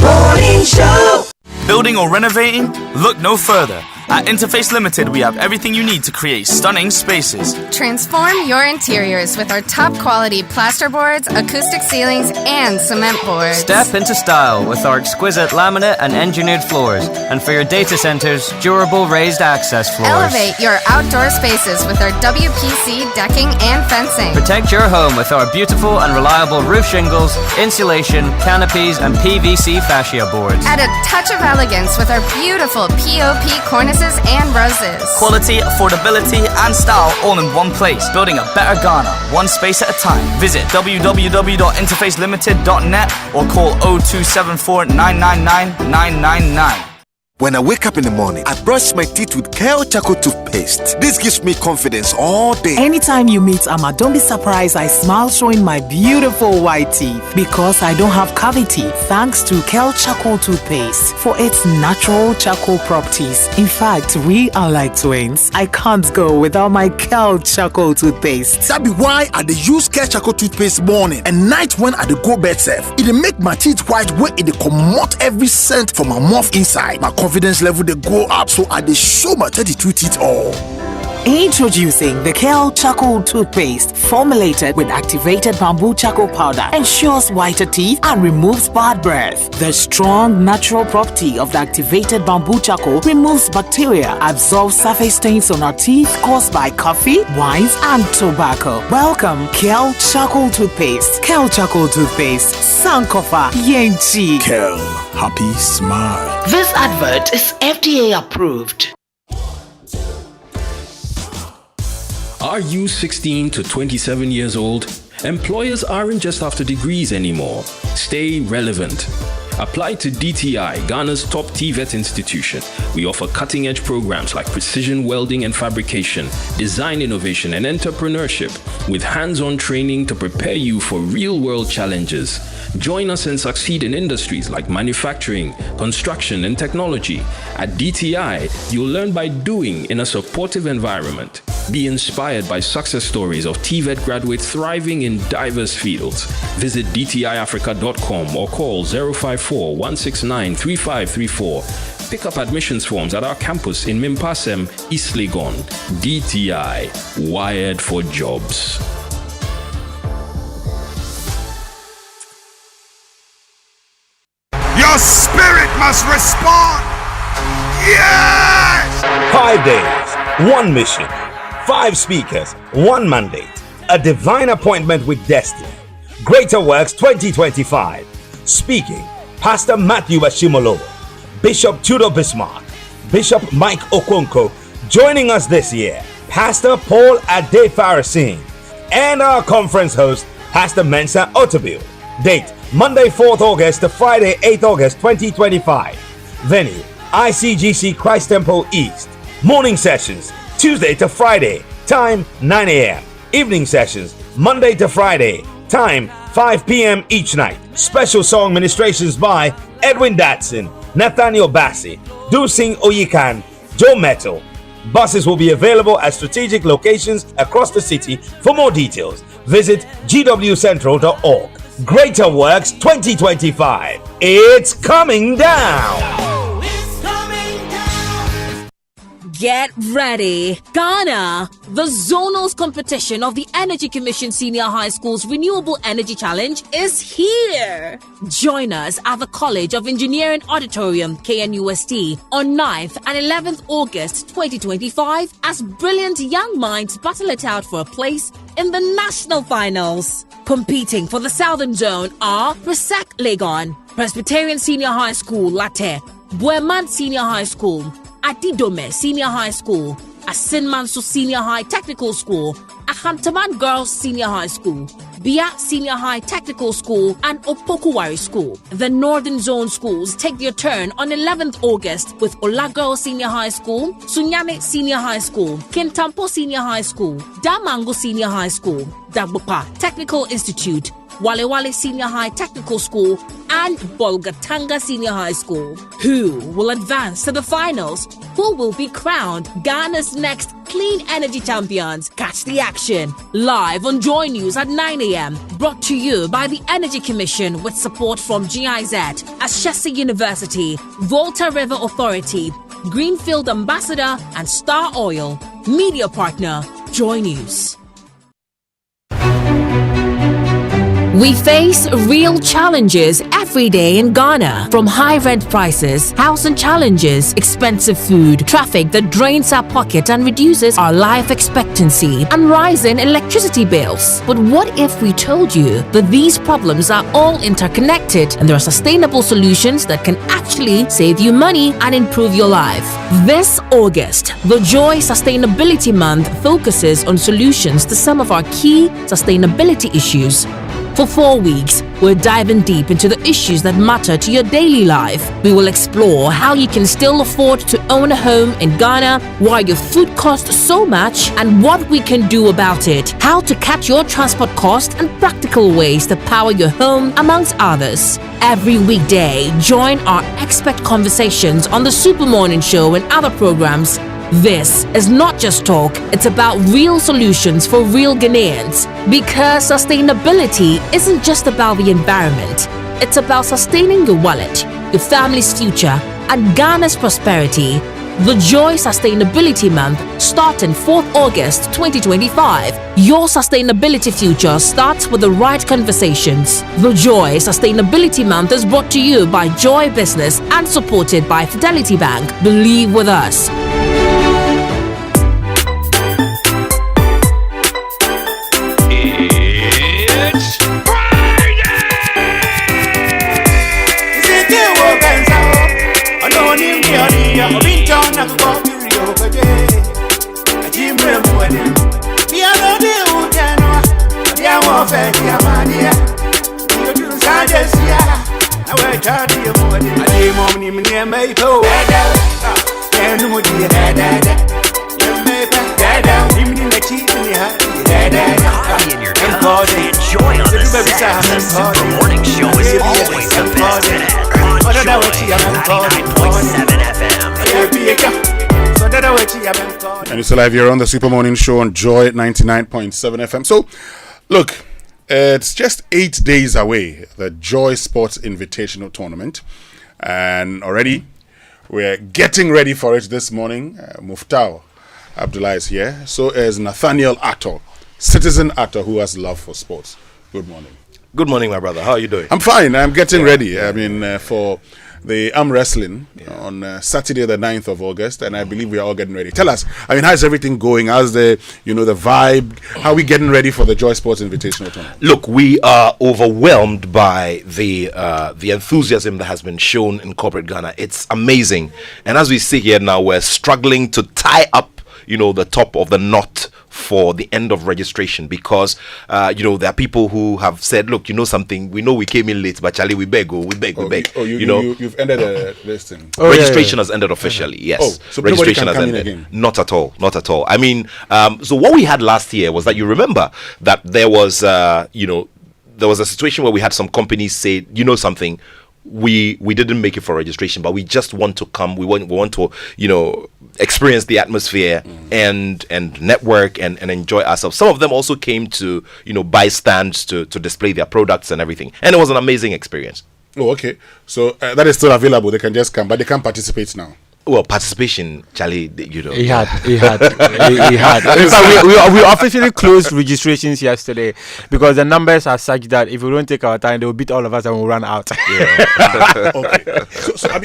Morning Show. Building or renovating? Look no further. At Interface Limited, we have everything you need to create stunning spaces. Transform your interiors with our top quality plasterboards, acoustic ceilings, and cement boards. Step into style with our exquisite laminate and engineered floors. And for your data centers, durable raised access floors. Elevate your outdoor spaces with our WPC decking and fencing. Protect your home with our beautiful and reliable roof shingles, insulation, canopies, and PVC fascia boards. Add a touch of elegance with our beautiful POP cornices and roses. Quality, affordability, and style all in one place. Building a better Ghana, one space at a time. Visit www.interfacelimited.net or call 0274 999 999. When I wake up in the morning, I brush my teeth with Kale Charcoal toothpaste. This gives me confidence all day. Anytime you meet Amma, don't be surprised I smile showing my beautiful white teeth because I don't have cavity thanks to Kale Charcoal toothpaste for its natural charcoal properties. In fact, we are like twins. I can't go without my Kale Charcoal toothpaste. That be why I dey use Kale Charcoal toothpaste morning and night when I dey go bed safe. It dey make my teeth white when it dey comot every scent from my mouth inside. My confidence level they go up, so I dey show my 32 teeth all. Introducing the Kale Charcoal toothpaste, formulated with activated bamboo charcoal powder, ensures whiter teeth and removes bad breath. The strong natural property of the activated bamboo charcoal removes bacteria, absorbs surface stains on our teeth caused by coffee, wines, and tobacco. Welcome, Kale Charcoal toothpaste. Kale Charcoal toothpaste, Sankofa Yenchi. Kale, happy smile. This advert is FDA approved. Are you 16 to 27 years old? Employers aren't just after degrees anymore. Stay relevant. Apply to DTI, Ghana's top TVET institution. We offer cutting-edge programs like precision welding and fabrication, design innovation and entrepreneurship, with hands-on training to prepare you for real-world challenges. Join us and succeed in industries like manufacturing, construction, and technology. At DTI, you'll learn by doing in a supportive environment. Be inspired by success stories of TVET graduates thriving in diverse fields. Visit dtiafrica.com or call 054-169-3534. Pick up admissions forms at our campus in Mimpasem, East Legon. DTI, wired for jobs. Your spirit must respond. Yes! 5 days, one mission, 5 speakers, one mandate, a divine appointment with destiny. Greater Works 2025. Speaking, Pastor Matthew Ashimolo, Bishop Tudor Bismarck, Bishop Mike Okonkwo. Joining us this year, Pastor Paul Adefarasin, and our conference host, Pastor Mensa Otabil. Date, Monday 4th August to Friday 8th August 2025. Venue, ICGC Christ Temple East. Morning sessions, Tuesday to Friday, time 9 a.m. Evening sessions, Monday to Friday, time 5 p.m. each night. Special song ministrations by Edwin Datson, Nathaniel Bassi, Dusing Oyikan, Joe Metal. Buses will be available at strategic locations across the city. For more details, visit gwcentral.org. Greater Works 2025. It's coming down. Get ready. Ghana, the zonals competition of the Energy Commission Senior High School's Renewable Energy Challenge is here. Join us at the College of Engineering Auditorium, KNUST, on 9th and 11th August 2025 as brilliant young minds battle it out for a place in the national finals. Competing for the Southern Zone are Presec Legon, Presbyterian Senior High School, Latte, Bueman Senior High School, Adidome Senior High School, Asinmanso Senior High Technical School, Ahantaman Girls Senior High School, Bia Senior High Technical School, and Opokuwari School. The Northern Zone schools take their turn on 11th August with Olagirl Senior High School, Sunyane Senior High School, Kintampo Senior High School, Damango Senior High School, Dabupa Technical Institute, Wale Wale Senior High Technical School, and Bolgatanga Senior High School. Who will advance to the finals? Who will be crowned Ghana's next clean energy champions? Catch the action live on Joy News at 9 a.m. Brought to you by the Energy Commission with support from GIZ, Ashesi University, Volta River Authority, Greenfield Ambassador, and Star Oil. Media partner, Joy News. We face real challenges every day in Ghana, from high rent prices, housing challenges, expensive food, traffic that drains our pocket and reduces our life expectancy, and rising electricity bills. But what if we told you that these problems are all interconnected and there are sustainable solutions that can actually save you money and improve your life? This August, the Joy Sustainability Month focuses on solutions to some of our key sustainability issues. For 4 weeks, we're diving deep into the issues that matter to your daily life. We will explore how you can still afford to own a home in Ghana, why your food costs so much, and what we can do about it, how to cut your transport costs, and practical ways to power your home, amongst others. Every weekday, join our expert conversations on the Super Morning Show and other programs. This is not just talk, it's about real solutions for real Ghanaians. Because sustainability isn't just about the environment, it's about sustaining your wallet, your family's future, and Ghana's prosperity. The Joy Sustainability Month starting 4th August 2025. Your sustainability future starts with the right conversations. The Joy Sustainability Month is brought to you by Joy Business and supported by Fidelity Bank. Believe with us. Enjoy on the set. The Super Morning Show is always the best on Joy 99.7 FM. And it's live here on the Super Morning Show on Joy 99.7 FM. So, look, it's just 8 days away, the Joy Sports Invitational Tournament. And already we're getting ready for it this morning. Muftau Abdullah is here. So is Nathaniel Atto, Citizen Atto, who has love for sports. Good morning. Good morning, my brother. How are you doing? I'm fine. I'm getting ready. I mean, for the arm wrestling on Saturday, the 9th of August, and I believe we are all getting ready. Tell us, I mean, how's everything going? How's the, the vibe? How are we getting ready for the Joy Sports Invitational Tournament? Look, we are overwhelmed by the enthusiasm that has been shown in corporate Ghana. It's amazing. And as we sit here now, we're struggling to tie up, the top of the knot for the end of registration because there are people who have said, look, something, we know we came in late, but Charlie, we beg. You've ended the listing. Registration has ended officially. Yes. So registration has ended again. Not at all. I mean, so what we had last year was that you remember that there was there was a situation where we had some companies say, something, we didn't make it for registration, but we just want to come. We want to, experience the atmosphere and network and enjoy ourselves. Some of them also came to, buy stands to display their products and everything. And it was an amazing experience. Oh, okay. So that is still available. They can just come, but they can't participate now. Well, participation, Charlie, He had. In fact, we officially closed registrations yesterday because the numbers are such that if we don't take our time, they will beat all of us and we'll run out. Yeah. Okay.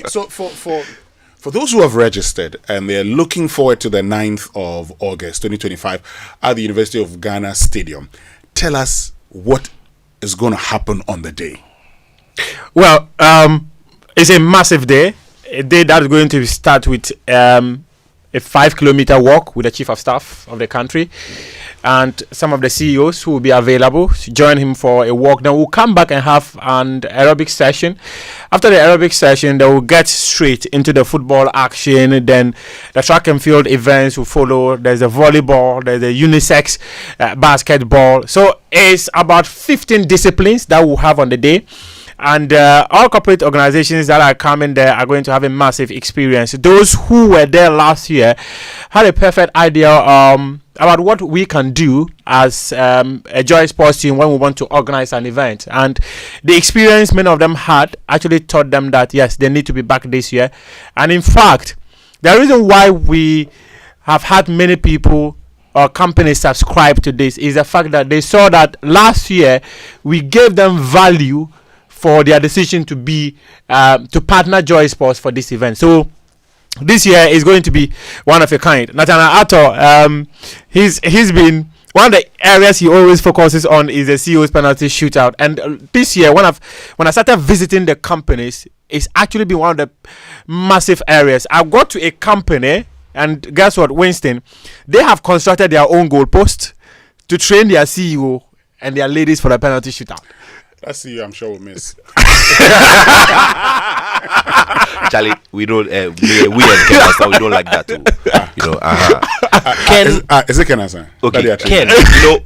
So for those who have registered and they're looking forward to the 9th of August 2025 at the University of Ghana Stadium, tell us what is going to happen on the day. Well, it's a massive day. A day that is going to start with a 5-kilometer walk with the Chief of Staff of the country and some of the CEOs who will be available to join him for a walk. Then we'll come back and have an aerobic session. After the aerobic session, they will get straight into the football action. Then the track and field events will follow. There's the volleyball, there's the unisex basketball. So it's about 15 disciplines that we'll have on the day. And all corporate organizations that are coming there are going to have a massive experience. Those who were there last year had a perfect idea about what we can do as a Joy Sports team when we want to organize an event. And the experience many of them had actually taught them that, yes, they need to be back this year. And in fact, the reason why we have had many people or companies subscribe to this is the fact that they saw that last year we gave them value for their decision to be to partner Joy Sports for this event. So this year is going to be one of a kind. Nathaniel Atto, he's been one of the areas he always focuses on is the CEO's penalty shootout. And this year, when I started visiting the companies, it's actually been one of the massive areas. I got to a company, and guess what, Winston? They have constructed their own goalpost to train their CEO and their ladies for the penalty shootout. That CEO, I'm sure, will miss. Charlie, we don't. We as Kenas, we don't like that too. Ken, is it Kenas? Okay, Ken.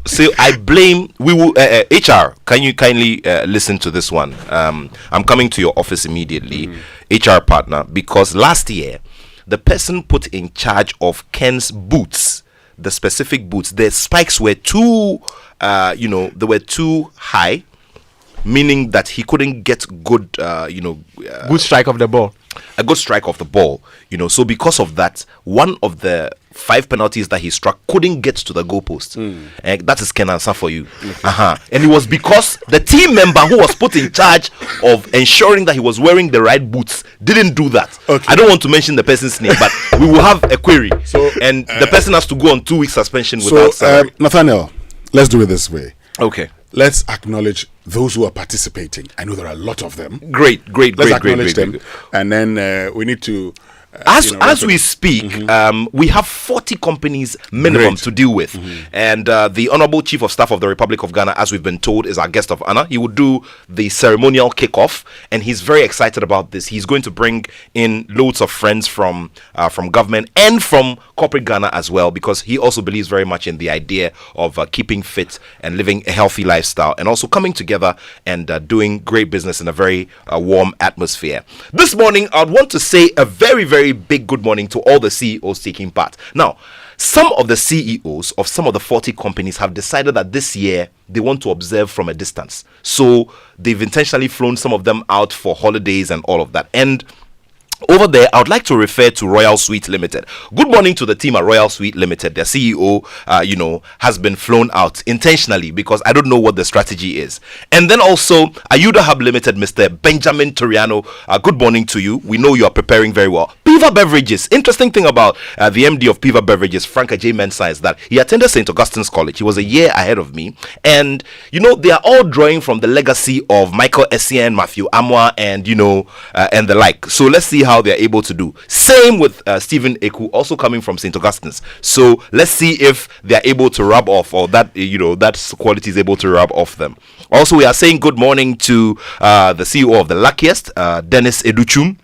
So I blame. We will. HR, can you kindly listen to this one? I'm coming to your office immediately, HR partner, because last year the person put in charge of Ken's boots, the specific boots, the spikes were too. They were too high. Meaning that he couldn't get good, good strike of the ball. A good strike of the ball, So because of that, one of the 5 penalties that he struck couldn't get to the goalpost. And that is Ken answer for you. Okay. And it was because the team member who was put in charge of ensuring that he was wearing the right boots didn't do that. Okay. I don't want to mention the person's name, but we will have a query. So, and the person has to go on 2 weeks suspension without salary. Nathaniel, let's do it this way. Okay. Let's acknowledge those who are participating. I know there are a lot of them. Great. Let's acknowledge them. And then we need to... As we speak, we have 40 companies minimum to deal with. And the Honorable Chief of Staff of the Republic of Ghana, as we've been told, is our guest of honor. He will do the ceremonial kickoff, and he's very excited about this. He's going to bring in loads of friends from government and from corporate Ghana as well, because he also believes very much in the idea of keeping fit and living a healthy lifestyle, and also coming together and doing great business in a very warm atmosphere. This morning, I'd want to say a very, very big good morning to all the CEOs taking part. Now, some of the CEOs of some of the 40 companies have decided that this year they want to observe from a distance. So they've intentionally flown some of them out for holidays and all of that. And over there, I would like to refer to Royal Suite Limited. Good morning to the team at Royal Suite Limited. Their CEO, has been flown out intentionally because I don't know what the strategy is. And then also, Ayuda Hub Limited, Mr. Benjamin Toriano. Good morning to you. We know you are preparing very well. Piva Beverages. Interesting thing about the MD of Piva Beverages, Frank J. Mensah, is that he attended St. Augustine's College. He was a year ahead of me. And, they are all drawing from the legacy of Michael Essien, Matthew Amoah, and, and the like. So let's see how they're able to do. Same with Stephen Eku, also coming from St. Augustine's. So let's see if they're able to rub off, or that that quality is able to rub off them. Also, we are saying good morning to the CEO of the Luckiest, Dennis Educhum.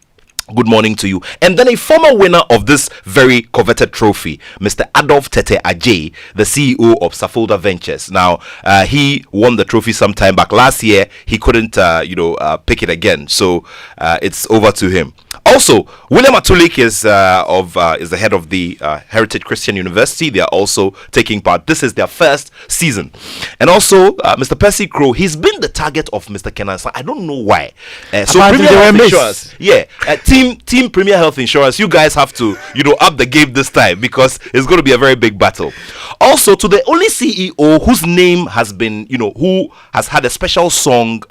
Good morning to you. And then a former winner of this very coveted trophy, Mr. Adolf Tete Ajay, the CEO of Safolda Ventures. Now, he won the trophy some time back. Last year, he couldn't, pick it again. So it's over to him. Also, William Atulik is the head of the Heritage Christian University. They are also taking part. This is their first season. And also, Mr. Percy Crow, he's been the target of Mr. Kenansa. I don't know why. So Premier Health Insurance, Team Premier Health Insurance, you guys have to, up the game this time, because it's going to be a very big battle. Also, to the only CEO whose name has been, who has had a special song,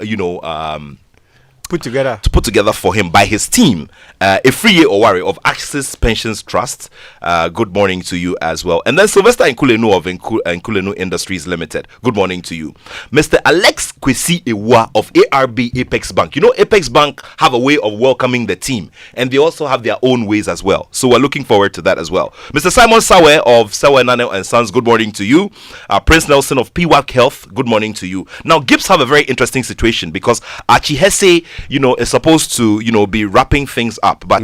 put together for him by his team, Efriye Owari of Axis Pensions Trust. Good morning to you as well. And then Sylvester Nkulenu of Nkulenu Industries Limited. Good morning to you. Mr. Alex Kwesi Ewa of ARB Apex Bank. Apex Bank have a way of welcoming the team, and they also have their own ways as well. So we're looking forward to that as well. Mr. Simon Sawe of Sawe Nane and Sons. Good morning to you. Prince Nelson of PWAC Health. Good morning to you. Now, Gibbs have a very interesting situation because Archie Hesse is supposed to, be wrapping things up, but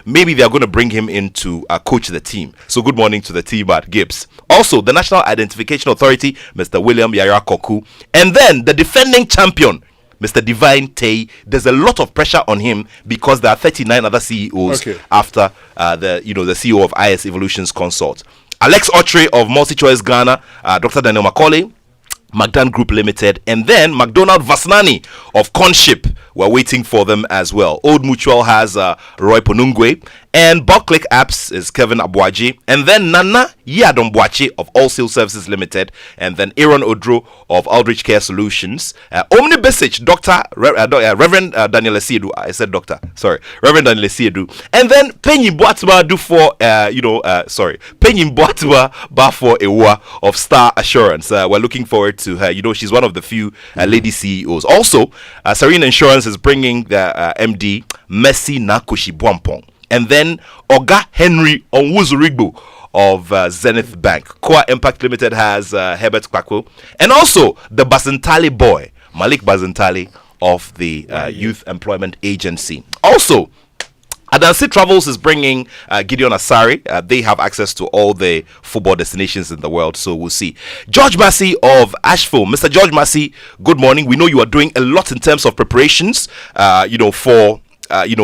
maybe they are going to bring him in to coach the team. So good morning to the team at Gibbs. Also, the National Identification Authority, Mr. William Yaya Koku, and then the defending champion, Mr. Divine Tay. There's a lot of pressure on him because there are 39 other CEOs after the CEO of IS Evolutions Consult. Alex Otre of MultiChoice Ghana, Dr. Daniel Macaulay, Magdan Group Limited, and then McDonald Vasnani of Conship. We're waiting for them as well. Old Mutual has Roy Ponungwe, and Bucklick Apps is Kevin Abuaji, and then Nana Yadombuachi of All Sales Services Limited, and then Aaron Odro of Aldrich Care Solutions. Omni Besich, Reverend Daniel Esiedu. I said doctor. Sorry, Reverend Daniel Esiedu. And then Penny Boatwa Penny Boatwa Bafo Ewa of Star Assurance. We're looking forward to her. She's one of the few lady CEOs. Also, Serene Insurance is bringing the MD Messi Nakushi Bwampong. And then Oga Henry Onwuzurigbo of Zenith Bank. Koa Impact Limited has Herbert Kwako. And also the Bazantali boy, Malik Bazantali of the Youth Employment Agency. Also, Adansi Travels is bringing Gideon Asari. They have access to all the football destinations in the world, so we'll see. George Massey of Asheville. Mr. George Massey, good morning. We know you are doing a lot in terms of preparations,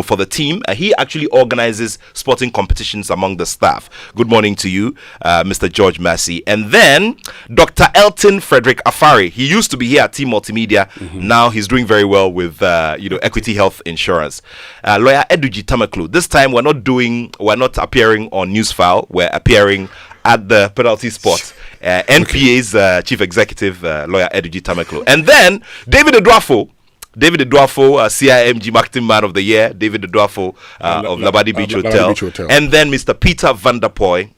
for the team. He actually organizes sporting competitions among the staff. Good morning to you, Mr. George Massey. And then Dr. Elton Frederick Afari. He used to be here at Team Multimedia. Now he's doing very well with Equity Health Insurance. Lawyer Eduji Tamaklu. This time we're not appearing on Newsfile. We're appearing at the penalty spot. NPA's Chief Executive, Lawyer Eduji Tamaklu. And then David Edwafo, CIMG Marketing Man of the Year, David Edwafo of Labadi Beach Hotel. And then Mr. Peter Vanderpoy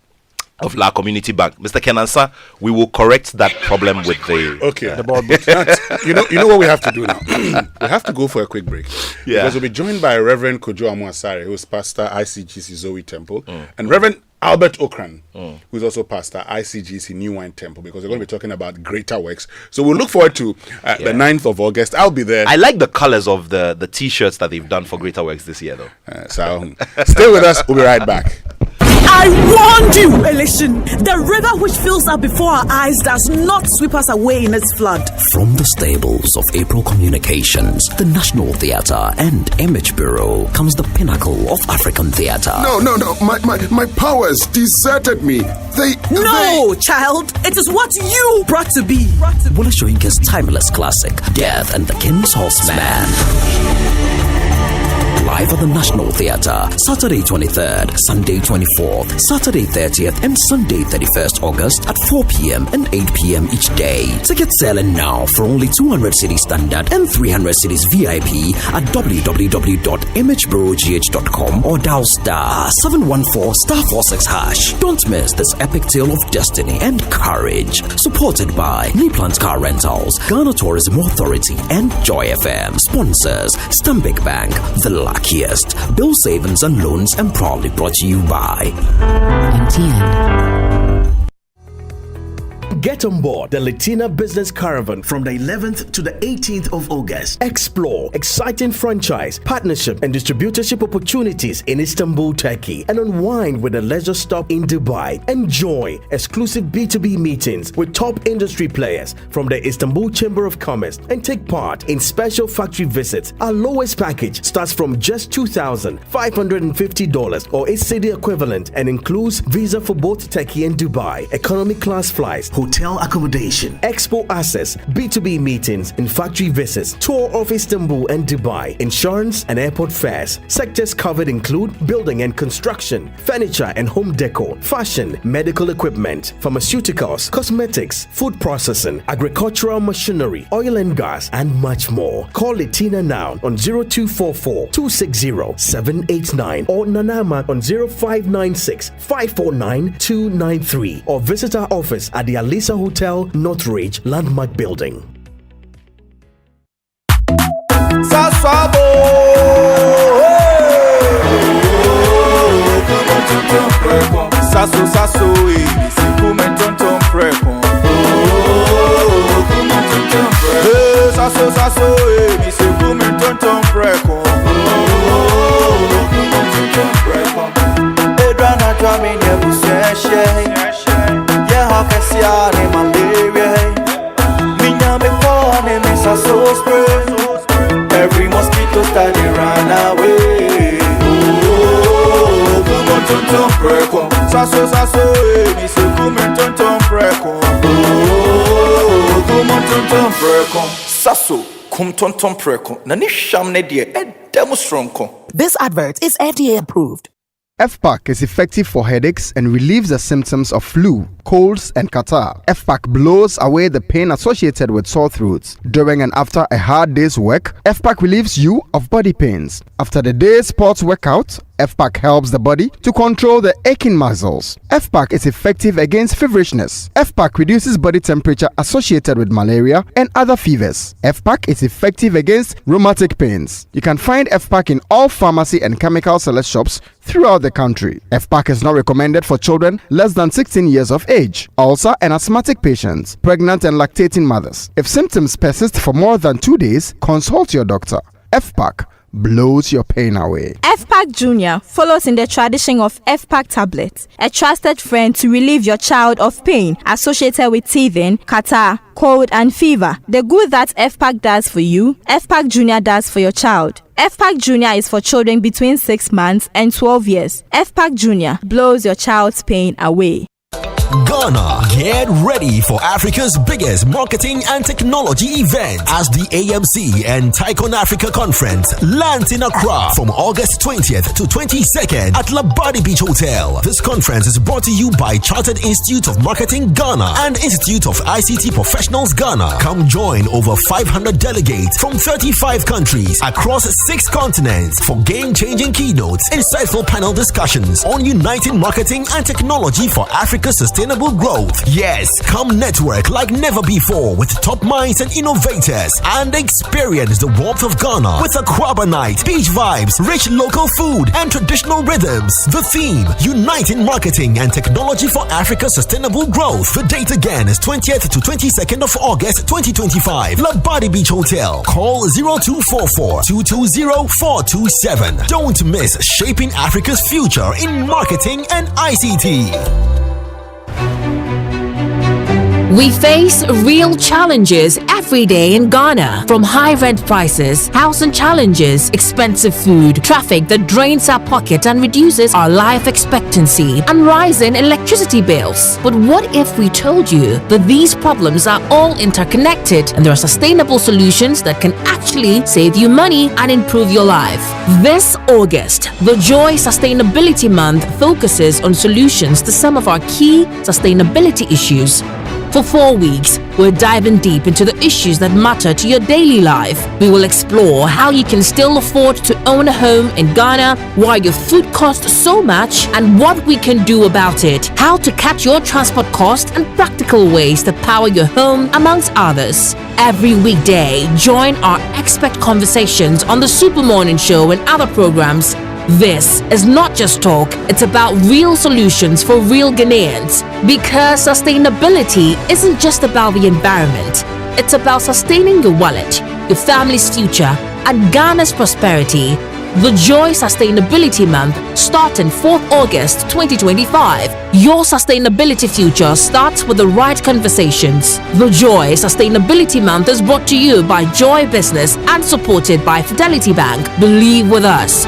of La Community Bank. Mr. Kenansa, we will correct that problem with the board. You know what we have to do now? We have to go for a quick break. Because we'll be joined by Reverend Kojo Amoah, who is pastor ICGC Zoe Temple, and Reverend Albert Okran, who is also pastor ICGC New Wine Temple, because we're going to be talking about greater works. So we'll look forward to the 9th of August. I'll be there. I like the colors of the t-shirts that they've done for Greater Works this year, though. So stay with us. We'll be right back. I warned you, Elishin. The river which fills up before our eyes does not sweep us away in its flood. From the stables of April Communications, the National Theatre and Image Bureau comes the pinnacle of African theatre. No. My powers deserted me. No, child. It is what you brought to be. Wole Soyinka's timeless classic, Death and the King's Horseman. Live at the National Theatre, Saturday 23rd, Sunday 24th, Saturday 30th, and Sunday 31st August at 4 p.m. and 8 p.m. each day. Tickets selling now for only 200 cedis standard and 300 cedis VIP at www.imagebureaugh.com or dial star 714*46#. Don't miss this epic tale of destiny and courage. Supported by Neplant Car Rentals, Ghana Tourism Authority, and Joy FM. Sponsors: Stanbic Bank, The Luckiest, Bill Savings and Loans, and proudly brought to you by MTN. get on board the Latina Business Caravan from the 11th to the 18th of August. Explore exciting franchise, partnership, and distributorship opportunities in Istanbul, Turkey, and unwind with a leisure stop in Dubai. Enjoy exclusive B2B meetings with top industry players from the Istanbul Chamber of Commerce and take part in special factory visits. Our lowest package starts from just $2,550 or its cedi equivalent and includes visa for both Turkey and Dubai, economy class flights, hotel accommodation, expo access, B2B meetings and factory visits, tour of Istanbul and Dubai, insurance and airport fares. Sectors covered include building and construction, furniture and home decor, fashion, medical equipment, pharmaceuticals, cosmetics, food processing, agricultural machinery, oil and gas, and much more. Call Latina now on 0244 260 789 or Nanama on 0596 549 293 or visit our office at the Alisa Hotel, Northridge Landmark Building. Sasso, sasso, come tonton preko. Sasso, sasso, come tonton preko. Edrana drama in your session. Yeah, how can see our malaria? Minya me corn and miss a so spray. Every mosquito study run away. Tonton preko, sasso sasso, mi se come tonton preko. Come tonton preko, sasso, come tonton preko. Nani shamne die demonstranko. This advert is FDA approved. FPAC is effective for headaches and relieves the symptoms of flu, colds, and catarrh. FPAC blows away the pain associated with sore throats. During and after a hard day's work, FPAC relieves you of body pains. After the day's sports workout, FPAC helps the body to control the aching muscles. FPAC is effective against feverishness. FPAC reduces body temperature associated with malaria and other fevers. FPAC is effective against rheumatic pains. You can find FPAC in all pharmacy and chemical select shops throughout the country. FPAC is not recommended for children less than 16 years of age, ulcer and asthmatic patients, pregnant and lactating mothers. If symptoms persist for more than 2 days, consult your doctor. FPAC blows your pain away. FPAC Junior follows in the tradition of FPAC tablets, a trusted friend to relieve your child of pain associated with teething, catarrh, cold and fever. The good that FPAC does for you, FPAC Junior does for your child. FPAC Junior is for children between 6 months and 12 years. FPAC Junior blows your child's pain away. Ghana, get ready for Africa's biggest marketing and technology event as the AMC and Tycoon Africa Conference lands in Accra from August 20th to 22nd at Labadi Beach Hotel. This conference is brought to you by Chartered Institute of Marketing Ghana and Institute of ICT Professionals Ghana. Come join over 500 delegates from 35 countries across 6 continents for game-changing keynotes, insightful panel discussions on uniting marketing and technology for Africa's sustainable growth. Yes, come network like never before with top minds and innovators and experience the warmth of Ghana with a Kwaba night, beach vibes, rich local food and traditional rhythms. The theme, Uniting Marketing and Technology for Africa's Sustainable Growth. The date again is 20th to 22nd of August 2025. Labadi Beach Hotel. Call 0244 220 427. Don't miss shaping Africa's future in marketing and ICT. We face real challenges every day in Ghana, from high rent prices, housing challenges, expensive food, traffic that drains our pocket and reduces our life expectancy, and rising electricity bills. But what if we told you that these problems are all interconnected and there are sustainable solutions that can actually save you money and improve your life? This August, the Joy Sustainability Month focuses on solutions to some of our key sustainability issues. For 4 weeks, we're diving deep into the issues that matter to your daily life. We will explore how you can still afford to own a home in Ghana, why your food costs so much, and what we can do about it, how to cut your transport costs, and practical ways to power your home, amongst others. Every weekday, join our expert conversations on the Super Morning Show and other programs This is not just talk, it's about real solutions for real Ghanaians. Because sustainability isn't just about the environment, it's about sustaining your wallet, your family's future, and Ghana's prosperity. The Joy Sustainability Month starting 4th August 2025. Your sustainability future starts with the right conversations. The Joy Sustainability Month is brought to you by Joy Business and supported by Fidelity Bank. Believe with us.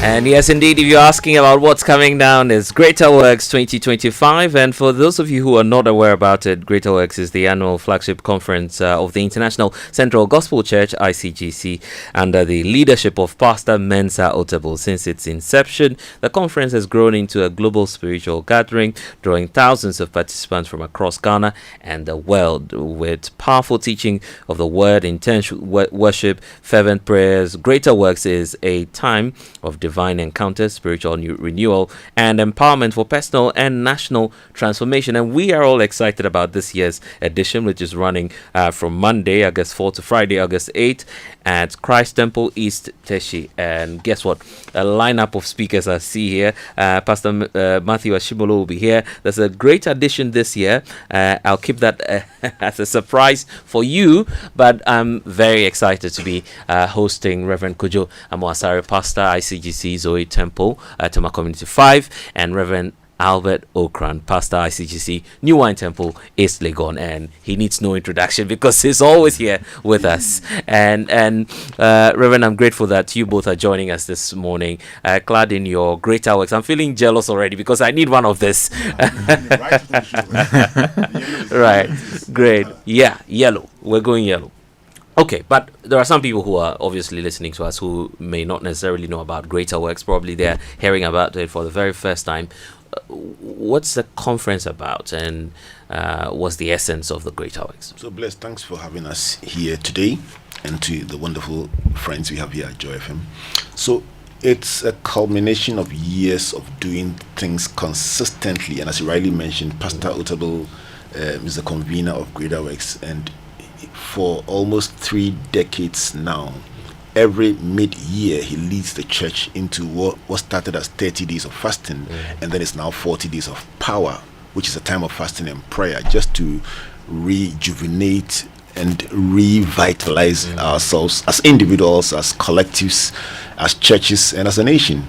And yes, indeed, if you're asking about what's coming down, it's Greater Works 2025. And for those of you who are not aware about it, Greater Works is the annual flagship conference of the International Central Gospel Church, ICGC, under the leadership of Pastor Mensa Otabil. Since its inception, the conference has grown into a global spiritual gathering, drawing thousands of participants from across Ghana and the world with powerful teaching of the word, intense worship, fervent prayers. Greater Works is a time of divine encounters, spiritual renewal, and empowerment for personal and national transformation. And we are all excited about this year's edition, which is running from Monday, August 4 to Friday, August 8 at Christ Temple East Teshi. And guess what? A lineup of speakers I see here. Pastor Matthew Ashimolo will be here. There's a great addition this year. I'll keep that as a surprise for you, but I'm very excited to be hosting Reverend Kojo Amoah, Pastor ICGC Zoe Temple, Toma Community 5, and Reverend Albert Okran, Pastor ICGC New Wine Temple, East Legon, and he needs no introduction because he's always here with us. And Reverend, I'm grateful that you both are joining us this morning, clad in your Greater Works. I'm feeling jealous already because I need one of this. Right, great. Yeah, yellow. We're going yellow. Okay, but there are some people who are obviously listening to us who may not necessarily know about Greater Works. Probably they're hearing about it for the very first time. What's the conference about, and what's the essence of the Greater Works? So, Bless, thanks for having us here today, and to the wonderful friends we have here at Joy FM. So, it's a culmination of years of doing things consistently, and as you rightly mentioned, Pastor Otabil is the convener of Greater Works, and for almost 3 decades now, every mid-year he leads the church into what started as 30 days of fasting, and then it's now 40 days of power, which is a time of fasting and prayer, just to rejuvenate and revitalize ourselves as individuals, as collectives, as churches, and as a nation.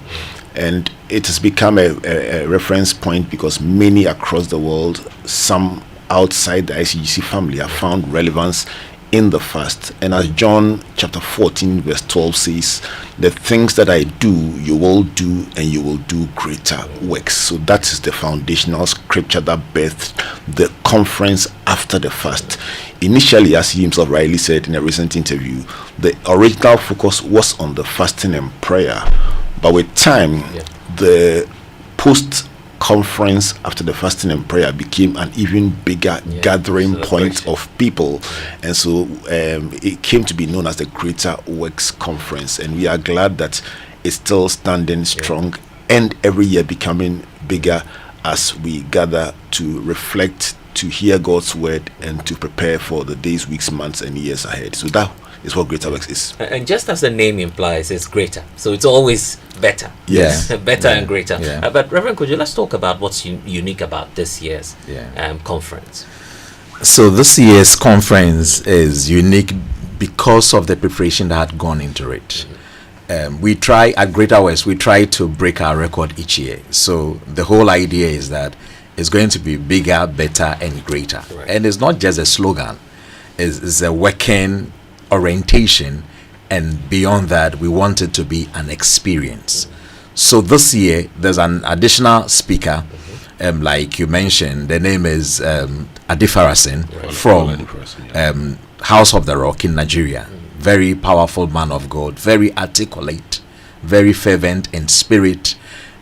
And it has become a reference point because many across the world, some outside the ICGC family, have found relevance in the fast. And as John chapter 14 verse 12 says, the things that I do you will do, and you will do greater works. So that is the foundational scripture that birthed the conference after the fast. Initially, as he himself rightly said in a recent interview, the original focus was on the fasting and prayer, but with time the post conference after the fasting and prayer became an even bigger gathering point of people, and so it came to be known as the Greater Works Conference, and we are glad that it's still standing strong and every year becoming bigger as we gather to reflect, to hear God's word, and to prepare for the days, weeks, months, and years ahead. So that is what Greater Works is. And just as the name implies, it's greater. So it's always better. Yes. Better and greater. But Reverend, could you let's talk about what's unique about this year's conference? So this year's conference is unique because of the preparation that had gone into it. We try at Greater Works, we try to break our record each year. So the whole idea is that it's going to be bigger, better, and greater. Right. And it's not just a slogan, it's a working orientation, and beyond that we want it to be an experience. So this year there's an additional speaker, like you mentioned, the name is Adifarasin from House of the Rock in Nigeria. Very powerful man of God, very articulate, very fervent in spirit,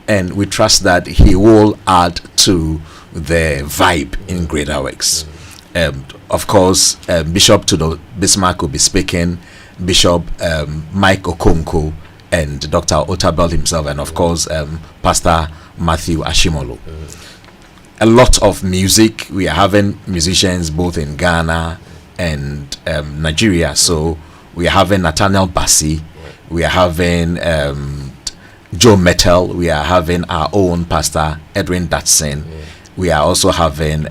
and we trust that he will add to the vibe in Greater Works. Of course, Bishop Tudo Bismarck will be speaking, Bishop Mike Okonko, and Dr. Otabel himself, and of course Pastor Matthew Ashimolo. A lot of music. We are having musicians both in Ghana and Nigeria. So we are having Nathaniel Bassi, we are having Joe Metal, we are having our own Pastor Edwin Datson, we are also having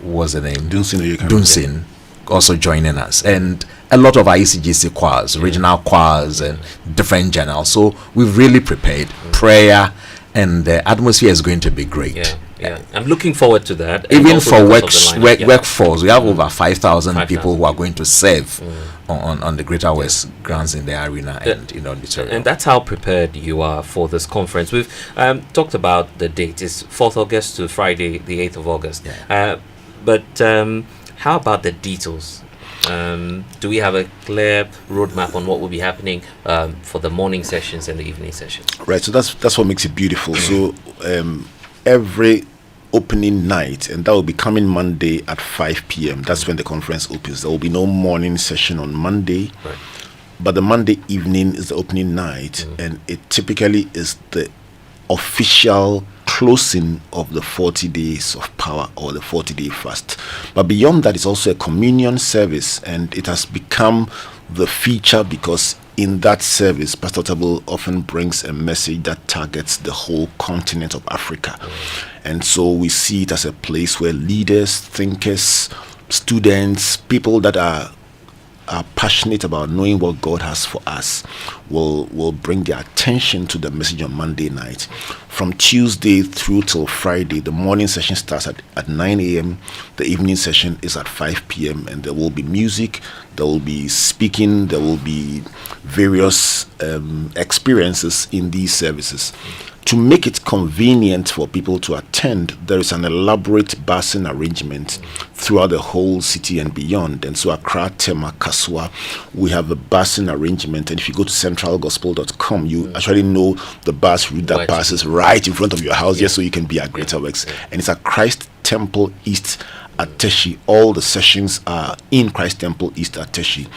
what's the name? Dunsin also joining us, and a lot of our ECGC choirs, regional choirs, and different channels. So we've really prepared prayer, and the atmosphere is going to be great. Yeah, I'm looking forward to that. Even for workforce, we have over 5,000 people who are going to serve on the Greater West grounds in the arena and in the auditorium. And that's how prepared you are for this conference. We've talked about the date. It's 4th August to Friday, the 8th of August. But how about the details? Do we have a clear roadmap on what will be happening for the morning sessions and the evening sessions? Right, so that's what makes it beautiful. So every opening night, and that will be coming Monday at 5 p.m. That's when the conference opens. There will be no morning session on Monday, but the Monday evening is the opening night, and it typically is the official closing of the 40 days of power or the 40-day fast. But beyond that, it's also a communion service, and it has become the feature because in that service, Pastor Table often brings a message that targets the whole continent of Africa. And so we see it as a place where leaders, thinkers, students, people that are passionate about knowing what God has for us will bring their attention to the message on Monday night. From Tuesday through till Friday, the morning session starts at 9 a.m. The evening session is at 5 p.m. and there will be music, there will be speaking, there will be various experiences in these services. To make it convenient for people to attend, there is an elaborate busing arrangement throughout the whole city and beyond. And so Accra, Tema, Kaswa, we have a busing arrangement. And if you go to centralgospel.com, you actually know the bus route that passes right in front of your house, just so you can be at Greater Works. And it's at Christ Temple East at Teshi. All the sessions are in Christ Temple East at Teshi.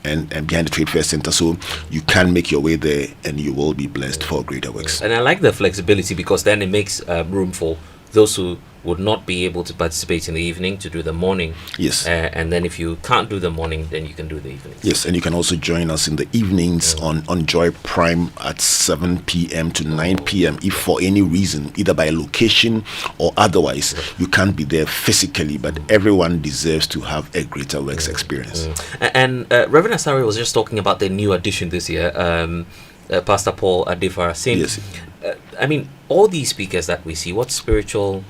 And behind the Trade Fair Center, so you can make your way there and you will be blessed for Greater Works. And I like the flexibility because then it makes room for those who would not be able to participate in the evening to do the morning. Yes. And then if you can't do the morning, then you can do the evening. Yes, and you can also join us in the evenings on Joy Prime at 7 p.m. to 9 p.m. if for any reason, either by location or otherwise, you can't be there physically, but everyone deserves to have a Greater Works experience. And Reverend Asari was just talking about the new addition this year, Pastor Paul Adefarasin. Yes. I mean, all these speakers that we see, what spiritual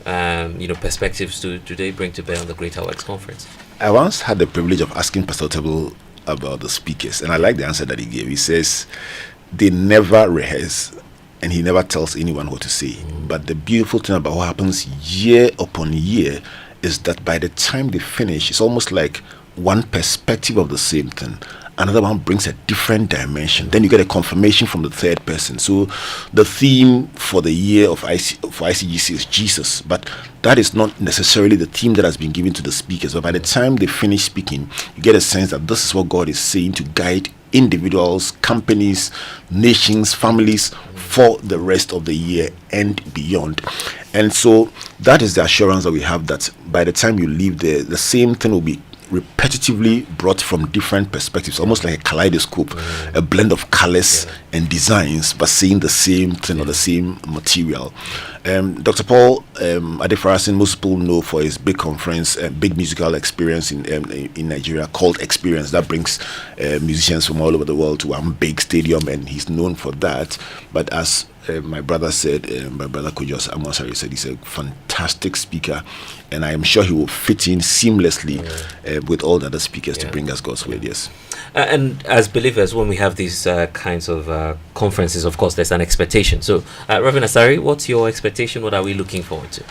perspectives do they bring to bear on the Greater Works Conference? I once had the privilege of asking Pastor Table about the speakers, and I like the answer that he gave. He says they never rehearse and he never tells anyone what to say. But the beautiful thing about what happens year upon year is that by the time they finish, it's almost like one perspective of the same thing. Another one brings a different dimension. Then you get a confirmation from the third person. So the theme for the year for ICGC is Jesus, but that is not necessarily the theme that has been given to the speakers. But by the time they finish speaking, you get a sense that this is what God is saying to guide individuals, companies, nations, families for the rest of the year and beyond. And so that is the assurance that we have that by the time you leave there, the same thing will be repetitively brought from different perspectives, almost like a kaleidoscope, a blend of colors and designs, but seeing the same thing or the same material. Dr. Paul Adefarasin, most people know for his big conference, big musical experience in Nigeria called Experience, that brings musicians from all over the world to one big stadium, and he's known for that. But as my brother said, my brother Kujos Amoah said, he's a fantastic speaker, and I am sure he will fit in seamlessly with all the other speakers to bring us God's word. Yes. And as believers, when we have these kinds of conferences, of course, there's an expectation. So, Reverend Asari, what's your expectation? What are we looking forward to?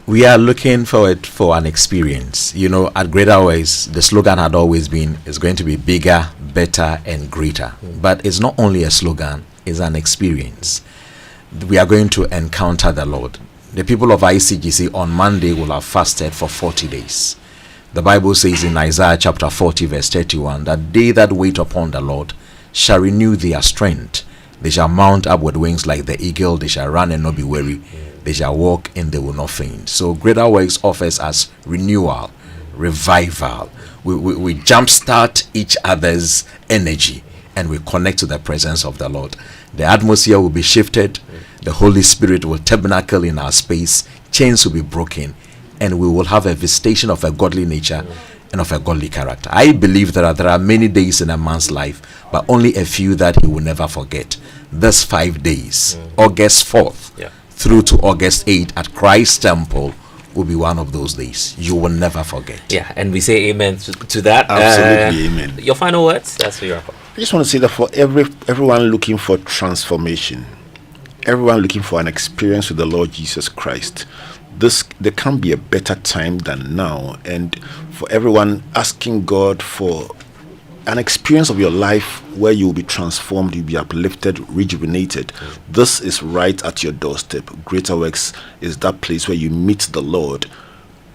We are looking forward for an experience. You know, at Greater Works, the slogan had always been, it's going to be bigger, better, and greater. But it's not only a slogan, it's an experience. We are going to encounter the Lord. The people of ICGC on Monday will have fasted for 40 days. The Bible says in Isaiah chapter 40 verse 31 that they that wait upon the Lord shall renew their strength. They shall mount up with wings like the eagle. They shall run and not be weary. They shall walk and they will not faint. So Greater Works offers us renewal, revival. We jumpstart each other's energy and we connect to the presence of the Lord. The atmosphere will be shifted. The Holy Spirit will tabernacle in our space. Chains will be broken. And we will have a visitation of a godly nature and of a godly character. I believe that there are many days in a man's life, but only a few that he will never forget. This 5 days, August 4th through to August 8th at Christ Temple will be one of those days you will never forget. Yeah, and we say amen to that. Absolutely, amen. Your final words? That's for your wrap up. I just want to say that for everyone looking for transformation, everyone looking for an experience with the Lord Jesus Christ, there can't be a better time than now. And for everyone asking God for an experience of your life where you will be transformed, you'll be uplifted, rejuvenated, this is right at your doorstep. Greater Works is that place where you meet the Lord,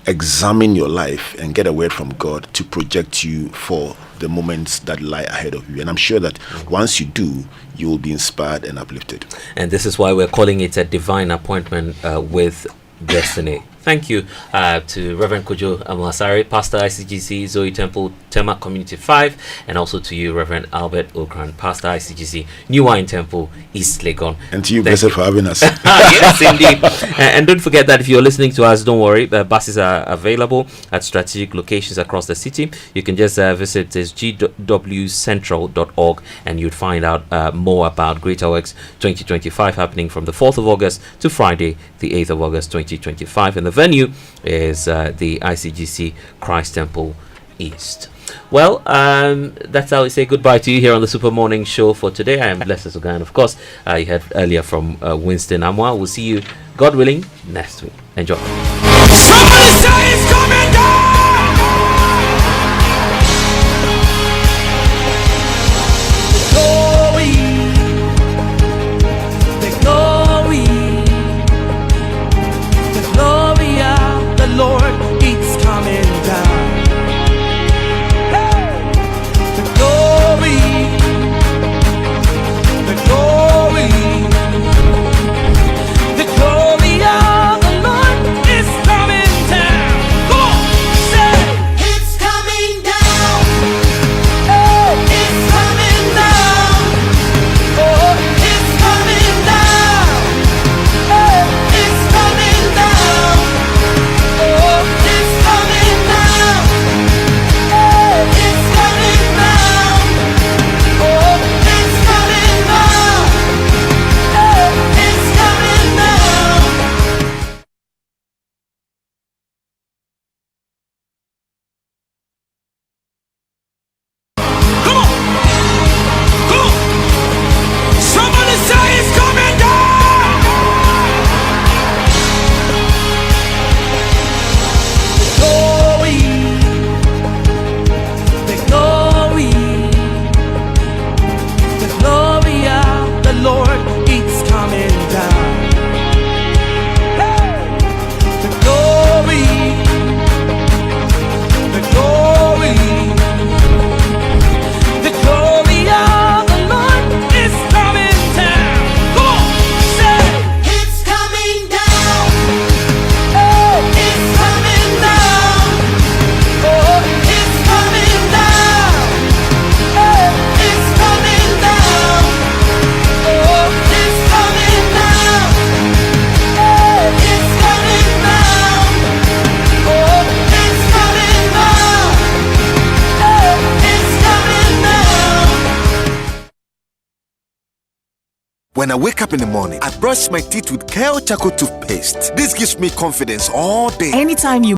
examine your life, and get a word from God to project you for the moments that lie ahead of you. And I'm sure that once you do, you will be inspired and uplifted. And this is why we're calling it a divine appointment with destiny. Thank you to Reverend Kojo Amoah, Pastor ICGC Zoe Temple Tema Community 5, and also to you, Reverend Albert Okran, Pastor ICGC New Wine Temple East Legon. And to you, Blessed, for having us. Yes, indeed. And don't forget that if you're listening to us, don't worry, buses are available at strategic locations across the city. You can just visit gwcentral.org and you'd find out more about Greater Works 2025 happening from the 4th of August to Friday, the 8th of August 2025. And the venue is the ICGC Christ Temple East. Well, that's how we say goodbye to you here on the Super Morning Show for today. I am Blessed Sogah, and of course, you heard earlier from Winston Amoah. We'll see you, God willing, next week. Enjoy. Somebody say it's coming down! Lord, it's coming down. Hey! The glory, the glory, the glory of the Lord is coming down. Come on, say it's coming down. Oh, it's coming down. Oh, it's coming down. Oh, it's coming down. When I wake up in the morning, I brush my teeth with Kale Charcoal toothpaste. This gives me confidence all day. Anytime you